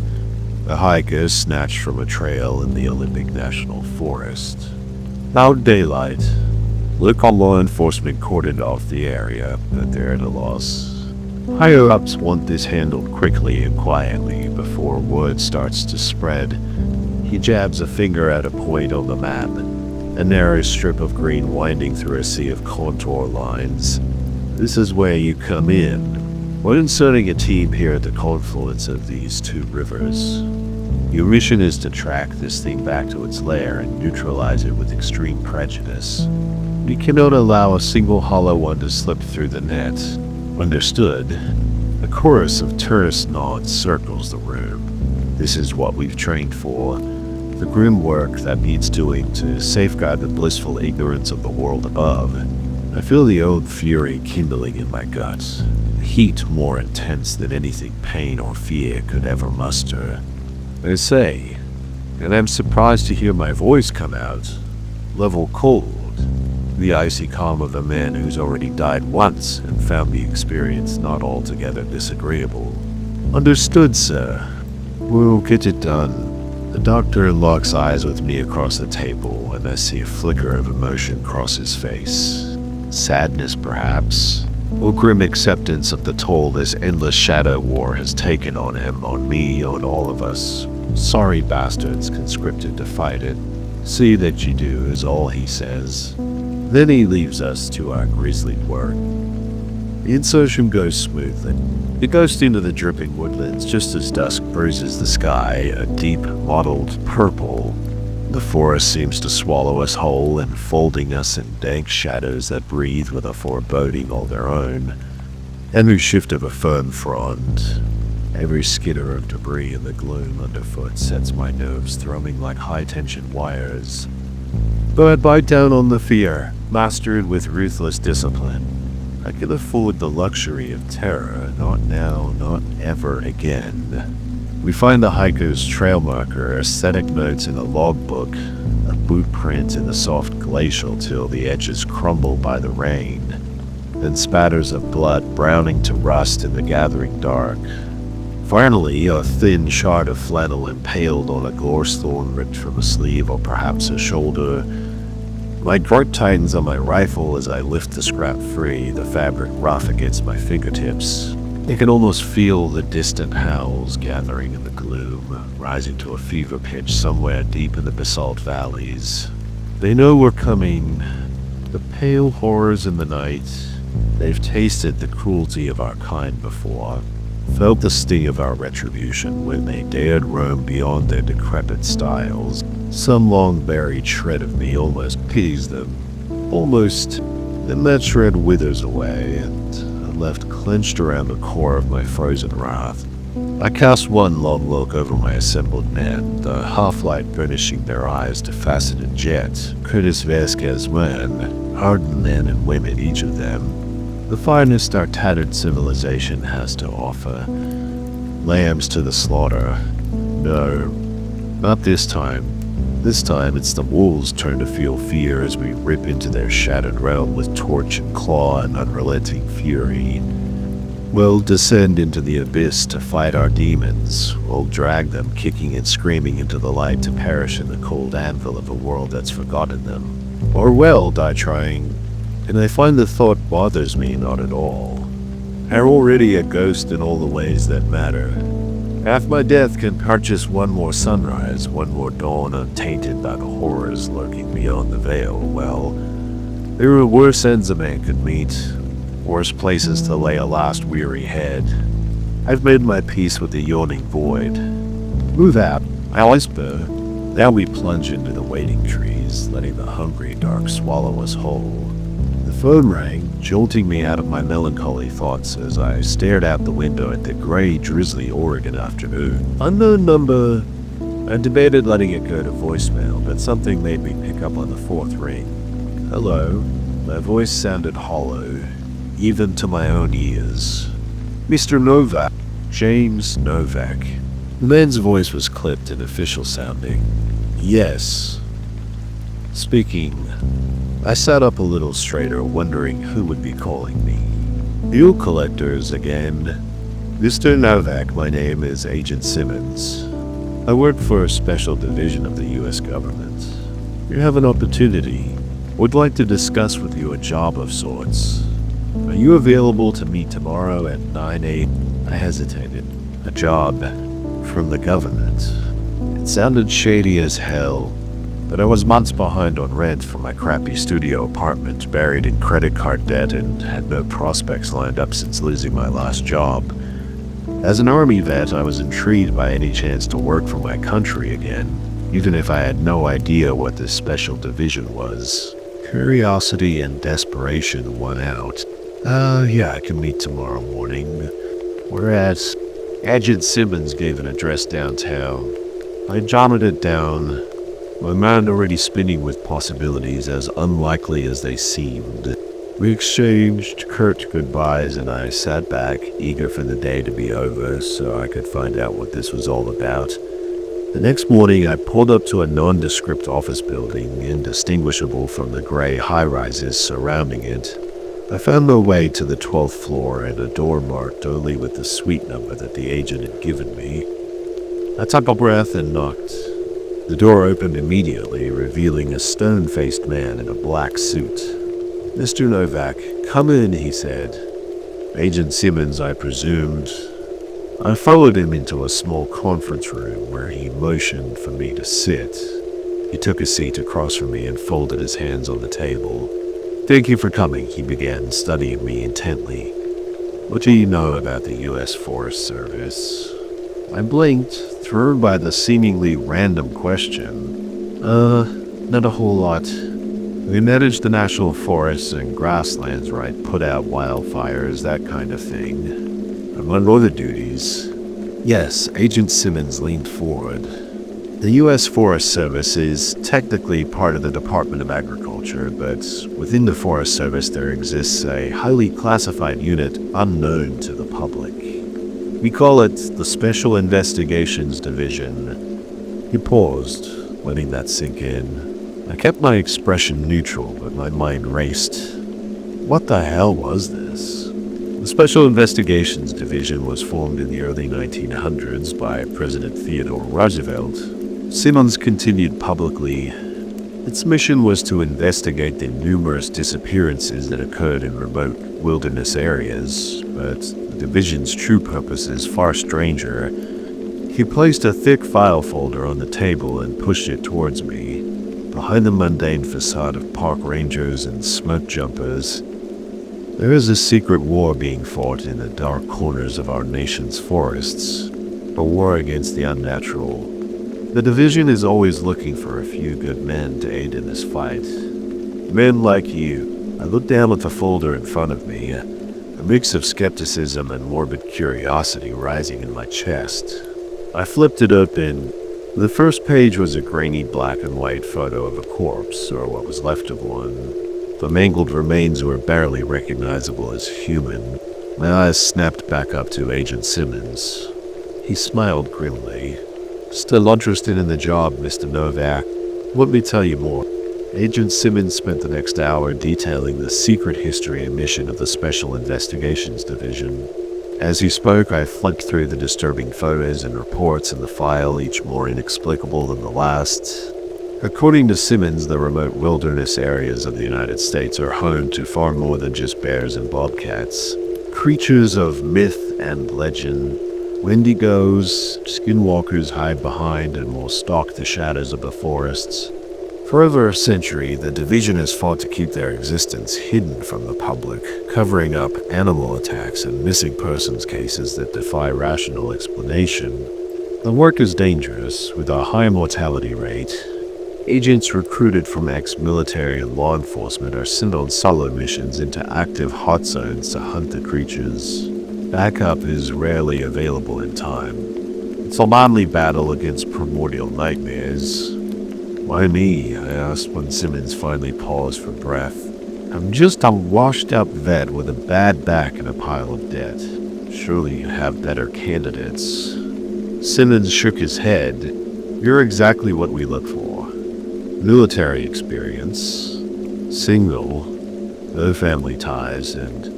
A hiker snatched from a trail in the Olympic National Forest. Now daylight. Local law enforcement cordoned off the area, but they're at a loss. Higher-ups want this handled quickly and quietly before word starts to spread. He jabs a finger at a point on the map, a narrow strip of green winding through a sea of contour lines. This is where you come in. We're inserting a team here at the confluence of these two rivers. Your mission is to track this thing back to its lair and neutralize it with extreme prejudice. We cannot allow a single Hollow One to slip through the net. Understood? A chorus of terse nods circles the room. This is what we've trained for. The grim work that needs doing to safeguard the blissful ignorance of the world above. I feel the old fury kindling in my guts. heat more intense than anything pain or fear could ever muster. I say, and I'm surprised to hear my voice come out, level cold, the icy calm of a man who's already died once and found the experience not altogether disagreeable. Understood, sir. We'll get it done. The doctor locks eyes with me across the table, and I see a flicker of emotion cross his face. Sadness, perhaps, or grim acceptance of the toll this endless shadow war has taken on him, on me, on all of us. Sorry bastards conscripted to fight it. See that you do, is all he says. Then he leaves us to our grisly work. The insertion goes smoothly. It goes into the dripping woodlands just as dusk bruises the sky, a deep, mottled purple. The forest seems to swallow us whole, enfolding us in dank shadows that breathe with a foreboding all their own. Every shift of a fern frond, every skitter of debris in the gloom underfoot sets my nerves thrumming like high-tension wires. But I bite down on the fear, mastered with ruthless discipline. I can afford the luxury of terror, not now, not ever again. We find the hiker's trail marker, aesthetic notes in a logbook, a boot print in the soft glacial till the edges crumble by the rain, then spatters of blood browning to rust in the gathering dark. Finally, a thin shard of flannel impaled on a gorse thorn ripped from a sleeve or perhaps a shoulder. My grip tightens on my rifle as I lift the scrap free, the fabric rough against my fingertips. I can almost feel the distant howls gathering in the gloom, rising to a fever pitch somewhere deep in the basalt valleys. They know we're coming, the pale horrors in the night. They've tasted the cruelty of our kind before, felt the sting of our retribution when they dared roam beyond their decrepit stiles. Some long-buried shred of me almost pities them. Almost. Then that shred withers away, and I'm left clenched around the core of my frozen wrath. I cast one long look over my assembled men, the half-light burnishing their eyes to faceted jet, Curtis Vasquez men, hardened men and women, each of them. The finest our tattered civilization has to offer. Lambs to the slaughter. No, not this time. This time it's the wolves' turn to feel fear as we rip into their shattered realm with torch and claw and unrelenting fury. We'll descend into the abyss to fight our demons. We'll drag them kicking and screaming into the light to perish in the cold anvil of a world that's forgotten them. Or well, die trying. And I find the thought bothers me not at all. I'm already a ghost in all the ways that matter. Half my death can purchase one more sunrise, one more dawn untainted by the horrors lurking beyond the veil. Well, there are worse ends a man could meet, worse places to lay a last weary head. I've made my peace with the yawning void. Move out, I whisper. Now we plunge into the waiting trees, letting the hungry dark swallow us whole. The phone rang, jolting me out of my melancholy thoughts as I stared out the window at the gray, drizzly Oregon afternoon. Unknown number. I debated letting it go to voicemail, but something made me pick up on the fourth ring. Hello. My voice sounded hollow, even to my own ears. Mr. Novak. James Novak. The man's voice was clipped and official sounding. Yes. Speaking. I sat up a little straighter, wondering who would be calling me. Fuel collectors again. Mr. Novak, my name is Agent Simmons. I work for a special division of the U.S. government. You have an opportunity. Would like to discuss with you a job of sorts. Are you available to meet tomorrow at 9 a.m.? I hesitated. A job from the government. It sounded shady as hell. But I was months behind on rent for my crappy studio apartment, buried in credit card debt, and had no prospects lined up since losing my last job. As an army vet, I was intrigued by any chance to work for my country again, even if I had no idea what this special division was. Curiosity and desperation won out. Yeah, I can meet tomorrow morning. Whereas, Agent Simmons gave an address downtown. I jotted it down, my mind already spinning with possibilities as unlikely as they seemed. We exchanged curt goodbyes and I sat back, eager for the day to be over so I could find out what this was all about. The next morning, I pulled up to a nondescript office building, indistinguishable from the gray high-rises surrounding it. I found my way to the 12th floor and a door marked only with the suite number that the agent had given me. I took a breath and knocked. The door opened immediately, revealing a stone-faced man in a black suit. "Mr. Novak, come in," he said. Agent Simmons, I presumed. I followed him into a small conference room where he motioned for me to sit. He took a seat across from me and folded his hands on the table. "Thank you for coming," he began, studying me intently. "What do you know about the U.S. Forest Service?" I blinked, thrown by the seemingly random question. Not a whole lot. We manage the national forests and grasslands, right? Put out wildfires, that kind of thing. Among other duties." Yes, Agent Simmons leaned forward. "The U.S. Forest Service is technically part of the Department of Agriculture, but within the Forest Service there exists a highly classified unit unknown to the public. We call it the Special Investigations Division." He paused, letting that sink in. I kept my expression neutral, but my mind raced. What the hell was this? The Special Investigations Division was formed in the early 1900s by President Theodore Roosevelt. Simmons continued publicly. Its mission was to investigate the numerous disappearances that occurred in remote wilderness areas, but the division's true purpose is far stranger. He placed a thick file folder on the table and pushed it towards me. Behind the mundane facade of park rangers and smoke jumpers, there is a secret war being fought in the dark corners of our nation's forests, a war against the unnatural. The division is always looking for a few good men to aid in this fight. Men like you. I looked down at the folder in front of me, a mix of skepticism and morbid curiosity rising in my chest. I flipped it open. The first page was a grainy black and white photo of a corpse, or what was left of one. The mangled remains were barely recognizable as human. My eyes snapped back up to Agent Simmons. He smiled grimly. "Still interested in the job, Mr. Novak? Let me tell you more." Agent Simmons spent the next hour detailing the secret history and mission of the Special Investigations Division. As he spoke, I flipped through the disturbing photos and reports in the file, each more inexplicable than the last. According to Simmons, the remote wilderness areas of the United States are home to far more than just bears and bobcats. Creatures of myth and legend. Wendigos, skinwalkers hide behind and will stalk the shadows of the forests. For over a century, the division has fought to keep their existence hidden from the public, covering up animal attacks and missing persons cases that defy rational explanation. The work is dangerous, with a high mortality rate. Agents recruited from ex-military and law enforcement are sent on solo missions into active hot zones to hunt the creatures. Backup is rarely available in time. It's a lonely battle against primordial nightmares. "Why me?" I asked when Simmons finally paused for breath. "I'm just a washed-up vet with a bad back and a pile of debt. Surely you have better candidates." Simmons shook his head. "You're exactly what we look for. Military experience, single, no family ties," and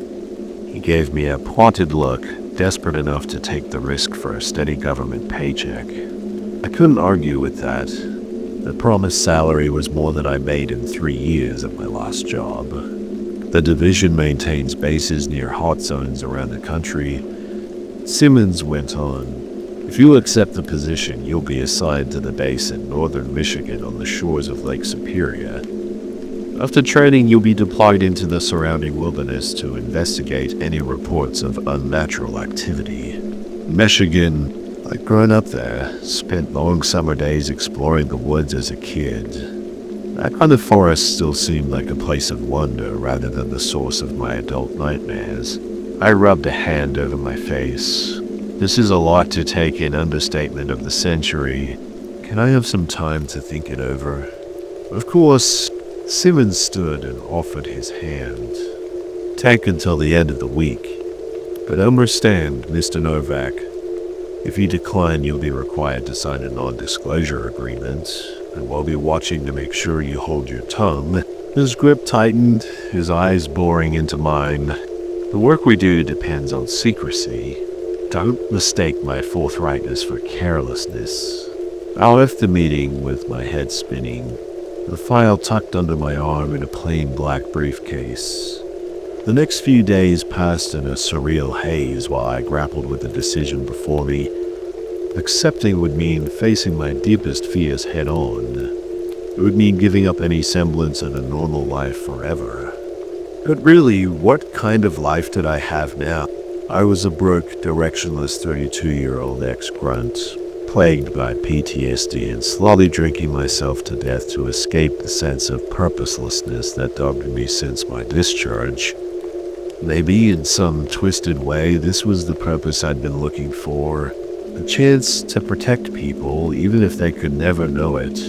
he gave me a pointed look, desperate enough to take the risk for a steady government paycheck. I couldn't argue with that. The promised salary was more than I made in 3 years of my last job. The division maintains bases near hot zones around the country. Simmons went on. "If you accept the position, you'll be assigned to the base in northern Michigan on the shores of Lake Superior. After training, you'll be deployed into the surrounding wilderness to investigate any reports of unnatural activity. Michigan, I'd grown up there, spent long summer days exploring the woods as a kid. That kind of forest still seemed like a place of wonder rather than the source of my adult nightmares." I rubbed a hand over my face. "This is a lot to take in, understatement of the century. Can I have some time to think it over?" Of course. Simmons stood and offered his hand. Take until the end of the week. But understand, Mr. Novak, if you decline, you'll be required to sign a non-disclosure agreement, and we'll be watching to make sure you hold your tongue." His grip tightened, his eyes boring into mine. "The work we do depends on secrecy. Don't mistake my forthrightness for carelessness." I left the meeting with my head spinning, the file tucked under my arm in a plain black briefcase. The next few days passed in a surreal haze while I grappled with the decision before me. Accepting would mean facing my deepest fears head-on. It would mean giving up any semblance of a normal life forever. But really, what kind of life did I have now? I was a broke, directionless 32-year-old ex-grunt, plagued by PTSD and slowly drinking myself to death to escape the sense of purposelessness that dogged me since my discharge. Maybe in some twisted way, this was the purpose I'd been looking for. A chance to protect people, even if they could never know it.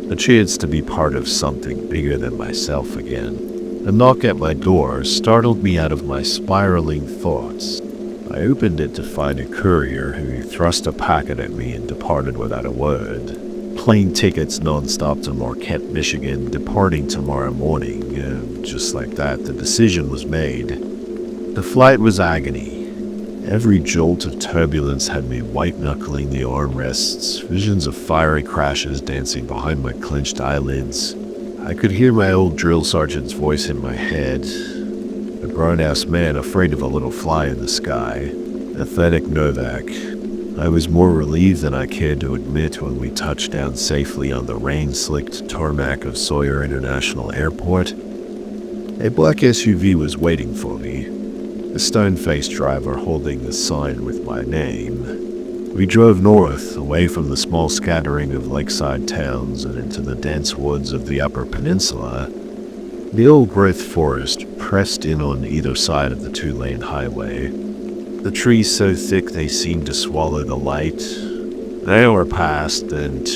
A chance to be part of something bigger than myself again. A knock at my door startled me out of my spiraling thoughts. I opened it to find a courier who thrust a packet at me and departed without a word. Plane tickets non-stop to Marquette, Michigan, departing tomorrow morning. Just like that, the decision was made. The flight was agony. Every jolt of turbulence had me white-knuckling the armrests, visions of fiery crashes dancing behind my clenched eyelids. I could hear my old drill sergeant's voice in my head. A grown-ass man afraid of a little fly in the sky. Athletic Novak. I was more relieved than I cared to admit when we touched down safely on the rain-slicked tarmac of Sawyer International Airport. A black SUV was waiting for me, a stone-faced driver holding the sign with my name. We drove north, away from the small scattering of lakeside towns and into the dense woods of the Upper Peninsula. The old-growth forest pressed in on either side of the two-lane highway. The trees so thick they seemed to swallow the light. An hour passed, and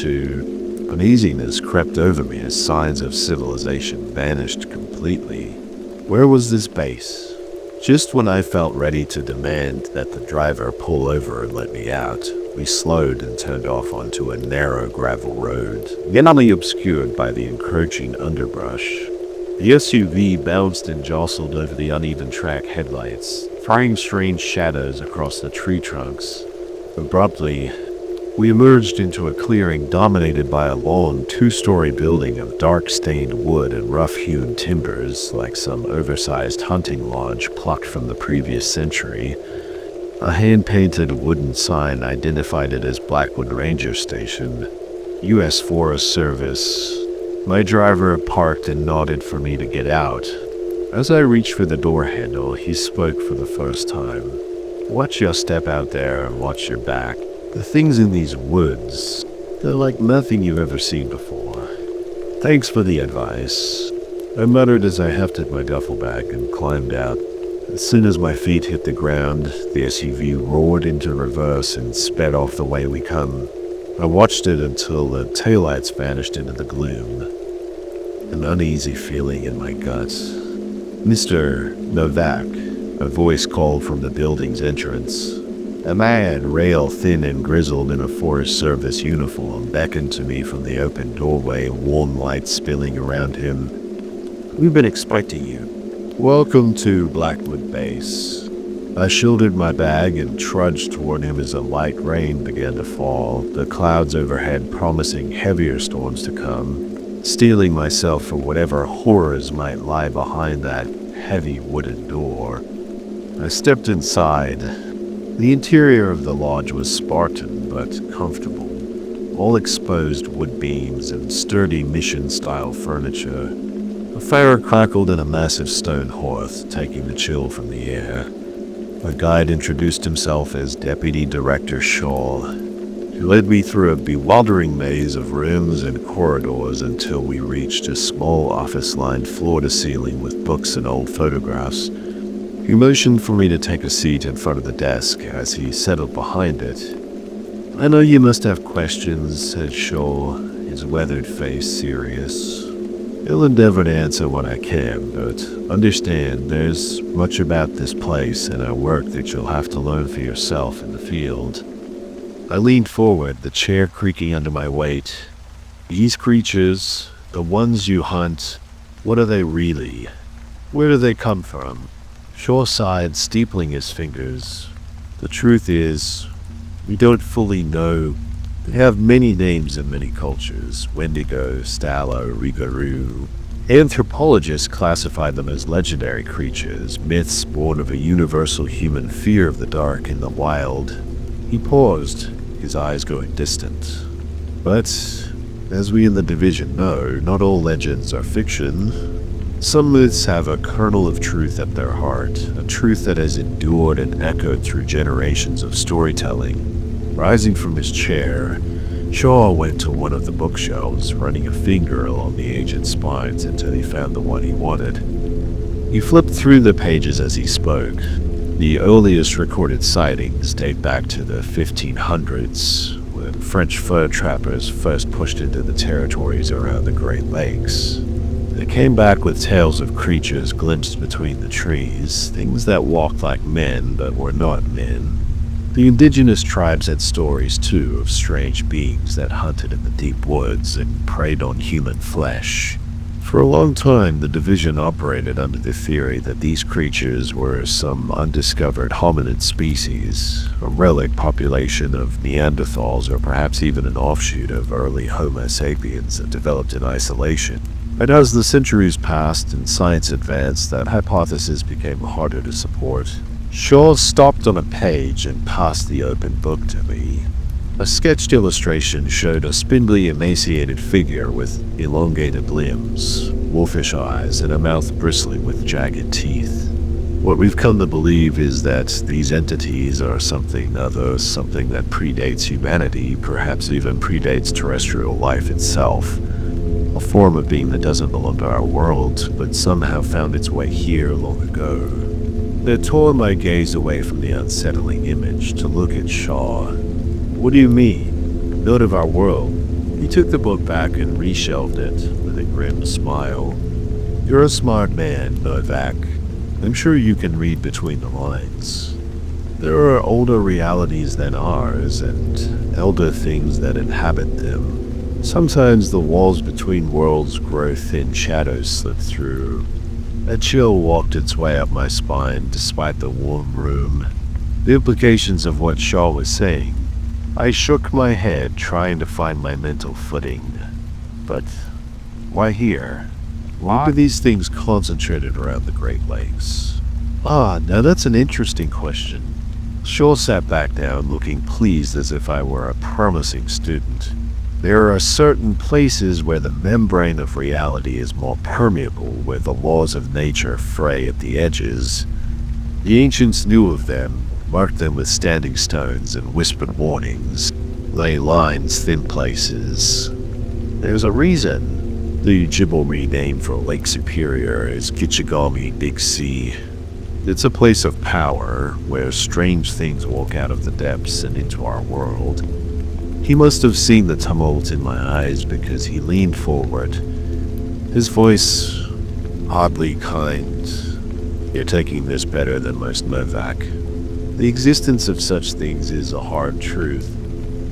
uneasiness crept over me as signs of civilization vanished completely. Where was this base? Just when I felt ready to demand that the driver pull over and let me out, we slowed and turned off onto a narrow gravel road, dimly obscured by the encroaching underbrush. The SUV bounced and jostled over the uneven track headlights, throwing strange shadows across the tree trunks. Abruptly, we emerged into a clearing dominated by a long two-story building of dark-stained wood and rough-hewn timbers, like some oversized hunting lodge plucked from the previous century. A hand-painted wooden sign identified it as Blackwood Ranger Station, U.S. Forest Service. My driver parked and nodded for me to get out. As I reached for the door handle, he spoke for the first time. "Watch your step out there and watch your back. The things in these woods, they're like nothing you've ever seen before." "Thanks for the advice," I muttered as I hefted my duffel bag and climbed out. As soon as my feet hit the ground, the SUV roared into reverse and sped off the way we come. I watched it until the taillights vanished into the gloom. An uneasy feeling in my guts. "Mr. Novak," a voice called from the building's entrance. A man, rail thin and grizzled in a Forest Service uniform, beckoned to me from the open doorway, warm light spilling around him. "We've been expecting you." "Welcome to Blackwood Base." I shouldered my bag and trudged toward him as a light rain began to fall, the clouds overhead promising heavier storms to come, steeling myself for whatever horrors might lie behind that heavy wooden door. I stepped inside. The interior of the lodge was Spartan but comfortable, all exposed wood beams and sturdy mission-style furniture. A fire crackled in a massive stone hearth, taking the chill from the air. A guide introduced himself as Deputy Director Shaw. He led me through a bewildering maze of rooms and corridors until we reached a small office lined floor to ceiling with books and old photographs. He motioned for me to take a seat in front of the desk as he settled behind it. "I know you must have questions," said Shaw, his weathered face serious. I'll endeavor to answer what I can, but understand there's much about this place and our work that you'll have to learn for yourself in the field. I leaned forward, the chair creaking under my weight. These creatures, the ones you hunt, what are they really? Where do they come from? Shaw sighed, steepling his fingers. The truth is, we don't fully know. They have many names in many cultures: Wendigo, Stalo, Rigaru. Anthropologists classify them as legendary creatures, myths born of a universal human fear of the dark and the wild. He paused, his eyes going distant. But, as we in the division know, not all legends are fiction. Some myths have a kernel of truth at their heart, a truth that has endured and echoed through generations of storytelling. Rising from his chair, Shaw went to one of the bookshelves, running a finger along the ancient spines until he found the one he wanted. He flipped through the pages as he spoke. The earliest recorded sightings date back to the 1500s, when French fur trappers first pushed into the territories around the Great Lakes. They came back with tales of creatures glimpsed between the trees, things that walked like men but were not men. The indigenous tribes had stories, too, of strange beings that hunted in the deep woods and preyed on human flesh. For a long time, the division operated under the theory that these creatures were some undiscovered hominid species, a relic population of Neanderthals, or perhaps even an offshoot of early Homo sapiens that developed in isolation. But as the centuries passed and science advanced, that hypothesis became harder to support. Shaw stopped on a page and passed the open book to me. A sketched illustration showed a spindly, emaciated figure with elongated limbs, wolfish eyes, and a mouth bristling with jagged teeth. What we've come to believe is that these entities are something other, something that predates humanity, perhaps even predates terrestrial life itself. A form of being that doesn't belong to our world, but somehow found its way here long ago. It tore my gaze away from the unsettling image to look at Shaw. What do you mean? Not of our world. He took the book back and reshelved it with a grim smile. You're a smart man, Novak. I'm sure you can read between the lines. There are older realities than ours, and elder things that inhabit them. Sometimes the walls between worlds grow thin, shadows slip through. A chill walked its way up my spine despite the warm room. The implications of what Shaw was saying. I shook my head, trying to find my mental footing. But why here? Why are these things concentrated around the Great Lakes? Now that's an interesting question. Shaw sat back down, looking pleased as if I were a promising student. There are certain places where the membrane of reality is more permeable, where the laws of nature fray at the edges. The ancients knew of them, marked them with standing stones and whispered warnings, ley lines, thin places. There's a reason. The Ojibwe name for Lake Superior is Kichigami Big Sea. It's a place of power, where strange things walk out of the depths and into our world. He must have seen the tumult in my eyes because he leaned forward, his voice oddly kind. You're taking this better than most, Novak. The existence of such things is a hard truth.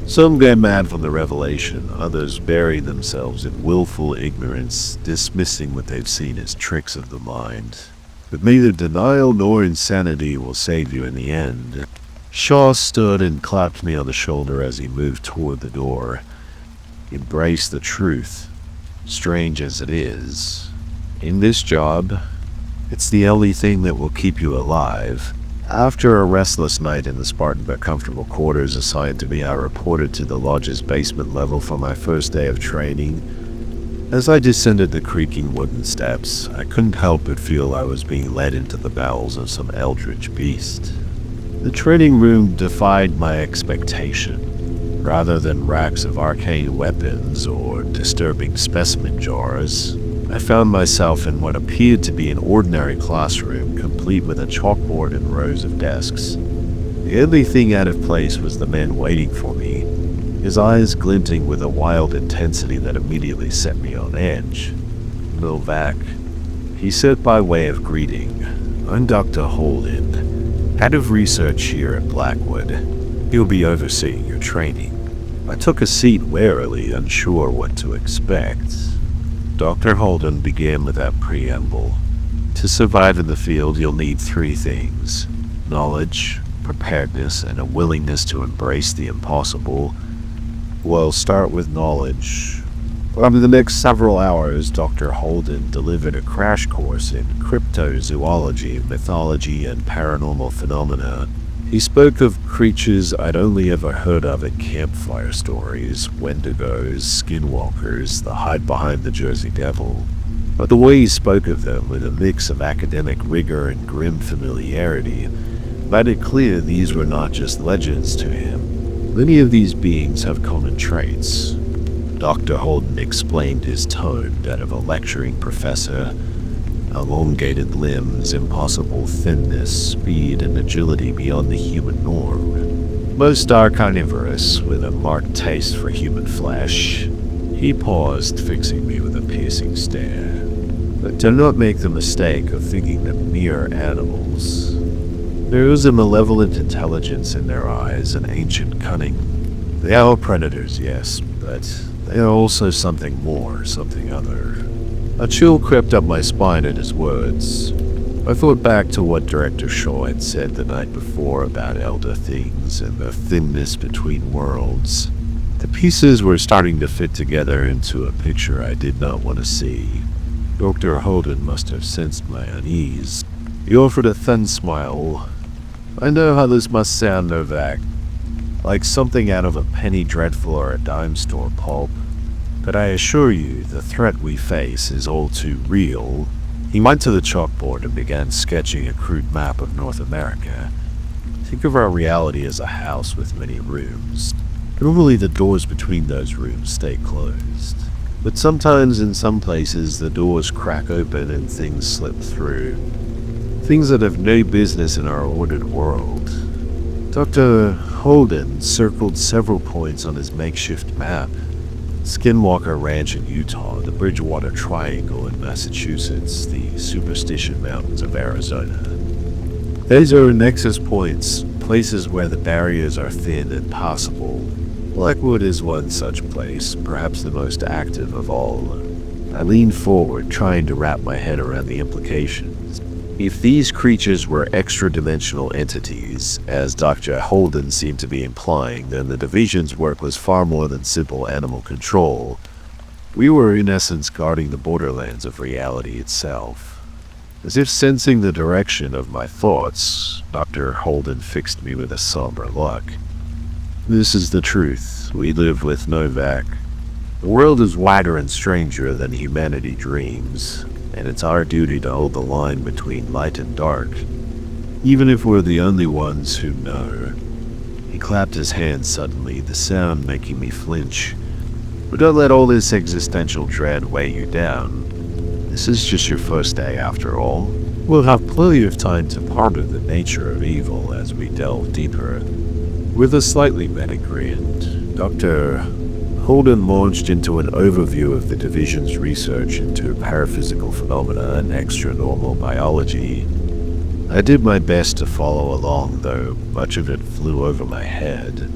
Some get mad from the revelation, others bury themselves in willful ignorance, dismissing what they've seen as tricks of the mind. But neither denial nor insanity will save you in the end. Shaw stood and clapped me on the shoulder as he moved toward the door. Embrace the truth, strange as it is. In this job, it's the only thing that will keep you alive. After a restless night in the Spartan but comfortable quarters assigned to me, I reported to the lodge's basement level for my first day of training. As I descended the creaking wooden steps, I couldn't help but feel I was being led into the bowels of some eldritch beast. The training room defied my expectation. Rather than racks of arcane weapons or disturbing specimen jars, I found myself in what appeared to be an ordinary classroom, complete with a chalkboard and rows of desks. The only thing out of place was the man waiting for me, his eyes glinting with a wild intensity that immediately set me on edge. Novak, he said by way of greeting. I'm Dr. Holden, head of research here at Blackwood. He'll be overseeing your training. I took a seat warily, unsure what to expect. Dr. Holden began with that preamble. To survive in the field, you'll need three things: knowledge, preparedness, and a willingness to embrace the impossible. We'll start with knowledge. Over the next several hours, Dr. Holden delivered a crash course in cryptozoology, mythology, and paranormal phenomena. He spoke of creatures I'd only ever heard of in campfire stories: wendigos, skinwalkers, the hide behind the Jersey Devil. But the way he spoke of them, with a mix of academic rigor and grim familiarity, made it clear these were not just legends to him. Many of these beings have common traits. Dr. Holden explained, his tone that of a lecturing professor: elongated limbs, impossible thinness, speed and agility beyond the human norm. Most are carnivorous, with a marked taste for human flesh. He paused, fixing me with a piercing stare. But do not make the mistake of thinking them mere animals. There is a malevolent intelligence in their eyes, an ancient cunning. They are predators, yes, but they are also something more, something other. A chill crept up my spine at his words. I thought back to what Director Shaw had said the night before about elder things and the thinness between worlds. The pieces were starting to fit together into a picture I did not want to see. Dr. Holden must have sensed my unease. He offered a thin smile. I know how this must sound, Novak. Like something out of a penny dreadful or a dime store pulp. But I assure you, the threat we face is all too real. He went to the chalkboard and began sketching a crude map of North America. Think of our reality as a house with many rooms. Normally the doors between those rooms stay closed. But sometimes in some places the doors crack open and things slip through. Things that have no business in our ordered world. Dr. Holden circled several points on his makeshift map. Skinwalker Ranch in Utah, the Bridgewater Triangle in Massachusetts, the Superstition Mountains of Arizona. These are nexus points, places where the barriers are thin and passable. Blackwood is one such place, perhaps the most active of all. I leaned forward, trying to wrap my head around the implications. If these creatures were extra-dimensional entities, as Dr. Holden seemed to be implying, then the Division's work was far more than simple animal control. We were in essence guarding the borderlands of reality itself. As if sensing the direction of my thoughts, Dr. Holden fixed me with a somber look. This is the truth. We live with Novak. The world is wider and stranger than humanity dreams, and it's our duty to hold the line between light and dark, even if we're the only ones who know. He clapped his hands suddenly, the sound making me flinch. But don't let all this existential dread weigh you down. This is just your first day after all. We'll have plenty of time to ponder the nature of evil as we delve deeper. With a slightly meta grin, Dr. Holden launched into an overview of the Division's research into paraphysical phenomena and extra-normal biology. I did my best to follow along, though much of it flew over my head.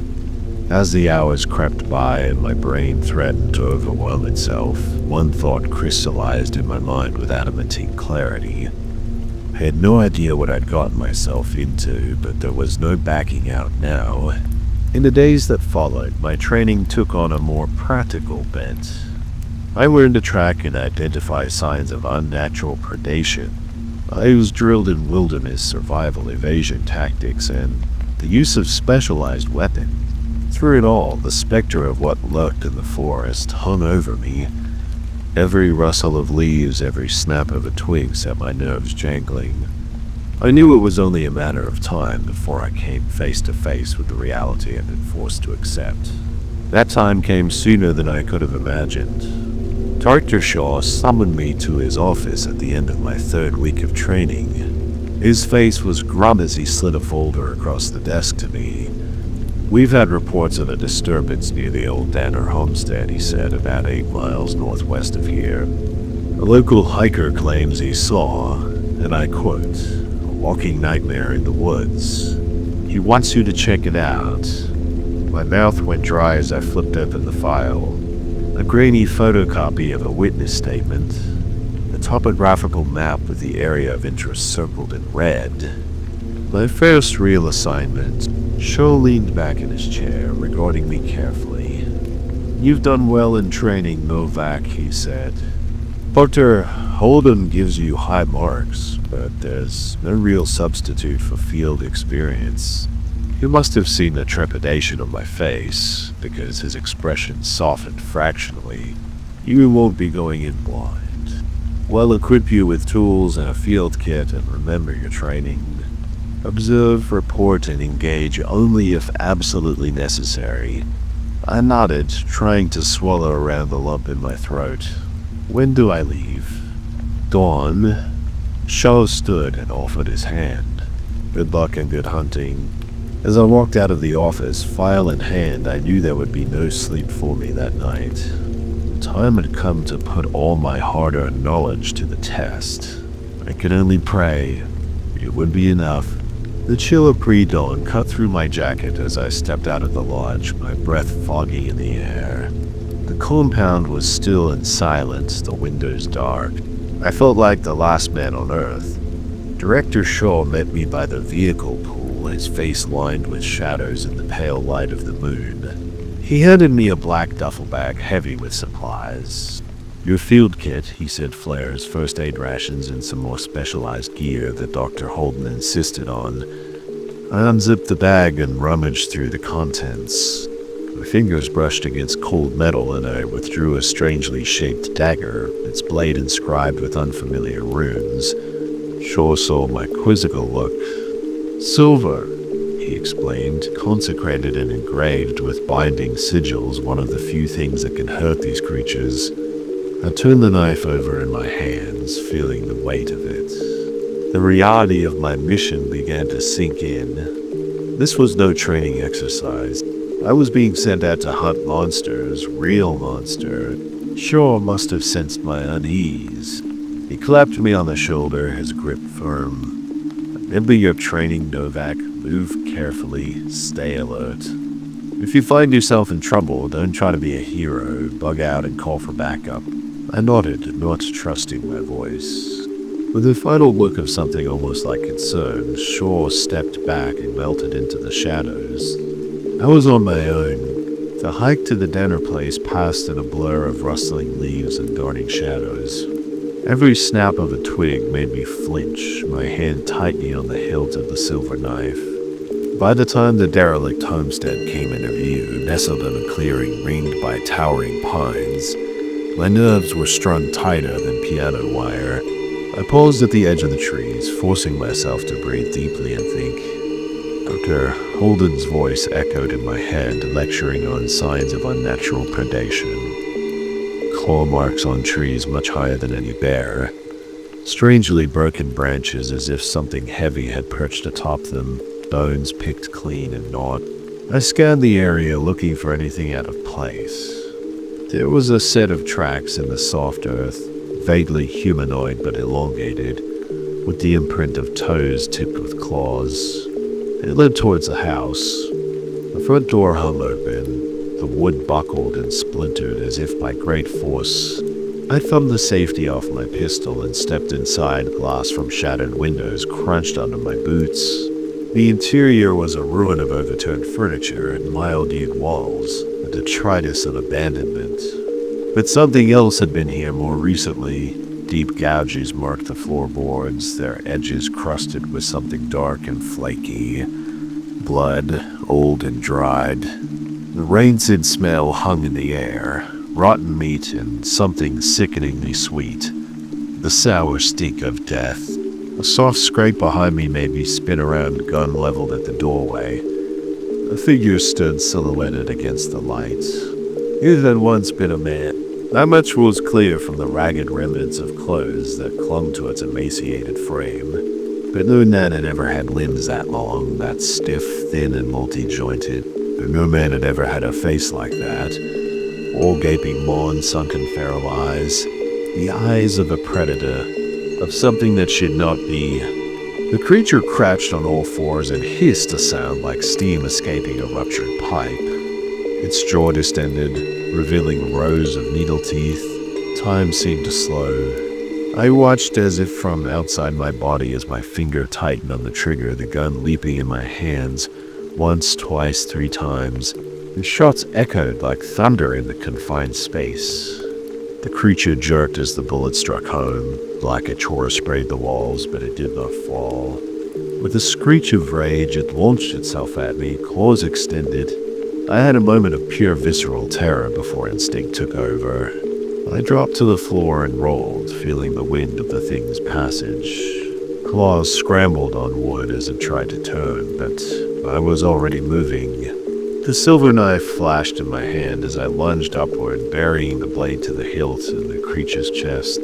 As the hours crept by and my brain threatened to overwhelm itself, one thought crystallized in my mind with adamantine clarity. I had no idea what I'd gotten myself into, but there was no backing out now. In the days that followed, my training took on a more practical bent. I learned to track and identify signs of unnatural predation. I was drilled in wilderness survival evasion tactics and the use of specialized weapons. Through it all, the specter of what lurked in the forest hung over me. Every rustle of leaves, every snap of a twig set my nerves jangling. I knew it was only a matter of time before I came face to face with the reality I'd been forced to accept. That time came sooner than I could have imagined. Dr. Shaw summoned me to his office at the end of my third week of training. His face was grim as he slid a folder across the desk to me. We've had reports of a disturbance near the old Danner homestead, he said, about 8 miles northwest of here. A local hiker claims he saw, and I quote, "a walking nightmare in the woods. He wants you to check it out." My mouth went dry as I flipped open the file. A grainy photocopy of a witness statement, a topographical map with the area of interest circled in red. My first real assignment. Shaw leaned back in his chair, regarding me carefully. "You've done well in training, Novak," he said. "Dr. Holden gives you high marks, but there's no real substitute for field experience." You must have seen the trepidation on my face, because his expression softened fractionally. "You won't be going in blind. We'll equip you with tools and a field kit, and remember your training. Observe, report, and engage only if absolutely necessary." I nodded, trying to swallow around the lump in my throat. "When do I leave?" "Dawn." Shaw stood and offered his hand. "Good luck and good hunting." As I walked out of the office, file in hand, I knew there would be no sleep for me that night. The time had come to put all my hard-earned knowledge to the test. I could only pray it would be enough. The chill of pre-dawn cut through my jacket as I stepped out of the lodge, my breath foggy in the air. The compound was still and silent, the windows dark. I felt like the last man on Earth. Director Shaw met me by the vehicle pool, his face lined with shadows in the pale light of the moon. He handed me a black duffel bag heavy with supplies. "Your field kit," he said, flares, first aid rations, and some more specialized gear that Dr. Holden insisted on. I unzipped the bag and rummaged through the contents. My fingers brushed against cold metal, and I withdrew a strangely shaped dagger, its blade inscribed with unfamiliar runes. Shaw saw my quizzical look. "Silver," he explained, "consecrated and engraved with binding sigils, one of the few things that can hurt these creatures." I turned the knife over in my hands, feeling the weight of it. The reality of my mission began to sink in. This was no training exercise. I was being sent out to hunt monsters, real monsters. Shaw must have sensed my unease. He clapped me on the shoulder, his grip firm. "Remember your training, Novak. Move carefully, stay alert. If you find yourself in trouble, don't try to be a hero, bug out and call for backup." I nodded, not trusting my voice. With a final look of something almost like concern, Shaw stepped back and melted into the shadows. I was on my own. The hike to the dinner place passed in a blur of rustling leaves and darting shadows. Every snap of a twig made me flinch, my hand tightening on the hilt of the silver knife. By the time the derelict homestead came into view, nestled in a clearing ringed by towering pines, my nerves were strung tighter than piano wire. I paused at the edge of the trees, forcing myself to breathe deeply and think. Dr. Holden's voice echoed in my head, lecturing on signs of unnatural predation. Claw marks on trees much higher than any bear. Strangely broken branches as if something heavy had perched atop them, bones picked clean and gnawed. I scanned the area looking for anything out of place. There was a set of tracks in the soft earth, vaguely humanoid but elongated, with the imprint of toes tipped with claws. It led towards a house. The front door hung open, the wood buckled and splintered as if by great force. I thumbed the safety off my pistol and stepped inside. Glass from shattered windows crunched under my boots. The interior was a ruin of overturned furniture and mildewed walls, a detritus of abandonment. But something else had been here more recently. Deep gouges marked the floorboards, their edges crusted with something dark and flaky. Blood, old and dried. The rancid smell hung in the air, rotten meat and something sickeningly sweet. The sour stink of death. A soft scrape behind me made me spin around, gun leveled at the doorway. A figure stood silhouetted against the light. It had once been a man. Not much was clear from the ragged remnants of clothes that clung to its emaciated frame. But no man had ever had limbs that long, that stiff, thin, and multi-jointed. No man had ever had a face like that. All gaping maw and sunken feral eyes. the eyes of a predator, of something that should not be. The creature crouched on all fours and hissed a sound like steam escaping a ruptured pipe. Its jaw distended, revealing rows of needle teeth. Time seemed to slow. I watched as if from outside my body as my finger tightened on the trigger, the gun leaping in my hands, once, twice, 3 times. The shots echoed like thunder in the confined space. The creature jerked as the bullet struck home, like a chore sprayed the walls, but it did not fall. With a screech of rage, it launched itself at me, claws extended. I had a moment of pure visceral terror before instinct took over. I dropped to the floor and rolled, feeling the wind of the thing's passage. Claws scrambled on wood as it tried to turn, but I was already moving. The silver knife flashed in my hand as I lunged upward, burying the blade to the hilt in the creature's chest.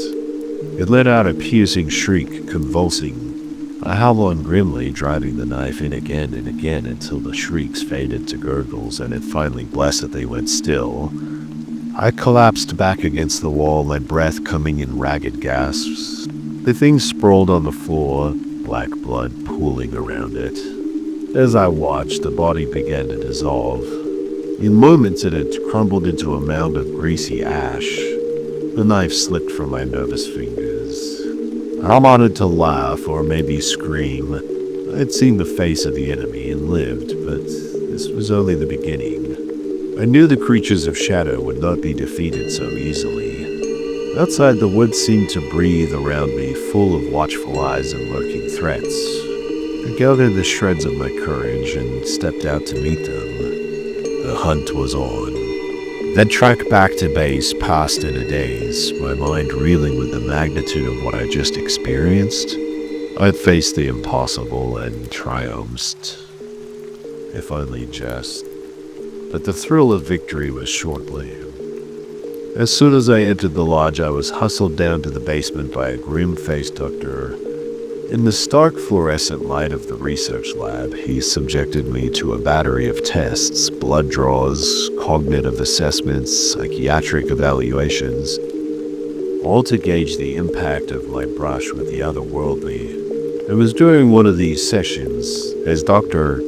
It let out a piercing shriek, convulsing. I held on grimly, driving the knife in again and again until the shrieks faded to gurgles and it finally blessedly went still. I collapsed back against the wall, my breath coming in ragged gasps. The thing sprawled on the floor, black blood pooling around it. As I watched, the body began to dissolve. In moments it had crumbled into a mound of greasy ash. The knife slipped from my nervous fingers. I wanted to laugh or maybe scream. I had seen the face of the enemy and lived, but this was only the beginning. I knew the creatures of shadow would not be defeated so easily. Outside, the woods seemed to breathe around me, full of watchful eyes and lurking threats. I gathered the shreds of my courage and stepped out to meet them. The hunt was on. That trek back to base passed in a daze, my mind reeling with the magnitude of what I just experienced. I faced the impossible and triumphed. If only just. But the thrill of victory was short-lived. As soon as I entered the lodge, I was hustled down to the basement by a grim-faced doctor. In the stark fluorescent light of the research lab, he subjected me to a battery of tests, blood draws, cognitive assessments, psychiatric evaluations, all to gauge the impact of my brush with the otherworldly. It was during one of these sessions, as Dr.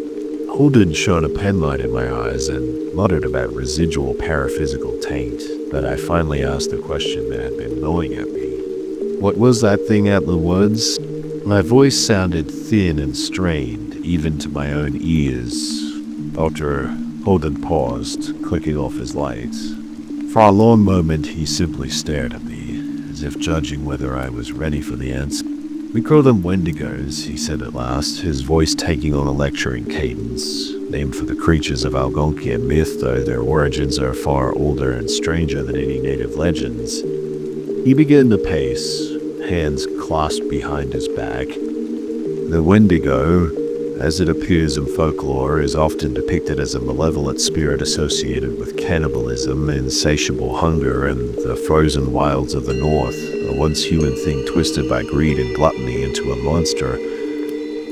Holden shone a penlight in my eyes and muttered about residual paraphysical taint, that I finally asked the question that had been gnawing at me. What was that thing out in the woods? My voice sounded thin and strained, even to my own ears. Dr. Holden paused, clicking off his light. For a long moment, he simply stared at me, as if judging whether I was ready for the answer. "We call them Wendigos," he said at last, his voice taking on a lecturing cadence. Named for the creatures of Algonquian myth, though their origins are far older and stranger than any native legends. He began to pace, hands clasped behind his back. The Wendigo, as it appears in folklore, is often depicted as a malevolent spirit associated with cannibalism, insatiable hunger, and the frozen wilds of the north, a once human thing twisted by greed and gluttony into a monster.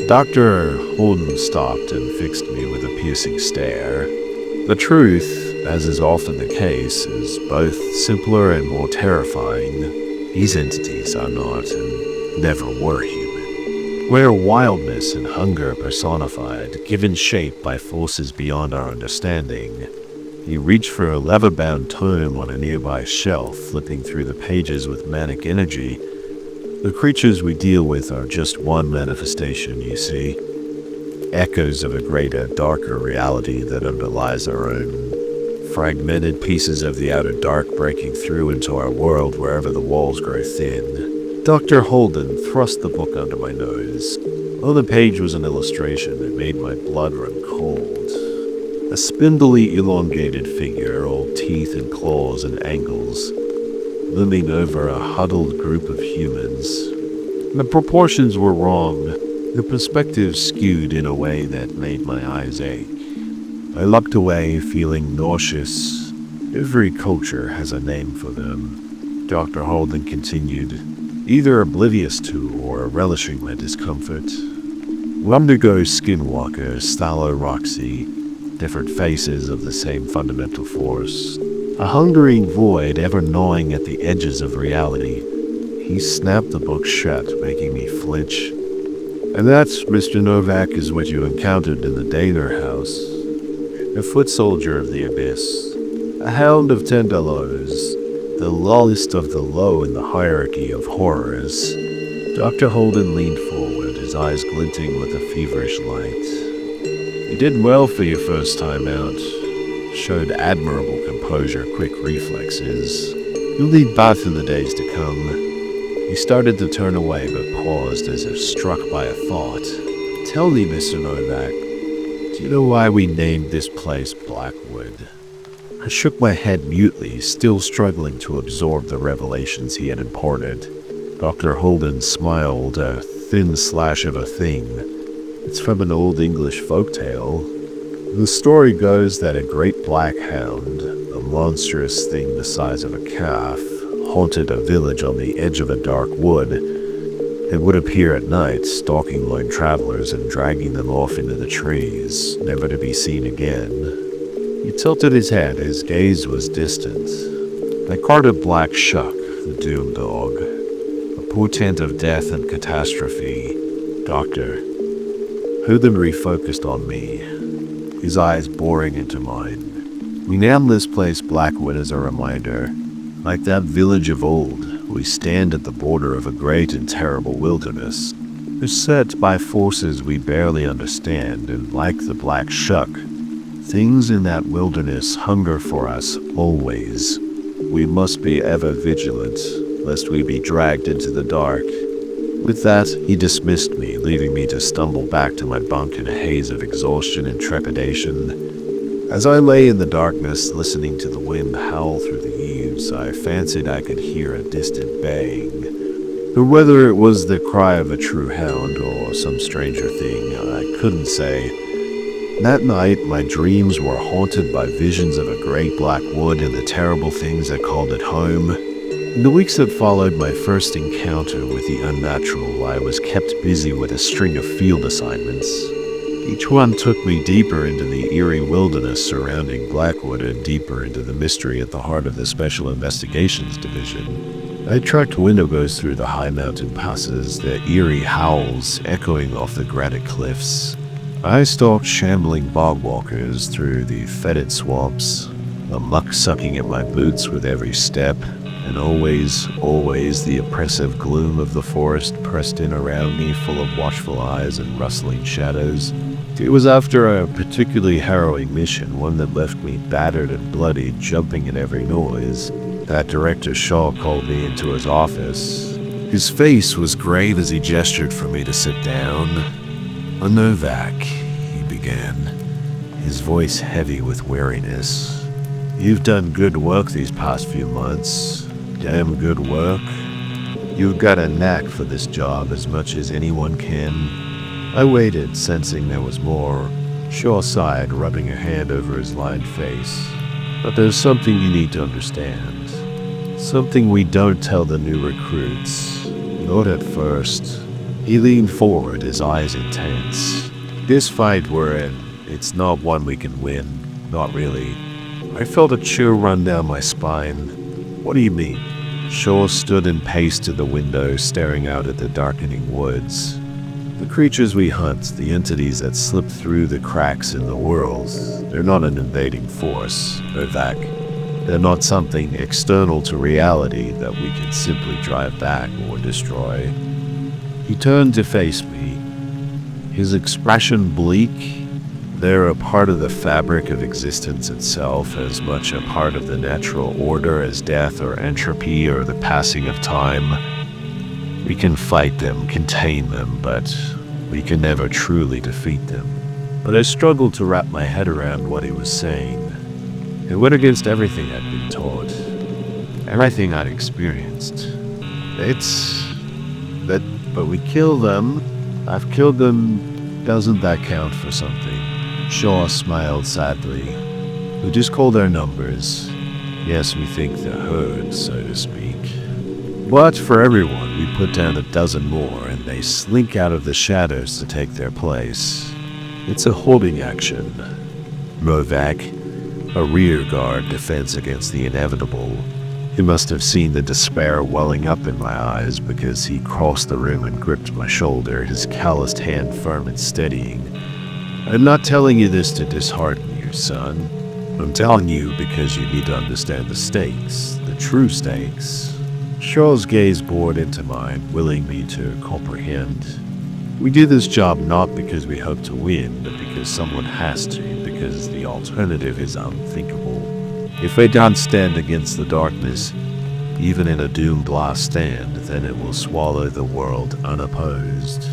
Dr. Holden stopped and fixed me with a piercing stare. The truth, as is often the case, is both simpler and more terrifying. These entities are not, and never were, human. We're wildness and hunger personified, given shape by forces beyond our understanding. He reached for a leather-bound tome on a nearby shelf, flipping through the pages with manic energy. The creatures we deal with are just one manifestation, you see. Echoes of a greater, darker reality that underlies our own. Fragmented pieces of the outer dark breaking through into our world wherever the walls grow thin. Dr. Holden thrust the book under my nose. On the page was an illustration that made my blood run cold. A spindly, elongated figure, all teeth and claws and angles, looming over a huddled group of humans. The proportions were wrong, the perspective skewed in a way that made my eyes ache. I looked away, feeling nauseous. Every culture has a name for them, Dr. Holden continued, either oblivious to or relishing my discomfort. Wendigo, Skinwalker, Stallo, Roxy, different faces of the same fundamental force. a hungering void ever gnawing at the edges of reality. He snapped the book shut, making me flinch. And that, Mr. Novak, is what you encountered in the Daner house. A foot soldier of the abyss, a hound of Tendalos, the lowest of the low in the hierarchy of horrors. Dr. Holden leaned forward, his eyes glinting with a feverish light. You did well for your first time out. Showed admirable composure, quick reflexes. You'll need both in the days to come. He started to turn away, but paused as if struck by a thought. Tell me, Mr. Novak, do you know why we named this place Blackwood? I shook my head mutely, still struggling to absorb the revelations he had imparted. Dr. Holden smiled, a thin slash of a thing. It's from an old English folktale. The story goes that a great black hound, a monstrous thing the size of a calf, haunted a village on the edge of a dark wood. It would appear at night, stalking lone travelers and dragging them off into the trees, never to be seen again. He tilted his head, his gaze was distant. I carted Black Shuck, the doom dog, a portent of death and catastrophe. Doctor. Holden refocused on me, his eyes boring into mine. We named this place Blackwood as a reminder. Like that village of old, we stand at the border of a great and terrible wilderness, beset by forces we barely understand, and like the Black Shuck, things in that wilderness hunger for us always. We must be ever vigilant, lest we be dragged into the dark. With that, he dismissed me, leaving me to stumble back to my bunk in a haze of exhaustion and trepidation. As I lay in the darkness, listening to the wind howl through the eaves, I fancied I could hear a distant baying. But whether it was the cry of a true hound or some stranger thing, I couldn't say. That night, my dreams were haunted by visions of a great black wood and the terrible things that called it home. In the weeks that followed my first encounter with the unnatural, I was kept busy with a string of field assignments. Each one took me deeper into the eerie wilderness surrounding Blackwood and deeper into the mystery at the heart of the Special Investigations Division. I tracked Windowgoes through the high mountain passes, their eerie howls echoing off the granite cliffs. I stalked shambling bog walkers through the fetid swamps, the muck sucking at my boots with every step, and always the oppressive gloom of the forest pressed in around me, full of watchful eyes and rustling shadows. It was after a particularly harrowing mission, one that left me battered and bloody, jumping at every noise, that Director Shaw called me into his office. His face was grave as he gestured for me to sit down. Novak, he began, his voice heavy with weariness. You've done good work these past few months. Damn good work. You've got a knack for this job as much as anyone can. I waited, sensing there was more. Shaw sighed, rubbing a hand over his lined face. But there's something you need to understand. Something we don't tell the new recruits. Not at first. He leaned forward, his eyes intense. This fight we're in, it's not one we can win. Not really. I felt a chill run down my spine. What do you mean? Shaw stood and paced to the window, staring out at the darkening woods. The creatures we hunt, the entities that slip through the cracks in the world, they're not an invading force, Novak. They're not something external to reality that we can simply drive back or destroy. He turned to face me, his expression bleak. They're a part of the fabric of existence itself, as much a part of the natural order as death or entropy or the passing of time. We can fight them, contain them, but we can never truly defeat them. But I struggled to wrap my head around what he was saying. It went against everything I'd been taught, everything I'd experienced. But we kill them. I've killed them. Doesn't that count for something? Shaw smiled sadly. We just call their numbers. Yes, we think they're heard, so to speak. But for everyone, we put down a dozen more, and they slink out of the shadows to take their place. It's a holding action. Novak, a rearguard defense against the inevitable. He must have seen the despair welling up in my eyes because he crossed the room and gripped my shoulder, his calloused hand firm and steadying. I'm not telling you this to dishearten you, son. I'm telling you because you need to understand the stakes, the true stakes. Charles' gaze bored into mine, willing me to comprehend. We do this job not because we hope to win, but because someone has to, because the alternative is unthinkable. If we don't stand against the darkness, even in a doomed last stand, then it will swallow the world unopposed.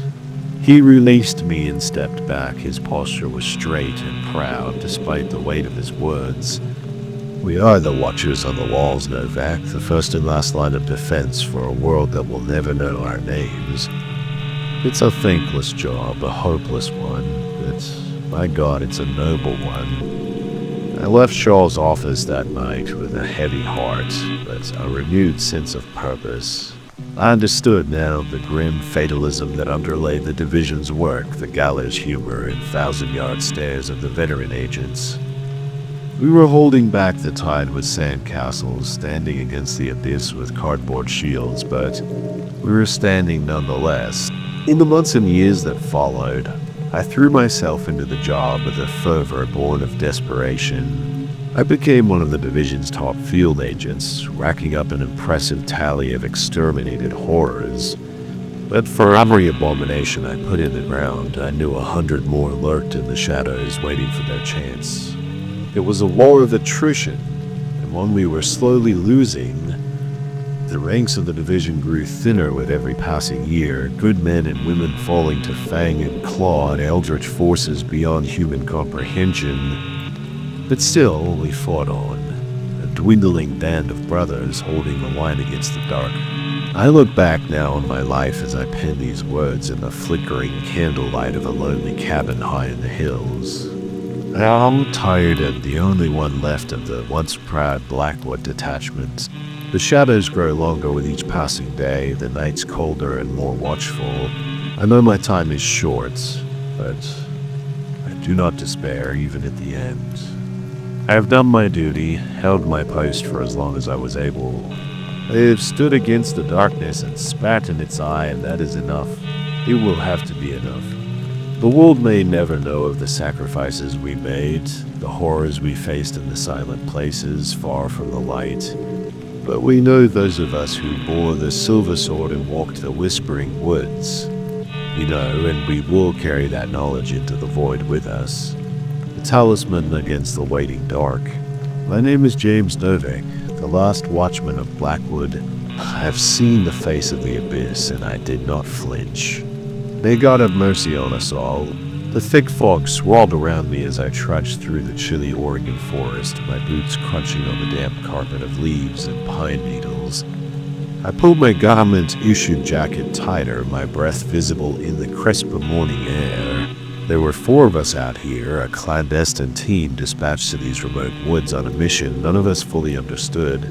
He released me and stepped back. His posture was straight and proud, despite the weight of his words. We are the watchers on the walls, Novak, the first and last line of defense for a world that will never know our names. It's a thankless job, a hopeless one, but by God, it's a noble one. I left Shaw's office that night with a heavy heart, but a renewed sense of purpose. I understood now the grim fatalism that underlay the division's work, the gallows humor and thousand-yard stares of the veteran agents. We were holding back the tide with sandcastles, standing against the abyss with cardboard shields, but we were standing nonetheless. In the months and years that followed, I threw myself into the job with a fervor born of desperation. I became one of the division's top field agents, racking up an impressive tally of exterminated horrors. But for every abomination I put in the ground, I knew 100 more lurked in the shadows waiting for their chance. It was a war of attrition, and one we were slowly losing. The ranks of the division grew thinner with every passing year, good men and women falling to fang and claw in eldritch forces beyond human comprehension. But still, we fought on, a dwindling band of brothers holding the line against the dark. I look back now on my life as I pen these words in the flickering candlelight of a lonely cabin high in the hills. I'm tired and the only one left of the once proud Blackwood detachment. The shadows grow longer with each passing day, the nights colder and more watchful. I know my time is short, but I do not despair even at the end. I have done my duty, held my post for as long as I was able. I have stood against the darkness and spat in its eye, and that is enough. It will have to be enough. The world may never know of the sacrifices we made, the horrors we faced in the silent places far from the light. But we know those of us who bore the silver sword and walked the whispering woods. We know, and we will carry that knowledge into the void with us. The talisman against the waiting dark. My name is James Novak, the last watchman of Blackwood. I have seen the face of the abyss, and I did not flinch. May God have mercy on us all. The thick fog swirled around me as I trudged through the chilly Oregon forest, my boots crunching on the damp carpet of leaves and pine needles. I pulled my government-issued jacket tighter, my breath visible in the crisp morning air. There were 4 of us out here, a clandestine team dispatched to these remote woods on a mission none of us fully understood.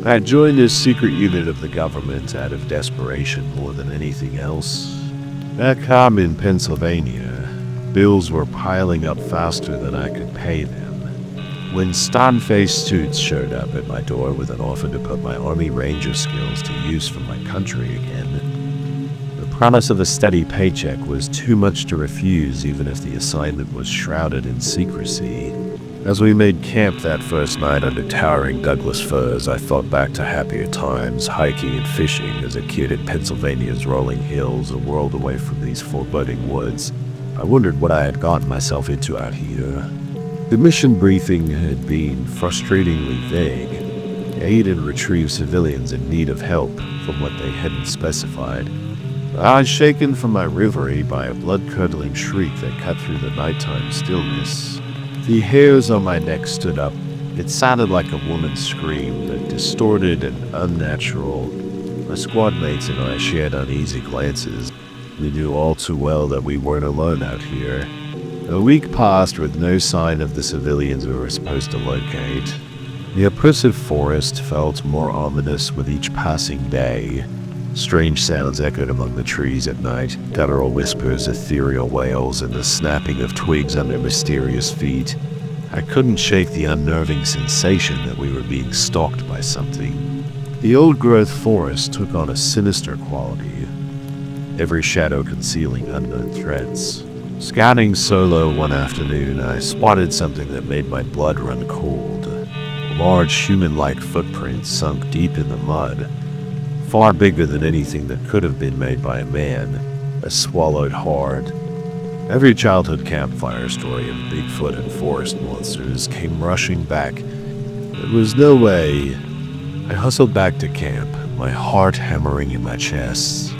I joined this secret unit of the government out of desperation more than anything else. Back home in Pennsylvania, bills were piling up faster than I could pay them. When stun-faced suits showed up at my door with an offer to put my Army Ranger skills to use for my country again, the promise of a steady paycheck was too much to refuse even if the assignment was shrouded in secrecy. As we made camp that first night under towering Douglas firs, I thought back to happier times, hiking and fishing as a kid in Pennsylvania's rolling hills, a world away from these foreboding woods. I wondered what I had gotten myself into out here. The mission briefing had been frustratingly vague. Aid and retrieve civilians in need of help from what they hadn't specified. I was shaken from my reverie by a blood-curdling shriek that cut through the nighttime stillness. The hairs on my neck stood up. It sounded like a woman's scream, but distorted and unnatural. My squad mates and I shared uneasy glances. We knew all too well that we weren't alone out here. A week passed with no sign of the civilians we were supposed to locate. The oppressive forest felt more ominous with each passing day. Strange sounds echoed among the trees at night, guttural whispers, ethereal wails, and the snapping of twigs under mysterious feet. I couldn't shake the unnerving sensation that we were being stalked by something. The old-growth forest took on a sinister quality, every shadow concealing unknown threats. Scouting solo one afternoon, I spotted something that made my blood run cold. A large human-like footprint sunk deep in the mud, far bigger than anything that could have been made by a man. I swallowed hard. Every childhood campfire story of Bigfoot and forest monsters came rushing back. There was no way. I hustled back to camp, my heart hammering in my chest.